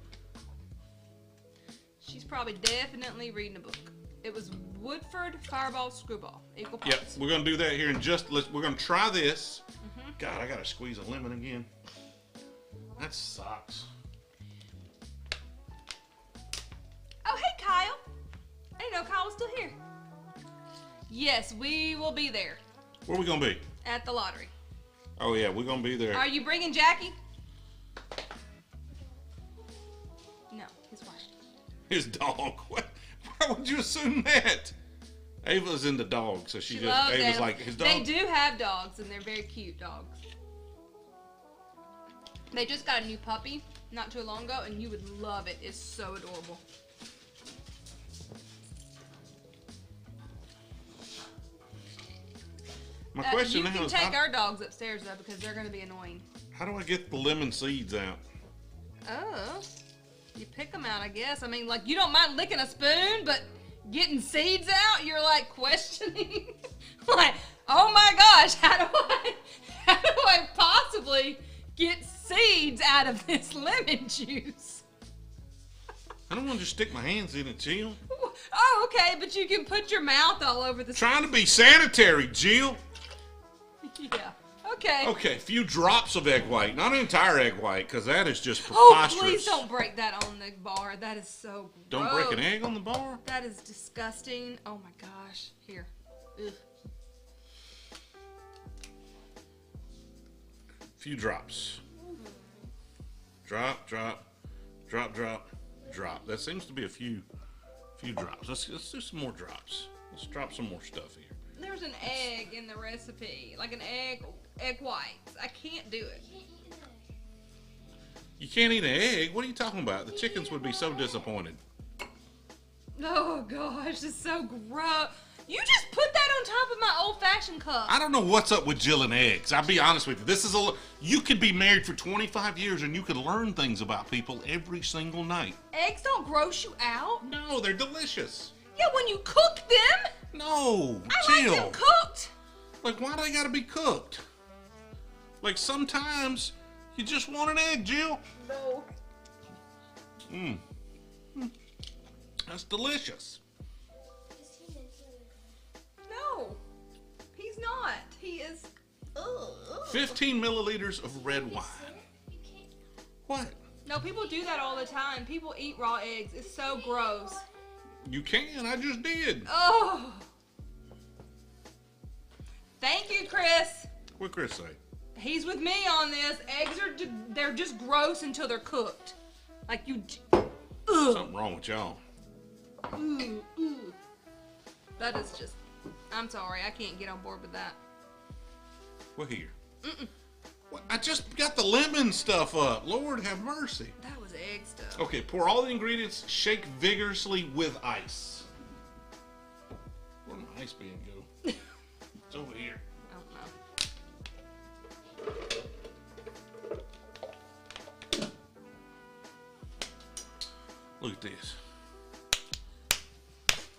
Speaker 2: She's probably definitely reading a book. It was Woodford, Fireball, Screwball. Equal parts.
Speaker 1: Yep, we're going to do that here in we're going to try this. God, I got to squeeze a lemon again. That sucks.
Speaker 2: Oh, hey, Kyle. I didn't know Kyle was still here. Yes, we will be there.
Speaker 1: Where are we going to be?
Speaker 2: At the lottery.
Speaker 1: Oh, yeah, we're going to be there.
Speaker 2: Are you bringing Jackie? No, his wife.
Speaker 1: His dog. What? Why would you assume that? Ava's into dogs, so she just
Speaker 2: loves
Speaker 1: Ava's
Speaker 2: animals.
Speaker 1: like his dog.
Speaker 2: They do have dogs, and they're very cute dogs. They just got a new puppy not too long ago, and you would love it. It's so adorable.
Speaker 1: My question
Speaker 2: now
Speaker 1: is,
Speaker 2: you can take our dogs upstairs though, because they're going to be annoying.
Speaker 1: How do I get the lemon seeds out?
Speaker 2: Oh, you pick them out, I guess. I mean, like, you don't mind licking a spoon, but getting seeds out, you're like questioning. Like, oh my gosh, how do I possibly get seeds out of this lemon juice?
Speaker 1: I don't want to just stick my hands in it, Jill.
Speaker 2: Oh, okay, but you can put your mouth all over the...
Speaker 1: Trying to be sanitary, Jill.
Speaker 2: Yeah, okay.
Speaker 1: Okay, a few drops of egg white. Not an entire egg white, because that is just preposterous.
Speaker 2: Oh, please don't break that on the bar. That is so gross.
Speaker 1: Don't break an egg on the bar?
Speaker 2: That is disgusting. Oh my gosh. Here. Ugh.
Speaker 1: Few drops. Drop, drop, drop, drop, drop. That seems to be a few drops. Let's do some more drops. Let's drop some more stuff here.
Speaker 2: There's an egg in the recipe, like an egg whites. I can't do it.
Speaker 1: You can't eat an egg? What are you talking about? The chickens would be so disappointed.
Speaker 2: Oh gosh, it's so gross. You just put that on top of my old fashioned cup.
Speaker 1: I don't know what's up with Jill and eggs. I'll be honest with you. This is you could be married for 25 years and you could learn things about people every single night.
Speaker 2: Eggs don't gross you out.
Speaker 1: No, they're delicious.
Speaker 2: Yeah, when you cook them.
Speaker 1: No,
Speaker 2: I
Speaker 1: Jill.
Speaker 2: like them cooked.
Speaker 1: Like, why do they gotta be cooked? Like, sometimes you just want an egg, Jill.
Speaker 2: No.
Speaker 1: That's delicious.
Speaker 2: No, he's not. He is.
Speaker 1: 15 milliliters of red wine. What?
Speaker 2: No, people do that all the time. People eat raw eggs. It's so gross.
Speaker 1: You can. I just did.
Speaker 2: Oh. Thank you, Chris.
Speaker 1: What'd Chris say?
Speaker 2: He's with me on this. Eggs they're just gross until they're cooked. Like you.
Speaker 1: Something wrong with y'all.
Speaker 2: That is just. I'm sorry. I can't get on board with that.
Speaker 1: What here? What? I just got the lemon stuff up. Lord have mercy.
Speaker 2: That was egg stuff.
Speaker 1: Okay, pour all the ingredients, shake vigorously with ice. Where'd my ice bean go? It's over here.
Speaker 2: I don't know.
Speaker 1: Look at this.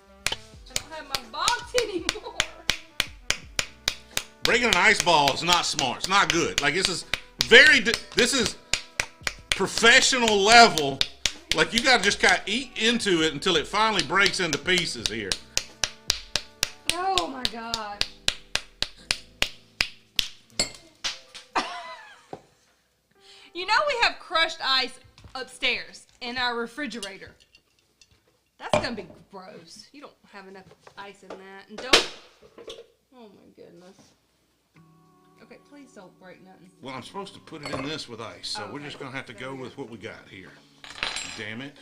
Speaker 2: I don't have my box anymore.
Speaker 1: Breaking an ice ball is not smart. It's not good. Like, this is this is professional level. Like, you gotta just kind of eat into it until it finally breaks into pieces here.
Speaker 2: Oh my god. You know we have crushed ice upstairs in our refrigerator. That's gonna be gross. You don't have enough ice in that. And don't. Oh my goodness. Okay, please don't break nothing.
Speaker 1: Well, I'm supposed to put it in this with ice, so we're
Speaker 2: Okay.
Speaker 1: just gonna have to go with what we got here. Damn it.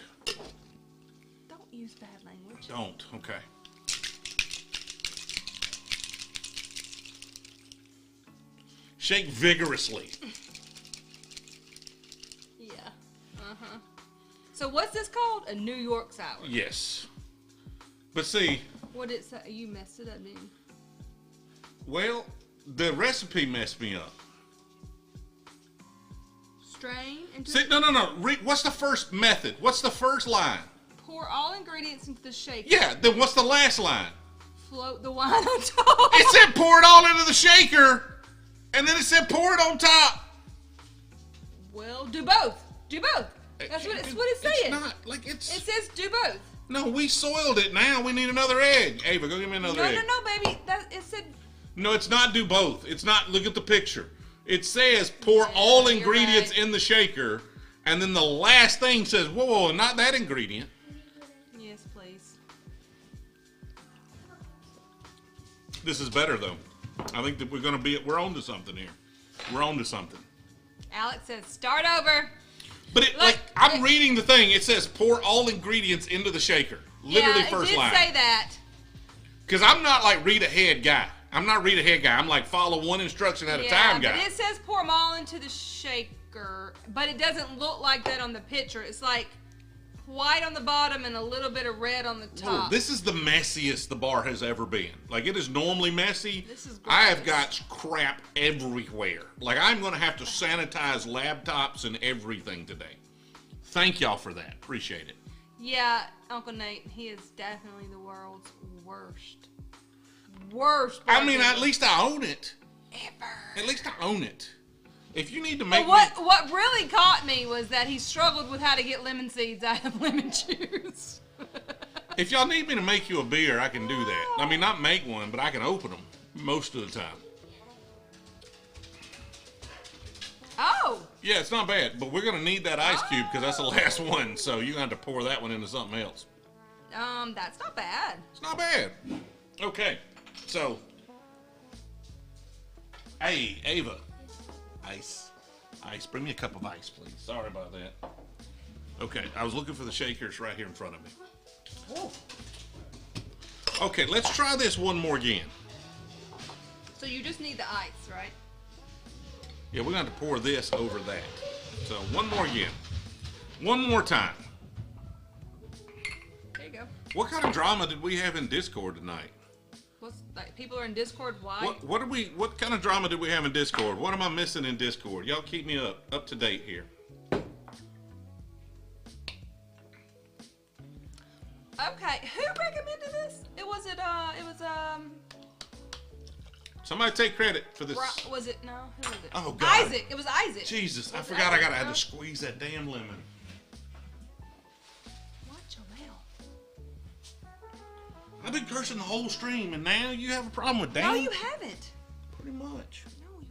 Speaker 2: Don't use bad language.
Speaker 1: Don't. Okay. Shake vigorously.
Speaker 2: Yeah. So what's this called? A New York sour.
Speaker 1: Yes. But see,
Speaker 2: What it say? You messed it up, didn't you?
Speaker 1: well, the recipe messed me up.
Speaker 2: Strain into.
Speaker 1: See, no. What's the first method? What's the first line?
Speaker 2: Pour all ingredients into the shaker.
Speaker 1: Yeah, then what's the last line?
Speaker 2: Float the wine on top.
Speaker 1: It said pour it all into the shaker, and then it said pour it on top.
Speaker 2: Well, do both. Do both. That's what it's saying.
Speaker 1: It's not, like, it's...
Speaker 2: It says do both.
Speaker 1: No, we soiled it now. We need another egg. Ava, go get me another egg.
Speaker 2: No, baby. It said...
Speaker 1: No, it's not do both. It's not, look at the picture. It says pour all
Speaker 2: you're
Speaker 1: ingredients
Speaker 2: right.
Speaker 1: in the shaker, and then the last thing says, whoa, not that ingredient.
Speaker 2: Yes, please.
Speaker 1: This is better, though. I think that we're on to something here. We're on to something.
Speaker 2: Alex says start over.
Speaker 1: But I'm reading the thing. It says pour all ingredients into the shaker. Literally first line.
Speaker 2: It did say that.
Speaker 1: Because I'm not like read ahead guy. I'm like follow one instruction at a time guy.
Speaker 2: But it says pour them all into the shaker, but it doesn't look like that on the picture. It's like white on the bottom and a little bit of red on the top.
Speaker 1: Whoa, this is the messiest the bar has ever been. Like, it is normally messy.
Speaker 2: This is
Speaker 1: I have
Speaker 2: gross.
Speaker 1: got crap everywhere. Like, I'm going to have to sanitize laptops and everything today. Thank y'all for that. Appreciate it.
Speaker 2: Yeah, Uncle Nate, he is definitely the world's worst. Worst.
Speaker 1: I mean,
Speaker 2: bartender
Speaker 1: at least I own it.
Speaker 2: ever.
Speaker 1: At least I own it. If you need to make
Speaker 2: But what really caught me was that he struggled with how to get lemon seeds out of lemon juice.
Speaker 1: If y'all need me to make you a beer, I can do that. I mean, not make one, but I can open them most of the time.
Speaker 2: Oh.
Speaker 1: Yeah, it's not bad, but we're going to need that ice cube because that's the last one, so you're going to have to pour that one into something else.
Speaker 2: That's not bad.
Speaker 1: It's not bad. Okay, so, hey, Ava, ice. Bring me a cup of ice, please. Sorry about that. Okay, I was looking for the shakers right here in front of me.
Speaker 2: Ooh.
Speaker 1: Okay, let's try this one more again.
Speaker 2: So you just need the ice, right?
Speaker 1: Yeah, we're going to pour this over that. So, one more again. One more time.
Speaker 2: There you go.
Speaker 1: What kind of drama did we have in Discord tonight?
Speaker 2: What's like people are in Discord? Why?
Speaker 1: What kind of drama did we have in Discord? What am I missing in Discord? Y'all keep me up to date here.
Speaker 2: Okay, who recommended this? It was
Speaker 1: Somebody take credit for this.
Speaker 2: Was it no? Who was it?
Speaker 1: Oh God.
Speaker 2: Isaac. It was Isaac.
Speaker 1: Jesus, I forgot I had to squeeze that damn lemon.
Speaker 2: Watch your mouth.
Speaker 1: I've been cursing the whole stream, and now you have a problem with damn?
Speaker 2: No, you haven't.
Speaker 1: Pretty much.
Speaker 2: No, you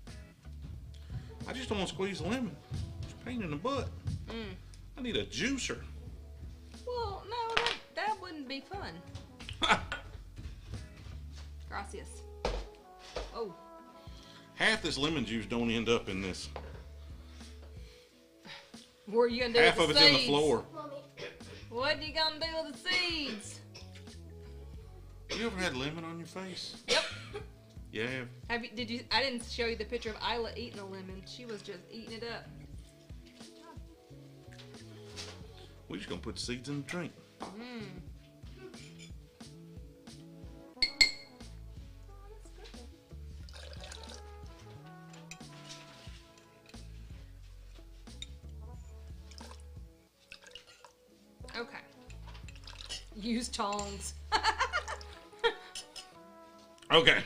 Speaker 2: haven't.
Speaker 1: I just don't want to squeeze the lemon. It's a pain in the butt. I need a juicer.
Speaker 2: Well, no, that wouldn't be fun. Gracias. Oh.
Speaker 1: Half this lemon juice don't end up in this.
Speaker 2: What are you gonna do
Speaker 1: Half
Speaker 2: with
Speaker 1: of
Speaker 2: the
Speaker 1: it's
Speaker 2: seeds?
Speaker 1: in the floor.
Speaker 2: What are you gonna do with the seeds?
Speaker 1: You ever had lemon on your face?
Speaker 2: Yep.
Speaker 1: Yeah.
Speaker 2: Have you? Did you? I didn't show you the picture of Isla eating a lemon. She was just eating it up.
Speaker 1: We're just gonna put the seeds in the drink.
Speaker 2: Okay. Use tongs.
Speaker 1: Okay.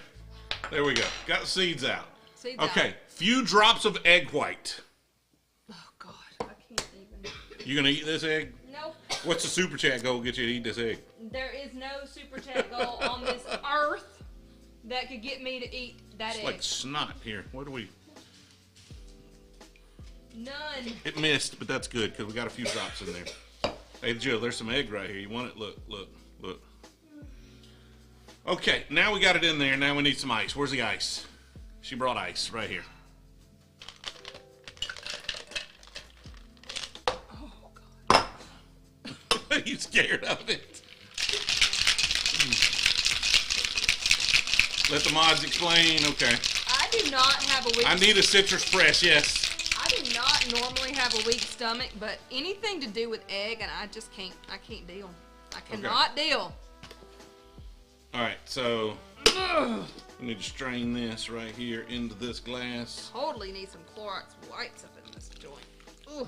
Speaker 1: There we go. Got the seeds out.
Speaker 2: Seeds
Speaker 1: okay.
Speaker 2: out.
Speaker 1: Few drops of egg white.
Speaker 2: Oh God, I can't even.
Speaker 1: You gonna eat this egg?
Speaker 2: Nope.
Speaker 1: What's the super chat goal get you to eat this egg?
Speaker 2: There is no super chat goal on this earth that could get me to eat that
Speaker 1: It's
Speaker 2: egg.
Speaker 1: like snot here. What do we?
Speaker 2: None.
Speaker 1: It missed, but that's good because we got a few drops in there. Hey Jill, there's some egg right here. You want it? Look, look, look. Okay, now we got it in there. Now we need some ice. Where's the ice? She brought ice right here.
Speaker 2: Oh God.
Speaker 1: Are you scared of it? Let the mods explain. Okay.
Speaker 2: I do not have a weak.
Speaker 1: I need a citrus press. Yes.
Speaker 2: I do not normally have a weak stomach, but anything to do with egg, and I just can't. I can't deal. I cannot deal.
Speaker 1: All right, so we need to strain this right here into this glass.
Speaker 2: Totally need some Clorox wipes up in this joint. Ooh.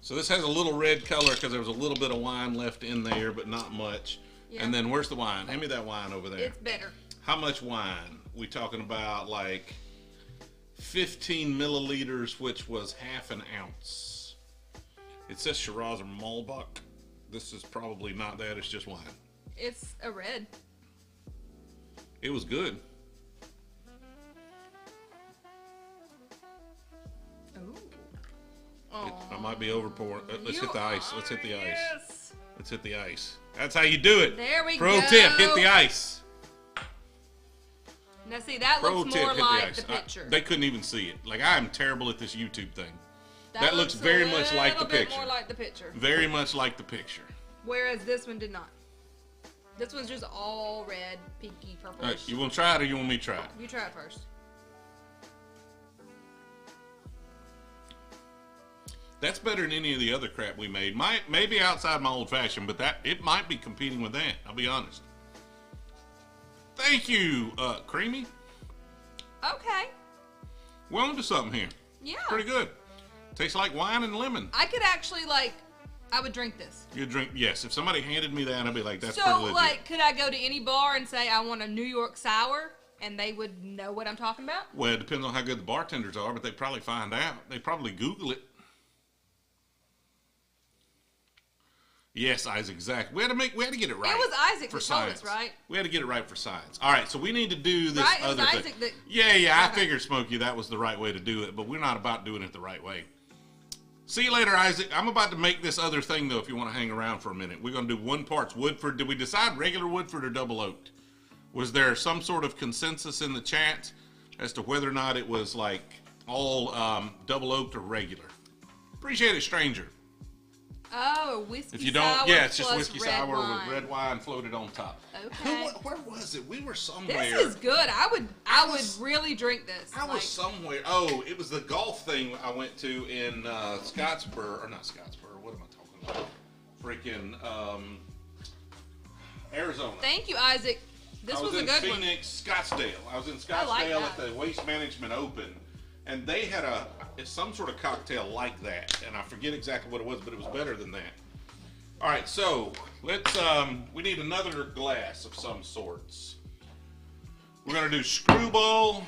Speaker 1: So this has a little red color because there was a little bit of wine left in there, but not much.
Speaker 2: Yeah.
Speaker 1: And then where's the wine? Hand me that wine over there.
Speaker 2: It's better.
Speaker 1: How much wine? We talking about like 15 milliliters, which was half an ounce. It says Shiraz or Malbec. This is probably not that. It's just wine.
Speaker 2: It's a red.
Speaker 1: It was good.
Speaker 2: Ooh.
Speaker 1: I might be over pouring. Let's hit the ice. Let's hit the ice.
Speaker 2: Yes.
Speaker 1: Let's hit the ice. That's how you do it.
Speaker 2: There we
Speaker 1: Pro
Speaker 2: go.
Speaker 1: tip, hit the ice.
Speaker 2: Now see, that
Speaker 1: Pro
Speaker 2: looks
Speaker 1: tip,
Speaker 2: more
Speaker 1: hit the
Speaker 2: like
Speaker 1: ice.
Speaker 2: the picture.
Speaker 1: They couldn't even see it. Like, I am terrible at this YouTube thing.
Speaker 2: That
Speaker 1: looks very much like the
Speaker 2: a little bit
Speaker 1: picture.
Speaker 2: more like the picture.
Speaker 1: Very much like the picture.
Speaker 2: Whereas this one did not. This one's just all red, pinky, purple.
Speaker 1: All right, you want to try it or you want me to try it?
Speaker 2: You try it first.
Speaker 1: That's better than any of the other crap we made. Maybe outside my old fashioned, but it might be competing with that. I'll be honest. Thank you, Creamy.
Speaker 2: Okay.
Speaker 1: We're on to something here.
Speaker 2: Yeah.
Speaker 1: Pretty good. Tastes like wine and lemon.
Speaker 2: I could actually I would drink this.
Speaker 1: You drink, yes. If somebody handed me that, I'd be like, that's
Speaker 2: So,
Speaker 1: pretty legit.
Speaker 2: could I go to any bar and say I want a New York sour, and they would know what I'm talking about?
Speaker 1: Well, it depends on how good the bartenders are, but they probably find out. They probably Google it. Yes, Isaac, exactly. We had to get it right.
Speaker 2: It was Isaac
Speaker 1: for
Speaker 2: that
Speaker 1: science.
Speaker 2: told us, right?
Speaker 1: We had to get it right for science. All right, so we need to do this
Speaker 2: Right, it was
Speaker 1: other thing.
Speaker 2: Isaac that-
Speaker 1: Yeah, I
Speaker 2: Okay.
Speaker 1: figured, Smokey, that was the right way to do it, but we're not about doing it the right way. See you later, Isaac. I'm about to make this other thing, though, if you want to hang around for a minute. We're going to do 1 part Woodford. Did we decide regular Woodford or double oaked? Was there some sort of consensus in the chat as to whether or not it was, like, all double oaked or regular? Appreciate it, stranger.
Speaker 2: Oh, whiskey
Speaker 1: If you don't,
Speaker 2: sour
Speaker 1: yeah, it's just
Speaker 2: plus
Speaker 1: whiskey
Speaker 2: red
Speaker 1: sour
Speaker 2: wine.
Speaker 1: with red wine floated on top.
Speaker 2: Okay.
Speaker 1: Where was it? We were somewhere.
Speaker 2: This is good. I would really drink this.
Speaker 1: I was somewhere. Oh, it was the golf thing I went to in Scottsboro, or not Scottsboro. What am I talking about? Freaking Arizona.
Speaker 2: Thank you, Isaac. This was a good one.
Speaker 1: I was in Phoenix, Scottsdale. I was in Scottsdale at the Waste Management Open, and they had some sort of cocktail like that, and I forget exactly what it was, but it was better than that. All right, so let's. We need another glass of some sorts. We're gonna do Screwball.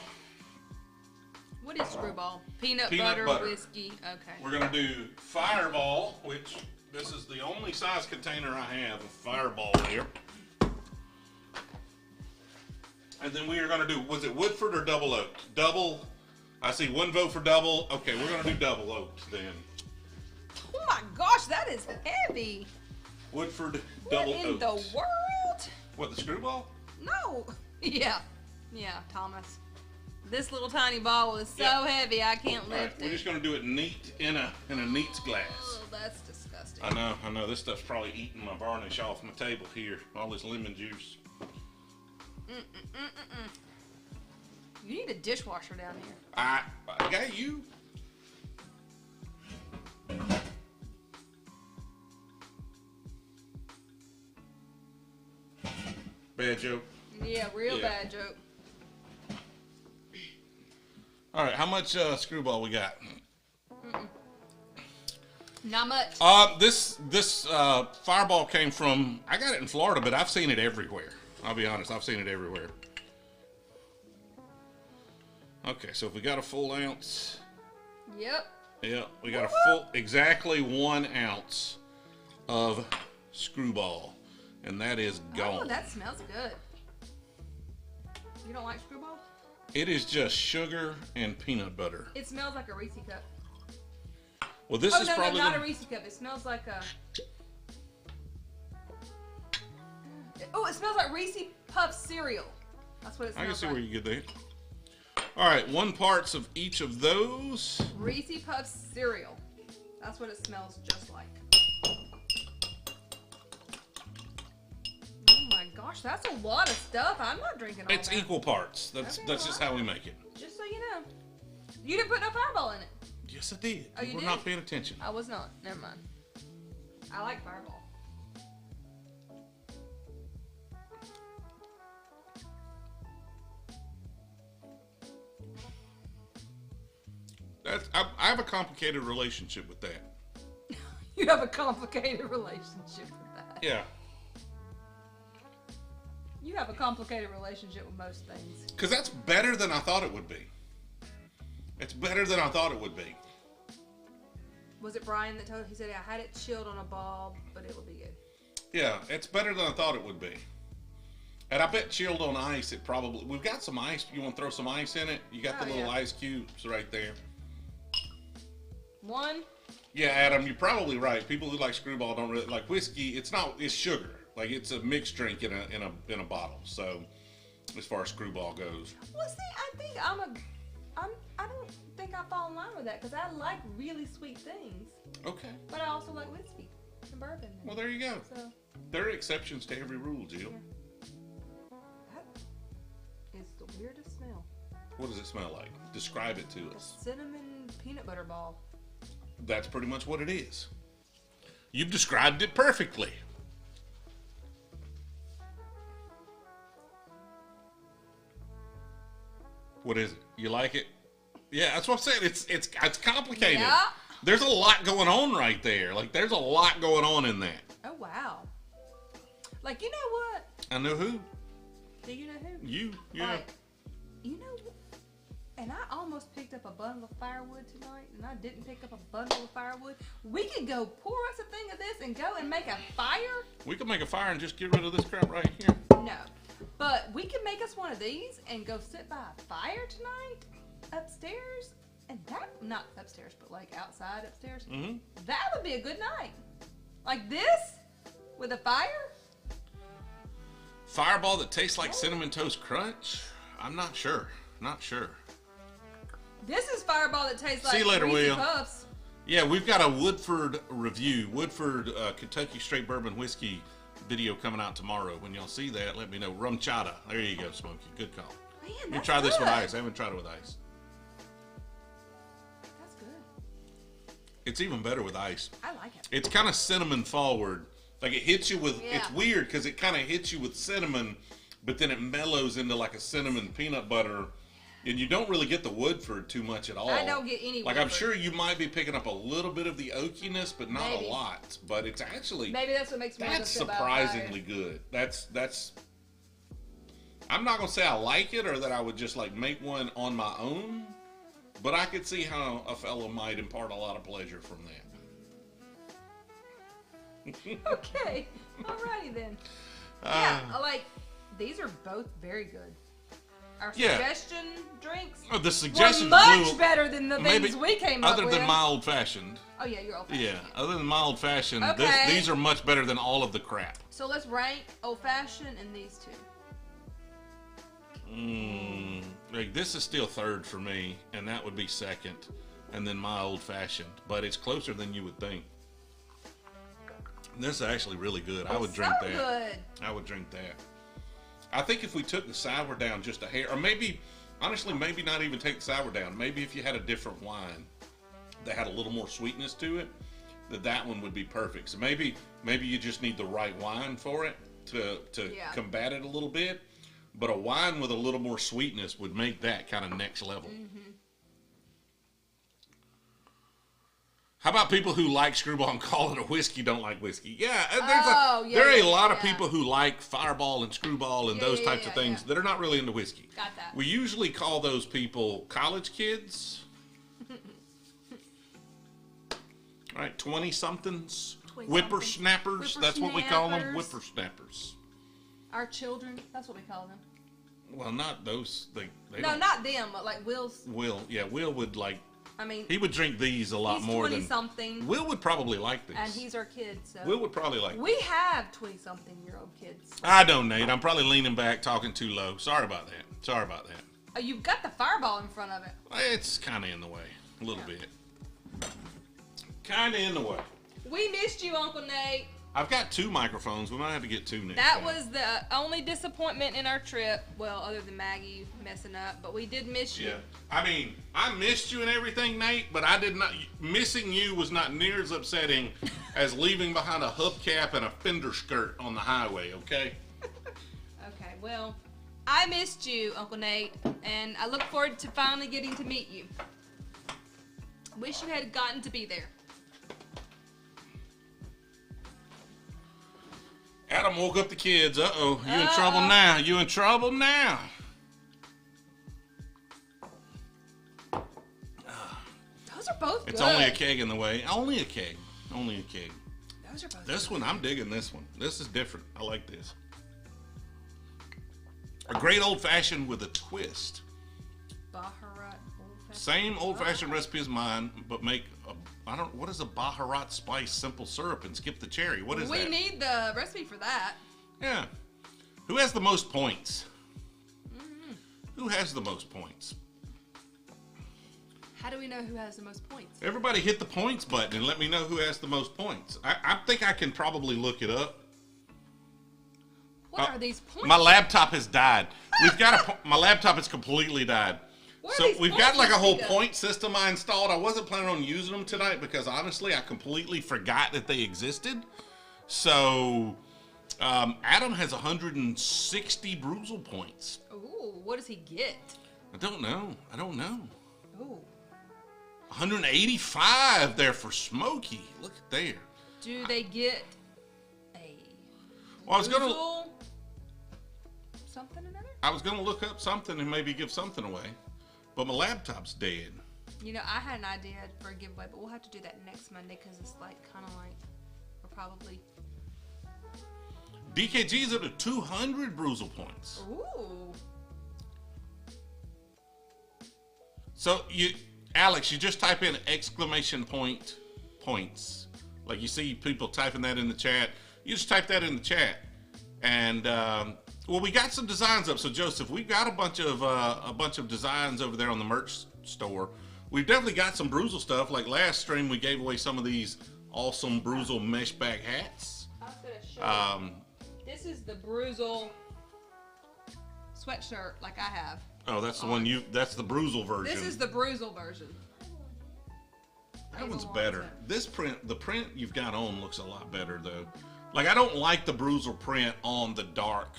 Speaker 2: What is Screwball? Peanut butter, whiskey. Okay.
Speaker 1: We're gonna do Fireball, which this is the only size container I have of Fireball here. And then we are gonna do. Was it Woodford or Double Oaked? Double. I see one vote for double. Okay, we're gonna do Double Oaked then.
Speaker 2: Oh my gosh, that is heavy.
Speaker 1: Woodford Double Oaked.
Speaker 2: What in the world?
Speaker 1: What, the Screwball?
Speaker 2: No. Yeah, Thomas. This little tiny ball is so heavy I can't lift it.
Speaker 1: We're just gonna do it neat in a neat glass.
Speaker 2: Oh, that's disgusting.
Speaker 1: I know. This stuff's probably eating my varnish off my table here. All this lemon juice.
Speaker 2: You need a dishwasher down here.
Speaker 1: I got you. Bad joke.
Speaker 2: Yeah, real bad joke.
Speaker 1: All right, how much Screwball we got?
Speaker 2: Not much.
Speaker 1: This Fireball came from. I got it in Florida, but I've seen it everywhere. I'll be honest, I've seen it everywhere. Okay, so if we got a full ounce.
Speaker 2: Yep.
Speaker 1: Yeah, we got exactly 1 ounce of Screwball, and that is gone.
Speaker 2: Oh, that smells good. You don't like Screwball?
Speaker 1: It is just sugar and peanut butter.
Speaker 2: It smells like a Reese cup.
Speaker 1: Well, this is probably
Speaker 2: not a Reese cup. It smells like a. Oh, it smells like Reese Puff cereal. That's what it smells like.
Speaker 1: I can see where you get that. All right, 1 part of each of those.
Speaker 2: Reese Puff cereal. That's what it smells just like. Oh my gosh, that's a lot of stuff. I'm not drinking all
Speaker 1: It's
Speaker 2: that.
Speaker 1: equal parts. That's just how we make it.
Speaker 2: Just so you know. You didn't put no Fireball in it.
Speaker 1: Yes, I did.
Speaker 2: Oh, you
Speaker 1: were
Speaker 2: did?
Speaker 1: not paying attention.
Speaker 2: I was not. Never mind. I like Fireball.
Speaker 1: I have a complicated relationship with that.
Speaker 2: You have a complicated relationship with that.
Speaker 1: Yeah.
Speaker 2: You have a complicated relationship with most things.
Speaker 1: Because that's better than I thought it would be. It's better than I thought it would be.
Speaker 2: Was it Brian that told you? He said, I had it chilled on a bulb, but it will be good.
Speaker 1: Yeah, it's better than I thought it would be. And I bet chilled on ice, it probably... We've got some ice. You want to throw some ice in it? You got the little ice cubes right there.
Speaker 2: 1.
Speaker 1: Yeah, Adam, you're probably right. People who like Screwball don't really... Like whiskey, it's sugar. Like, it's a mixed drink in a bottle. So, as far as Screwball goes.
Speaker 2: Well, see, I think I don't think I fall in line with that because I like really sweet things.
Speaker 1: Okay.
Speaker 2: But I also like whiskey and bourbon.
Speaker 1: Well, there you go.
Speaker 2: So,
Speaker 1: there are exceptions to every rule, Jill.
Speaker 2: yeah. That is the weirdest smell.
Speaker 1: What does it smell like? Describe it to us.
Speaker 2: A cinnamon peanut butter ball.
Speaker 1: That's pretty much what it is. You've described it perfectly. What is it? You like it? Yeah, that's what I'm saying. It's complicated.
Speaker 2: Yeah.
Speaker 1: There's a lot going on right there. Like, there's a lot going on in that.
Speaker 2: Oh, wow. Like, you know what?
Speaker 1: I know who.
Speaker 2: Do you know who?
Speaker 1: You. Yeah.
Speaker 2: Like, you know what? And I almost picked up a bundle of firewood tonight, and I didn't pick up a bundle of firewood. We could go pour us a thing of this and go and make a fire.
Speaker 1: We could make a fire and just get rid of this crap right here.
Speaker 2: No. But we could make us one of these and go sit by a fire tonight upstairs. And that, not upstairs, but like outside upstairs.
Speaker 1: Mm-hmm.
Speaker 2: That would be a good night. Like this with a fire.
Speaker 1: Fireball that tastes like Cinnamon Toast Crunch? I'm not sure. Not sure.
Speaker 2: This is Fireball that tastes like
Speaker 1: See you later,
Speaker 2: Reese's
Speaker 1: Will.
Speaker 2: Puffs.
Speaker 1: Yeah, we've got a Woodford review, Woodford Kentucky Straight Bourbon Whiskey video coming out tomorrow. When y'all see that, let me know. Rum chata. There you go, Smokey. Good call.
Speaker 2: Man,
Speaker 1: Let me
Speaker 2: that's
Speaker 1: try this with
Speaker 2: good.
Speaker 1: ice. I haven't tried it with ice.
Speaker 2: That's good.
Speaker 1: It's even better with ice.
Speaker 2: I like it.
Speaker 1: It's kind of cinnamon forward. Like it hits you with,
Speaker 2: Yeah.
Speaker 1: it's weird because it kind of hits you with cinnamon, but then it mellows into like a cinnamon peanut butter. And you don't really get the Woodford too much at all.
Speaker 2: I don't get any
Speaker 1: Like I'm
Speaker 2: Woodford.
Speaker 1: sure you might be picking up a little bit of the oakiness, but not
Speaker 2: Maybe.
Speaker 1: a lot. But it's actually,
Speaker 2: Maybe that's what makes me
Speaker 1: that's
Speaker 2: about
Speaker 1: surprisingly good. That's. I'm not gonna say I like it or that I would just like make one on my own, but I could see how a fellow might impart a lot of pleasure from that.
Speaker 2: Okay. Alrighty then. Yeah, I like these are both very good. Our
Speaker 1: Yeah.
Speaker 2: suggestion drinks
Speaker 1: Oh, the
Speaker 2: were
Speaker 1: suggestions
Speaker 2: much
Speaker 1: blew-
Speaker 2: better than the
Speaker 1: maybe
Speaker 2: things we came up
Speaker 1: other
Speaker 2: with.
Speaker 1: than my old fashioned.
Speaker 2: Oh yeah, you're old fashioned.
Speaker 1: Yeah, other than my old fashioned,
Speaker 2: Okay.
Speaker 1: these are much better than all of the crap.
Speaker 2: So let's rank old fashioned and these two.
Speaker 1: Like this is still third for me, and that would be second, and then my old fashioned. But it's closer than you would think. This is actually really good. I would drink
Speaker 2: so
Speaker 1: that.
Speaker 2: Good.
Speaker 1: I would drink that. I think if we took the sour down just a hair, or maybe, honestly, maybe not even take the sour down. Maybe if you had a different wine that had a little more sweetness to it, that one would be perfect. So maybe you just need the right wine for it to
Speaker 2: Yeah.
Speaker 1: combat it a little bit. But a wine with a little more sweetness would make that kind of next level.
Speaker 2: Mm-hmm.
Speaker 1: How about people who like Screwball and call it a whiskey don't like whiskey? Yeah,
Speaker 2: Yeah,
Speaker 1: there are a
Speaker 2: yeah,
Speaker 1: lot of
Speaker 2: yeah.
Speaker 1: people who like Fireball and Screwball and
Speaker 2: Yeah,
Speaker 1: those
Speaker 2: yeah,
Speaker 1: types of
Speaker 2: yeah,
Speaker 1: things
Speaker 2: yeah.
Speaker 1: that are not really into whiskey.
Speaker 2: Got that.
Speaker 1: We usually call those people college kids. Right, 20-somethings.
Speaker 2: 20-somethings.
Speaker 1: Whippersnappers. That's what we call them.
Speaker 2: Whippersnappers.
Speaker 1: Whippersnappers.
Speaker 2: Our children, that's what we call them.
Speaker 1: Well, not those. They
Speaker 2: No,
Speaker 1: don't.
Speaker 2: not them, but like Will's.
Speaker 1: Will would like.
Speaker 2: I mean,
Speaker 1: He would drink these a lot
Speaker 2: he's
Speaker 1: more
Speaker 2: 20
Speaker 1: than.
Speaker 2: something,
Speaker 1: Will would probably like these.
Speaker 2: and he's our kid, so.
Speaker 1: Will would probably like.
Speaker 2: We have 20-something-year-old kids.
Speaker 1: I don't, Nate. I'm probably leaning back, talking too low. Sorry about that.
Speaker 2: Oh, you've got the fireball in front of it.
Speaker 1: It's kind of in the way, a little bit. Kind of in the way.
Speaker 2: We missed you, Uncle Nate.
Speaker 1: I've got two microphones. We might have to get two next
Speaker 2: That
Speaker 1: time.
Speaker 2: was the only disappointment in our trip. Well, other than Maggie messing up, but we did miss you.
Speaker 1: Yeah. I mean, I missed you and everything, Nate, but I did not. Missing you was not near as upsetting as leaving behind a hubcap and a fender skirt on the highway. Okay.
Speaker 2: Okay, well, I missed you, Uncle Nate, and I look forward to finally getting to meet you. Wish you had gotten to be there.
Speaker 1: Adam woke up the kids. Uh-oh. You in
Speaker 2: Uh-oh.
Speaker 1: trouble now. You in trouble now.
Speaker 2: Those are both
Speaker 1: It's
Speaker 2: good.
Speaker 1: only a keg in the way. Only a keg.
Speaker 2: Those are both
Speaker 1: This
Speaker 2: good.
Speaker 1: one, I'm digging this one. This is different. I like this. A great old fashioned with a twist.
Speaker 2: Baharat Old Fashioned.
Speaker 1: Same old fashioned recipe as mine, but make what is a Baharat spice simple syrup and skip the cherry? What is
Speaker 2: We
Speaker 1: that?
Speaker 2: need the recipe for that.
Speaker 1: Yeah. Who has the most points?
Speaker 2: Mm-hmm.
Speaker 1: Who has the most points?
Speaker 2: How do we know who has the most points?
Speaker 1: Everybody hit the points button and let me know who has the most points. I think I can probably look it up.
Speaker 2: What are these points?
Speaker 1: My laptop has died. My laptop has completely died.
Speaker 2: Where are
Speaker 1: So
Speaker 2: these
Speaker 1: we've
Speaker 2: points
Speaker 1: got like a whole
Speaker 2: supposed to be
Speaker 1: point system I installed. I wasn't planning on using them tonight because honestly, I completely forgot that they existed. So Adam has 160 Brewzle points.
Speaker 2: Ooh, what does he get?
Speaker 1: I don't know.
Speaker 2: Ooh.
Speaker 1: 185 there for Smokey. Look at there.
Speaker 2: Do they get a
Speaker 1: Well,
Speaker 2: Brewzle something or another?
Speaker 1: I was gonna look up something and maybe give something away, but my laptop's dead.
Speaker 2: You know, I had an idea for a giveaway, but we'll have to do that next Monday because it's like kind of like we're probably.
Speaker 1: DKG's up to 200 Brewzle points.
Speaker 2: Ooh.
Speaker 1: So Alex, you just type in exclamation point points. Like you see people typing that in the chat. You just type that in the chat, and well, we got some designs up. So Joseph, we've got a bunch of designs over there on the merch store. we've definitely got some Brewzle stuff. Like last stream, we gave away some of these awesome Brewzle mesh bag hats.
Speaker 2: I was gonna show you. This is the Brewzle sweatshirt, like I have.
Speaker 1: Oh, that's the one that's the Brewzle version.
Speaker 2: This is the Brewzle version.
Speaker 1: That one's better. This print, the print you've got on looks a lot better though. Like I don't like the Brewzle print on the dark.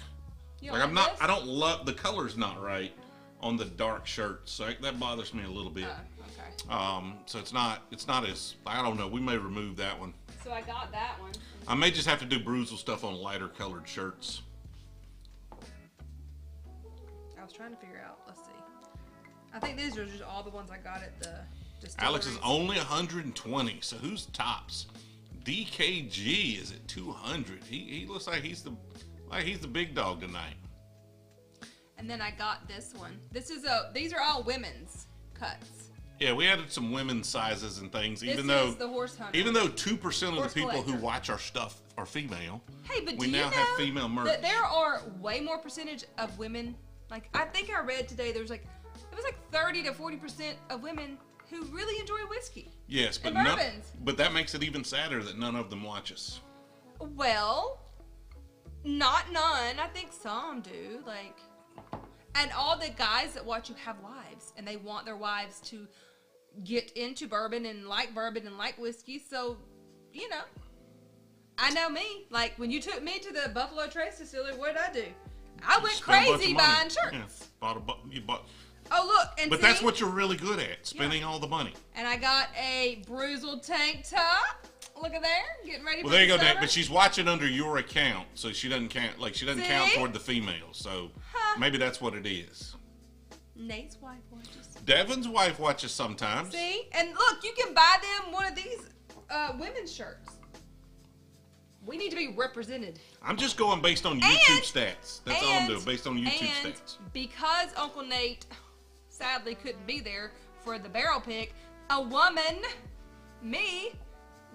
Speaker 1: Like I don't love, the color's not right on the dark shirts. So that bothers me a little bit.
Speaker 2: Okay.
Speaker 1: So it's not as, I don't know, we may remove that one.
Speaker 2: So I got that one.
Speaker 1: I may just have to do Brewzle stuff on lighter colored shirts.
Speaker 2: I was trying to figure out, let's see. I think these are just all the ones I got at the distillery.
Speaker 1: Alex is only 120, so who's tops? DKG is at 200. He looks like he's the big dog tonight.
Speaker 2: And then I got this one. These are all women's cuts.
Speaker 1: Yeah, we added some women's sizes and things.
Speaker 2: This is the horse hunter.
Speaker 1: Even though 2% of
Speaker 2: Horse
Speaker 1: the people
Speaker 2: collector.
Speaker 1: who watch our stuff are female.
Speaker 2: Hey, but
Speaker 1: we
Speaker 2: do you
Speaker 1: now
Speaker 2: know
Speaker 1: have female merch.
Speaker 2: that there are way more percentage of women? Like I think I read today, it was like 30 to 40% of women who really enjoy whiskey.
Speaker 1: Yes, but but that makes it even sadder that none of them watch us.
Speaker 2: Well, not none. I think some do. Like, and all the guys that watch you have wives, and they want their wives to get into bourbon and like whiskey. So, you know, I know me. Like when you took me to the Buffalo Trace Distillery, what did I do? I went crazy buying shirts.
Speaker 1: Yeah, you bought.
Speaker 2: Oh look, and
Speaker 1: but that's what you're really good at, spending all the money.
Speaker 2: And I got a Brewzle tank top. Look at there, getting ready.
Speaker 1: Well, there you go, Dave. But she's watching under your account, so she doesn't count. Like she doesn't count toward the females. So maybe that's what it is.
Speaker 2: Nate's wife watches.
Speaker 1: Devon's wife watches sometimes.
Speaker 2: See, and look, you can buy them one of these women's shirts. We need to be represented.
Speaker 1: I'm just going based on YouTube stats. That's all I'm doing, based on YouTube stats.
Speaker 2: Because Uncle Nate sadly couldn't be there for the barrel pick, a woman, me,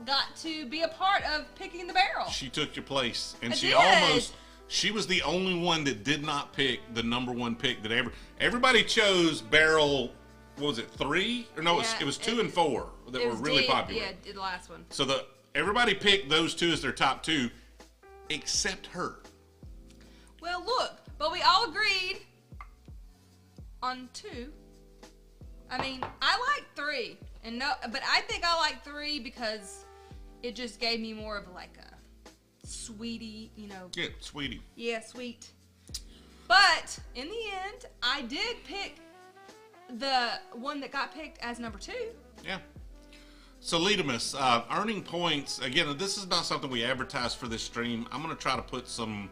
Speaker 2: got to be a part of picking the barrel.
Speaker 1: She took your place, and she was the only one that did not pick the number one pick that everybody chose barrel. What was it, 3? Or no, it was 2 and 4 that were really popular.
Speaker 2: Yeah, the last one.
Speaker 1: So everybody picked those 2 as their top 2, except her.
Speaker 2: Well, look, but we all agreed on 2. I mean, I like 3, but I think I like 3 because it just gave me more of like a sweetie, you know.
Speaker 1: Yeah, sweetie.
Speaker 2: Yeah, sweet. But in the end, I did pick the one that got picked as number 2.
Speaker 1: Yeah. So Leadimus, earning points. Again, this is not something we advertise for this stream. I'm going to try to put some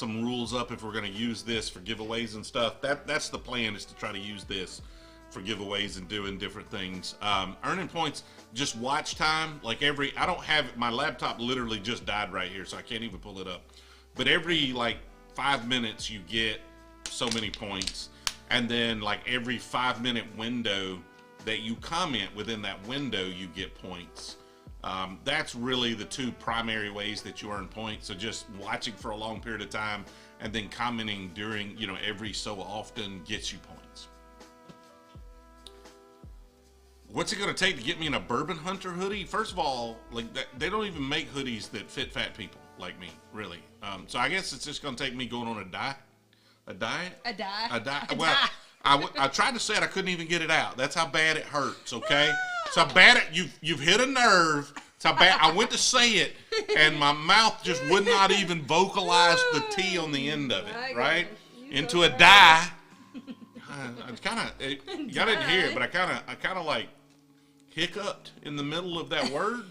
Speaker 1: rules up if we're going to use this for giveaways and stuff. That's the plan, is to try to use this for giveaways and doing different things. Earning points, just watch time. Like I don't have, my laptop literally just died right here, so I can't even pull it up. But every 5 minutes you get so many points. And then every 5-minute window that you comment within that window, you get points. That's really the 2 primary ways that you earn points. So just watching for a long period of time and then commenting during, every so often gets you points. What's it going to take to get me in a Bourbon Hunter hoodie? First of all, they don't even make hoodies that fit fat people like me, really. So I guess it's just going to take me going on a diet. A diet?
Speaker 2: A diet.
Speaker 1: Well, I tried to say it, I couldn't even get it out. That's how bad it hurts, okay? It's how bad you've hit a nerve. It's how bad I went to say it, and my mouth just would not even vocalize the T on the end of it, right? Into a die. I kind of, y'all didn't hear it, but I kind of hiccuped in the middle of that word.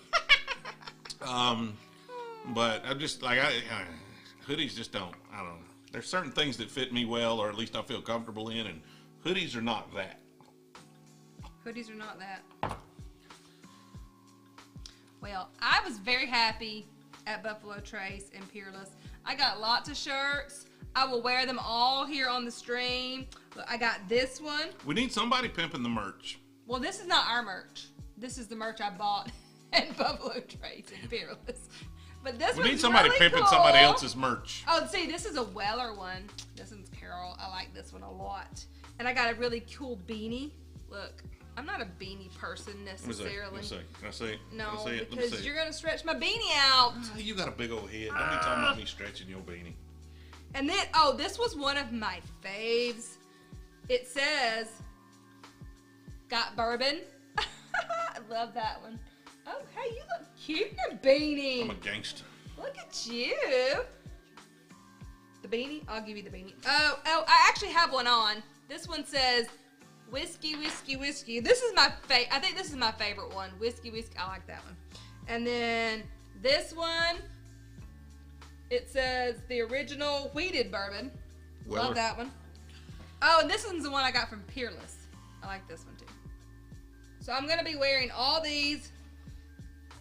Speaker 1: But I just hoodies just don't. I don't know. There's certain things that fit me well, or at least I feel comfortable in, and hoodies are not that.
Speaker 2: Hoodies are not that. Well, I was very happy at Buffalo Trace and Peerless. I got lots of shirts. I will wear them all here on the stream. Look, I got this one.
Speaker 1: We need somebody pimping the merch.
Speaker 2: Well, this is not our merch. This is the merch I bought at Buffalo Trace and Peerless. But this
Speaker 1: we need somebody
Speaker 2: really
Speaker 1: pimping
Speaker 2: cool.
Speaker 1: somebody else's merch.
Speaker 2: Oh, see, this is a Weller one. This one's Carol. I like this one a lot. And I got a really cool beanie. Look, I'm not a beanie person necessarily.
Speaker 1: Let me see. Can I see it?
Speaker 2: No,
Speaker 1: Can I see it?
Speaker 2: because you're gonna stretch my beanie out.
Speaker 1: You got a big old head. Don't be talking about me stretching your beanie.
Speaker 2: And then, this was one of my faves. It says, "Got bourbon." I love that one. Oh, hey, you look cute in a beanie.
Speaker 1: I'm a gangster.
Speaker 2: Look at you. The beanie? I'll give you the beanie. Oh, I actually have one on. This one says, "Whiskey, whiskey, whiskey." This is my I think this is my favorite one. Whiskey, whiskey. I like that one. And then this one, it says the original wheated bourbon.
Speaker 1: Weller.
Speaker 2: Love that one. Oh, and this one's the one I got from Peerless. I like this one too. So I'm going to be wearing all these.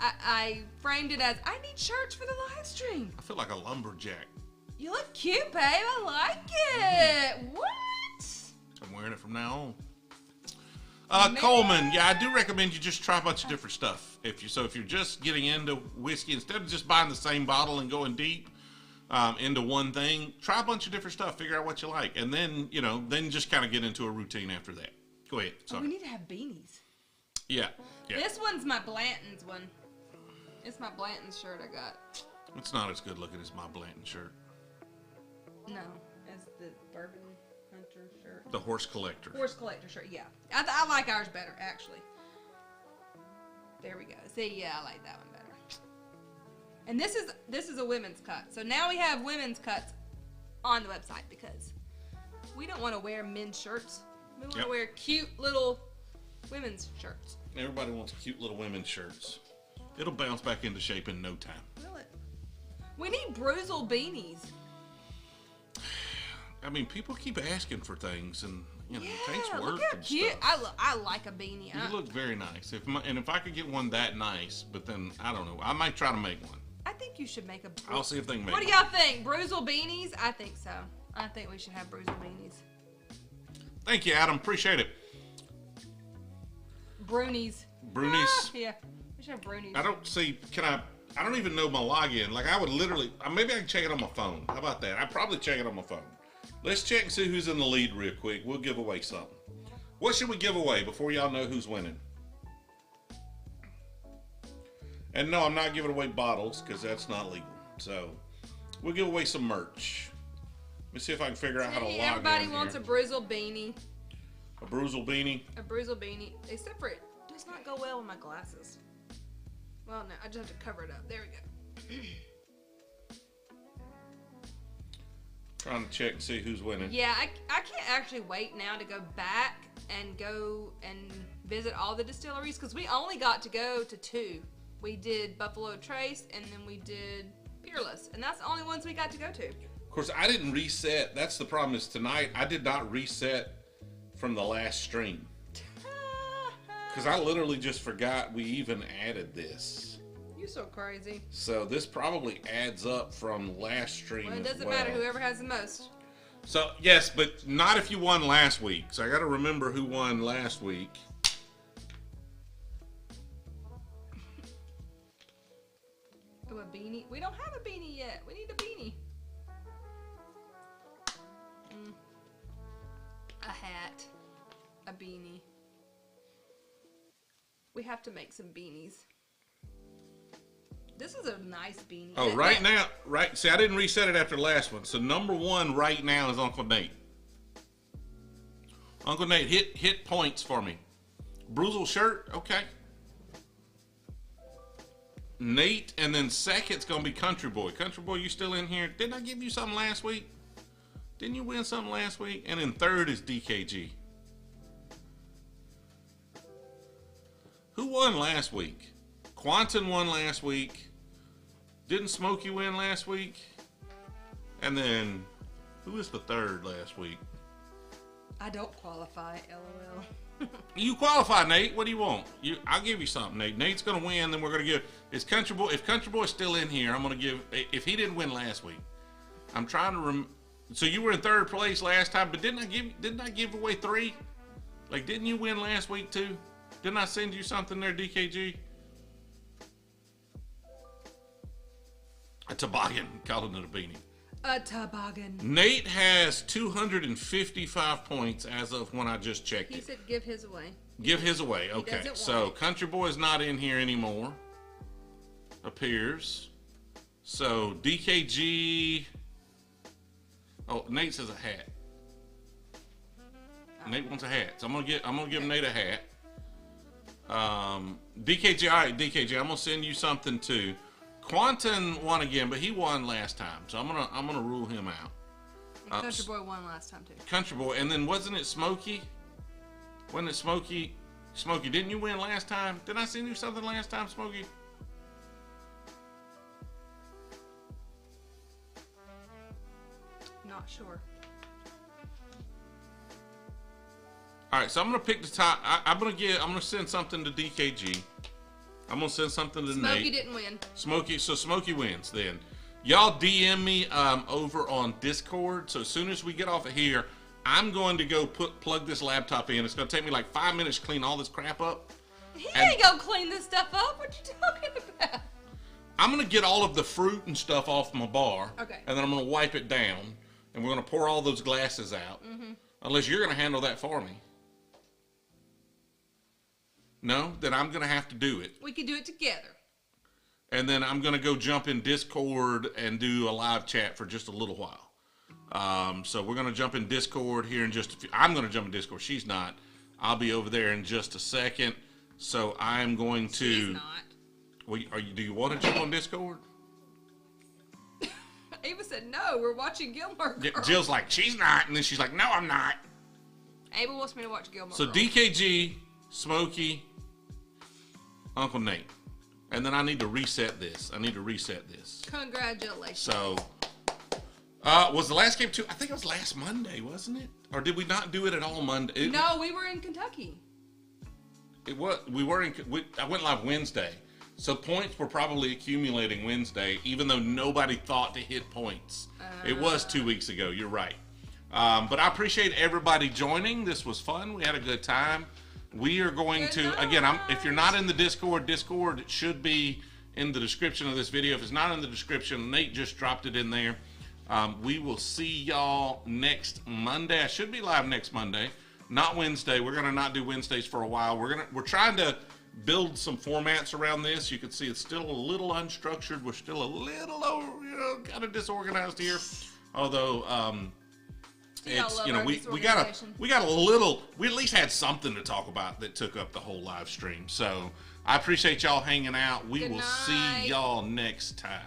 Speaker 2: I framed it as, I need shirts for the live stream.
Speaker 1: I feel like a lumberjack.
Speaker 2: You look cute, babe. I like it. What?
Speaker 1: I'm wearing it from now on. Coleman, yeah, I do recommend you just try a bunch of different stuff. If you're just getting into whiskey, instead of just buying the same bottle and going deep into one thing, try a bunch of different stuff. Figure out what you like, and then then just kind of get into a routine after that. Go ahead. Sorry.
Speaker 2: Oh, we need to have beanies.
Speaker 1: Yeah.
Speaker 2: This one's my Blanton's one. It's my Blanton's shirt I got.
Speaker 1: It's not as good looking as my Blanton shirt.
Speaker 2: No, it's the Bourbon Hunter shirt.
Speaker 1: The Horse Collector.
Speaker 2: Horse Collector shirt, yeah. I like ours better, actually. There we go. See, yeah, I like that one better. And this is a women's cut. So now we have women's cuts on the website because we don't want to wear men's shirts. We want to wear cute little women's shirts.
Speaker 1: Everybody wants cute little women's shirts. It'll bounce back into shape in no time.
Speaker 2: Will it? We need Brewzle beanies.
Speaker 1: I mean, people keep asking for things, and it takes work
Speaker 2: look how
Speaker 1: and
Speaker 2: cute.
Speaker 1: stuff.
Speaker 2: I like a beanie.
Speaker 1: You look very nice. If I could get one that nice, but then I don't know. I might try to make one.
Speaker 2: I think you should make a.
Speaker 1: I'll see if they can make
Speaker 2: What do
Speaker 1: one.
Speaker 2: y'all think? Brewzle beanies? I think so. I think we should have Brewzle beanies.
Speaker 1: Thank you, Adam. Appreciate it.
Speaker 2: Brunies.
Speaker 1: Brunies.
Speaker 2: Yeah, we should have brunies.
Speaker 1: I don't see. I don't even know my login. Like I would literally. Maybe I can check it on my phone. How about that? I'd probably check it on my phone. Let's check and see who's in the lead real quick. We'll give away something. What should we give away before y'all know who's winning? And no, I'm not giving away bottles because that's not legal. So we'll give away some merch. Let me see if I can figure out how to log in.
Speaker 2: Everybody wants a Brewzle beanie.
Speaker 1: A Brewzle beanie.
Speaker 2: A Brewzle beanie. Except for it does not go well with my glasses. Well, no, I just have to cover it up. There we go.
Speaker 1: Trying to check and see who's winning.
Speaker 2: Yeah, I can't actually wait now to go back and go and visit all the distilleries because we only got to go to 2. We did Buffalo Trace and then we did Peerless, and that's the only ones we got to go to.
Speaker 1: Of course, I didn't reset. That's the problem is tonight I did not reset from the last stream. Because I literally just forgot we even added this.
Speaker 2: You're so crazy.
Speaker 1: So this probably adds up from last stream.
Speaker 2: Well, it
Speaker 1: as
Speaker 2: doesn't
Speaker 1: well.
Speaker 2: matter. Whoever has the most.
Speaker 1: So, yes, but not if you won last week. So I got to remember who won last week.
Speaker 2: Oh, a beanie. We don't have a beanie yet. We need a beanie. A hat. A beanie. We have to make some beanies. This is a nice beanie.
Speaker 1: Oh, right now, see, I didn't reset it after the last one. So number 1 right now is Uncle Nate. Uncle Nate, hit points for me. Brewzle shirt, okay. Nate, and then second's gonna be Country Boy. Country Boy, you still in here? Didn't I give you something last week? Didn't you win something last week? And then third is DKG. Who won last week? Quanton won last week. Didn't Smokey win last week? And then, who was the third last week?
Speaker 2: I don't qualify, LOL.
Speaker 1: You qualify, Nate. What do you want? I'll give you something, Nate. Nate's gonna win. Then we're gonna give. Is Country Boy? If Country Boy's still in here, I'm gonna give. If he didn't win last week, I'm trying to. So you were in third place last time, but didn't I give away 3? Like, didn't you win last week too? Didn't I send you something there, DKG? A toboggan, calling it a beanie.
Speaker 2: A toboggan.
Speaker 1: Nate has 255 points as of when I just checked
Speaker 2: He
Speaker 1: it.
Speaker 2: said give his away.
Speaker 1: Give his away. Okay. So Country Boy's not in here anymore. Appears. So DKG. Oh, Nate says a hat. Nate wants a hat. So I'm gonna give Nate a hat. DKG, all right, DKG, I'm gonna send you something too. Quanton won again, but he won last time, so I'm gonna rule him out.
Speaker 2: And Country Boy won last time too.
Speaker 1: Country Boy, and then wasn't it Smokey? Wasn't it Smokey? Smokey, didn't you win last time? Didn't I send you something last time, Smokey?
Speaker 2: Not sure.
Speaker 1: All right, so I'm gonna pick the top. I'm gonna send something to DKG. I'm gonna send something to Nate.
Speaker 2: Smokey didn't win.
Speaker 1: So Smokey wins then. Y'all DM me over on Discord. So as soon as we get off of here, I'm going to go plug this laptop in. It's gonna take me like 5 minutes to clean all this crap up.
Speaker 2: He ain't gonna clean this stuff up. What you talking about?
Speaker 1: I'm gonna get all of the fruit and stuff off my bar.
Speaker 2: Okay.
Speaker 1: And then I'm gonna wipe it down, and we're gonna pour all those glasses out. Mm-hmm. Unless you're gonna handle that for me. No, then I'm going to have to do it.
Speaker 2: We could do it together.
Speaker 1: And then I'm going to go jump in Discord and do a live chat for just a little while. So we're going to jump in Discord here in just a few. I'm going to jump in Discord. She's not. I'll be over there in just a second. So I'm going to.
Speaker 2: She's not.
Speaker 1: Well, do you want to jump on Discord?
Speaker 2: Ava said no. We're watching Gilmore Girls.
Speaker 1: Jill's like, she's not. And then she's like, no, I'm not.
Speaker 2: Ava wants me to watch Gilmore
Speaker 1: So
Speaker 2: Girls.
Speaker 1: DKG, Smokey, Uncle Nate. And then I need to reset this.
Speaker 2: Congratulations.
Speaker 1: So, was the last game too? I think it was last Monday, wasn't it? Or did we not do it at all Monday?
Speaker 2: No, we were in Kentucky.
Speaker 1: It was. I went live Wednesday. So points were probably accumulating Wednesday, even though nobody thought to hit points. It was 2 weeks ago. You're right. But I appreciate everybody joining. This was fun. We had a good time. We are going to, again, if you're not in the Discord, it should be in the description of this video. If it's not in the description, Nate just dropped it in there. We will see y'all next Monday. I should be live next Monday, not Wednesday. We're going to not do Wednesdays for a while. We're trying to build some formats around this. You can see it's still a little unstructured. We're still a little, kind of disorganized here. Although, it's, we got a little, we at least had something to talk about that took up the whole live stream. So I appreciate y'all hanging out. We will see y'all next time.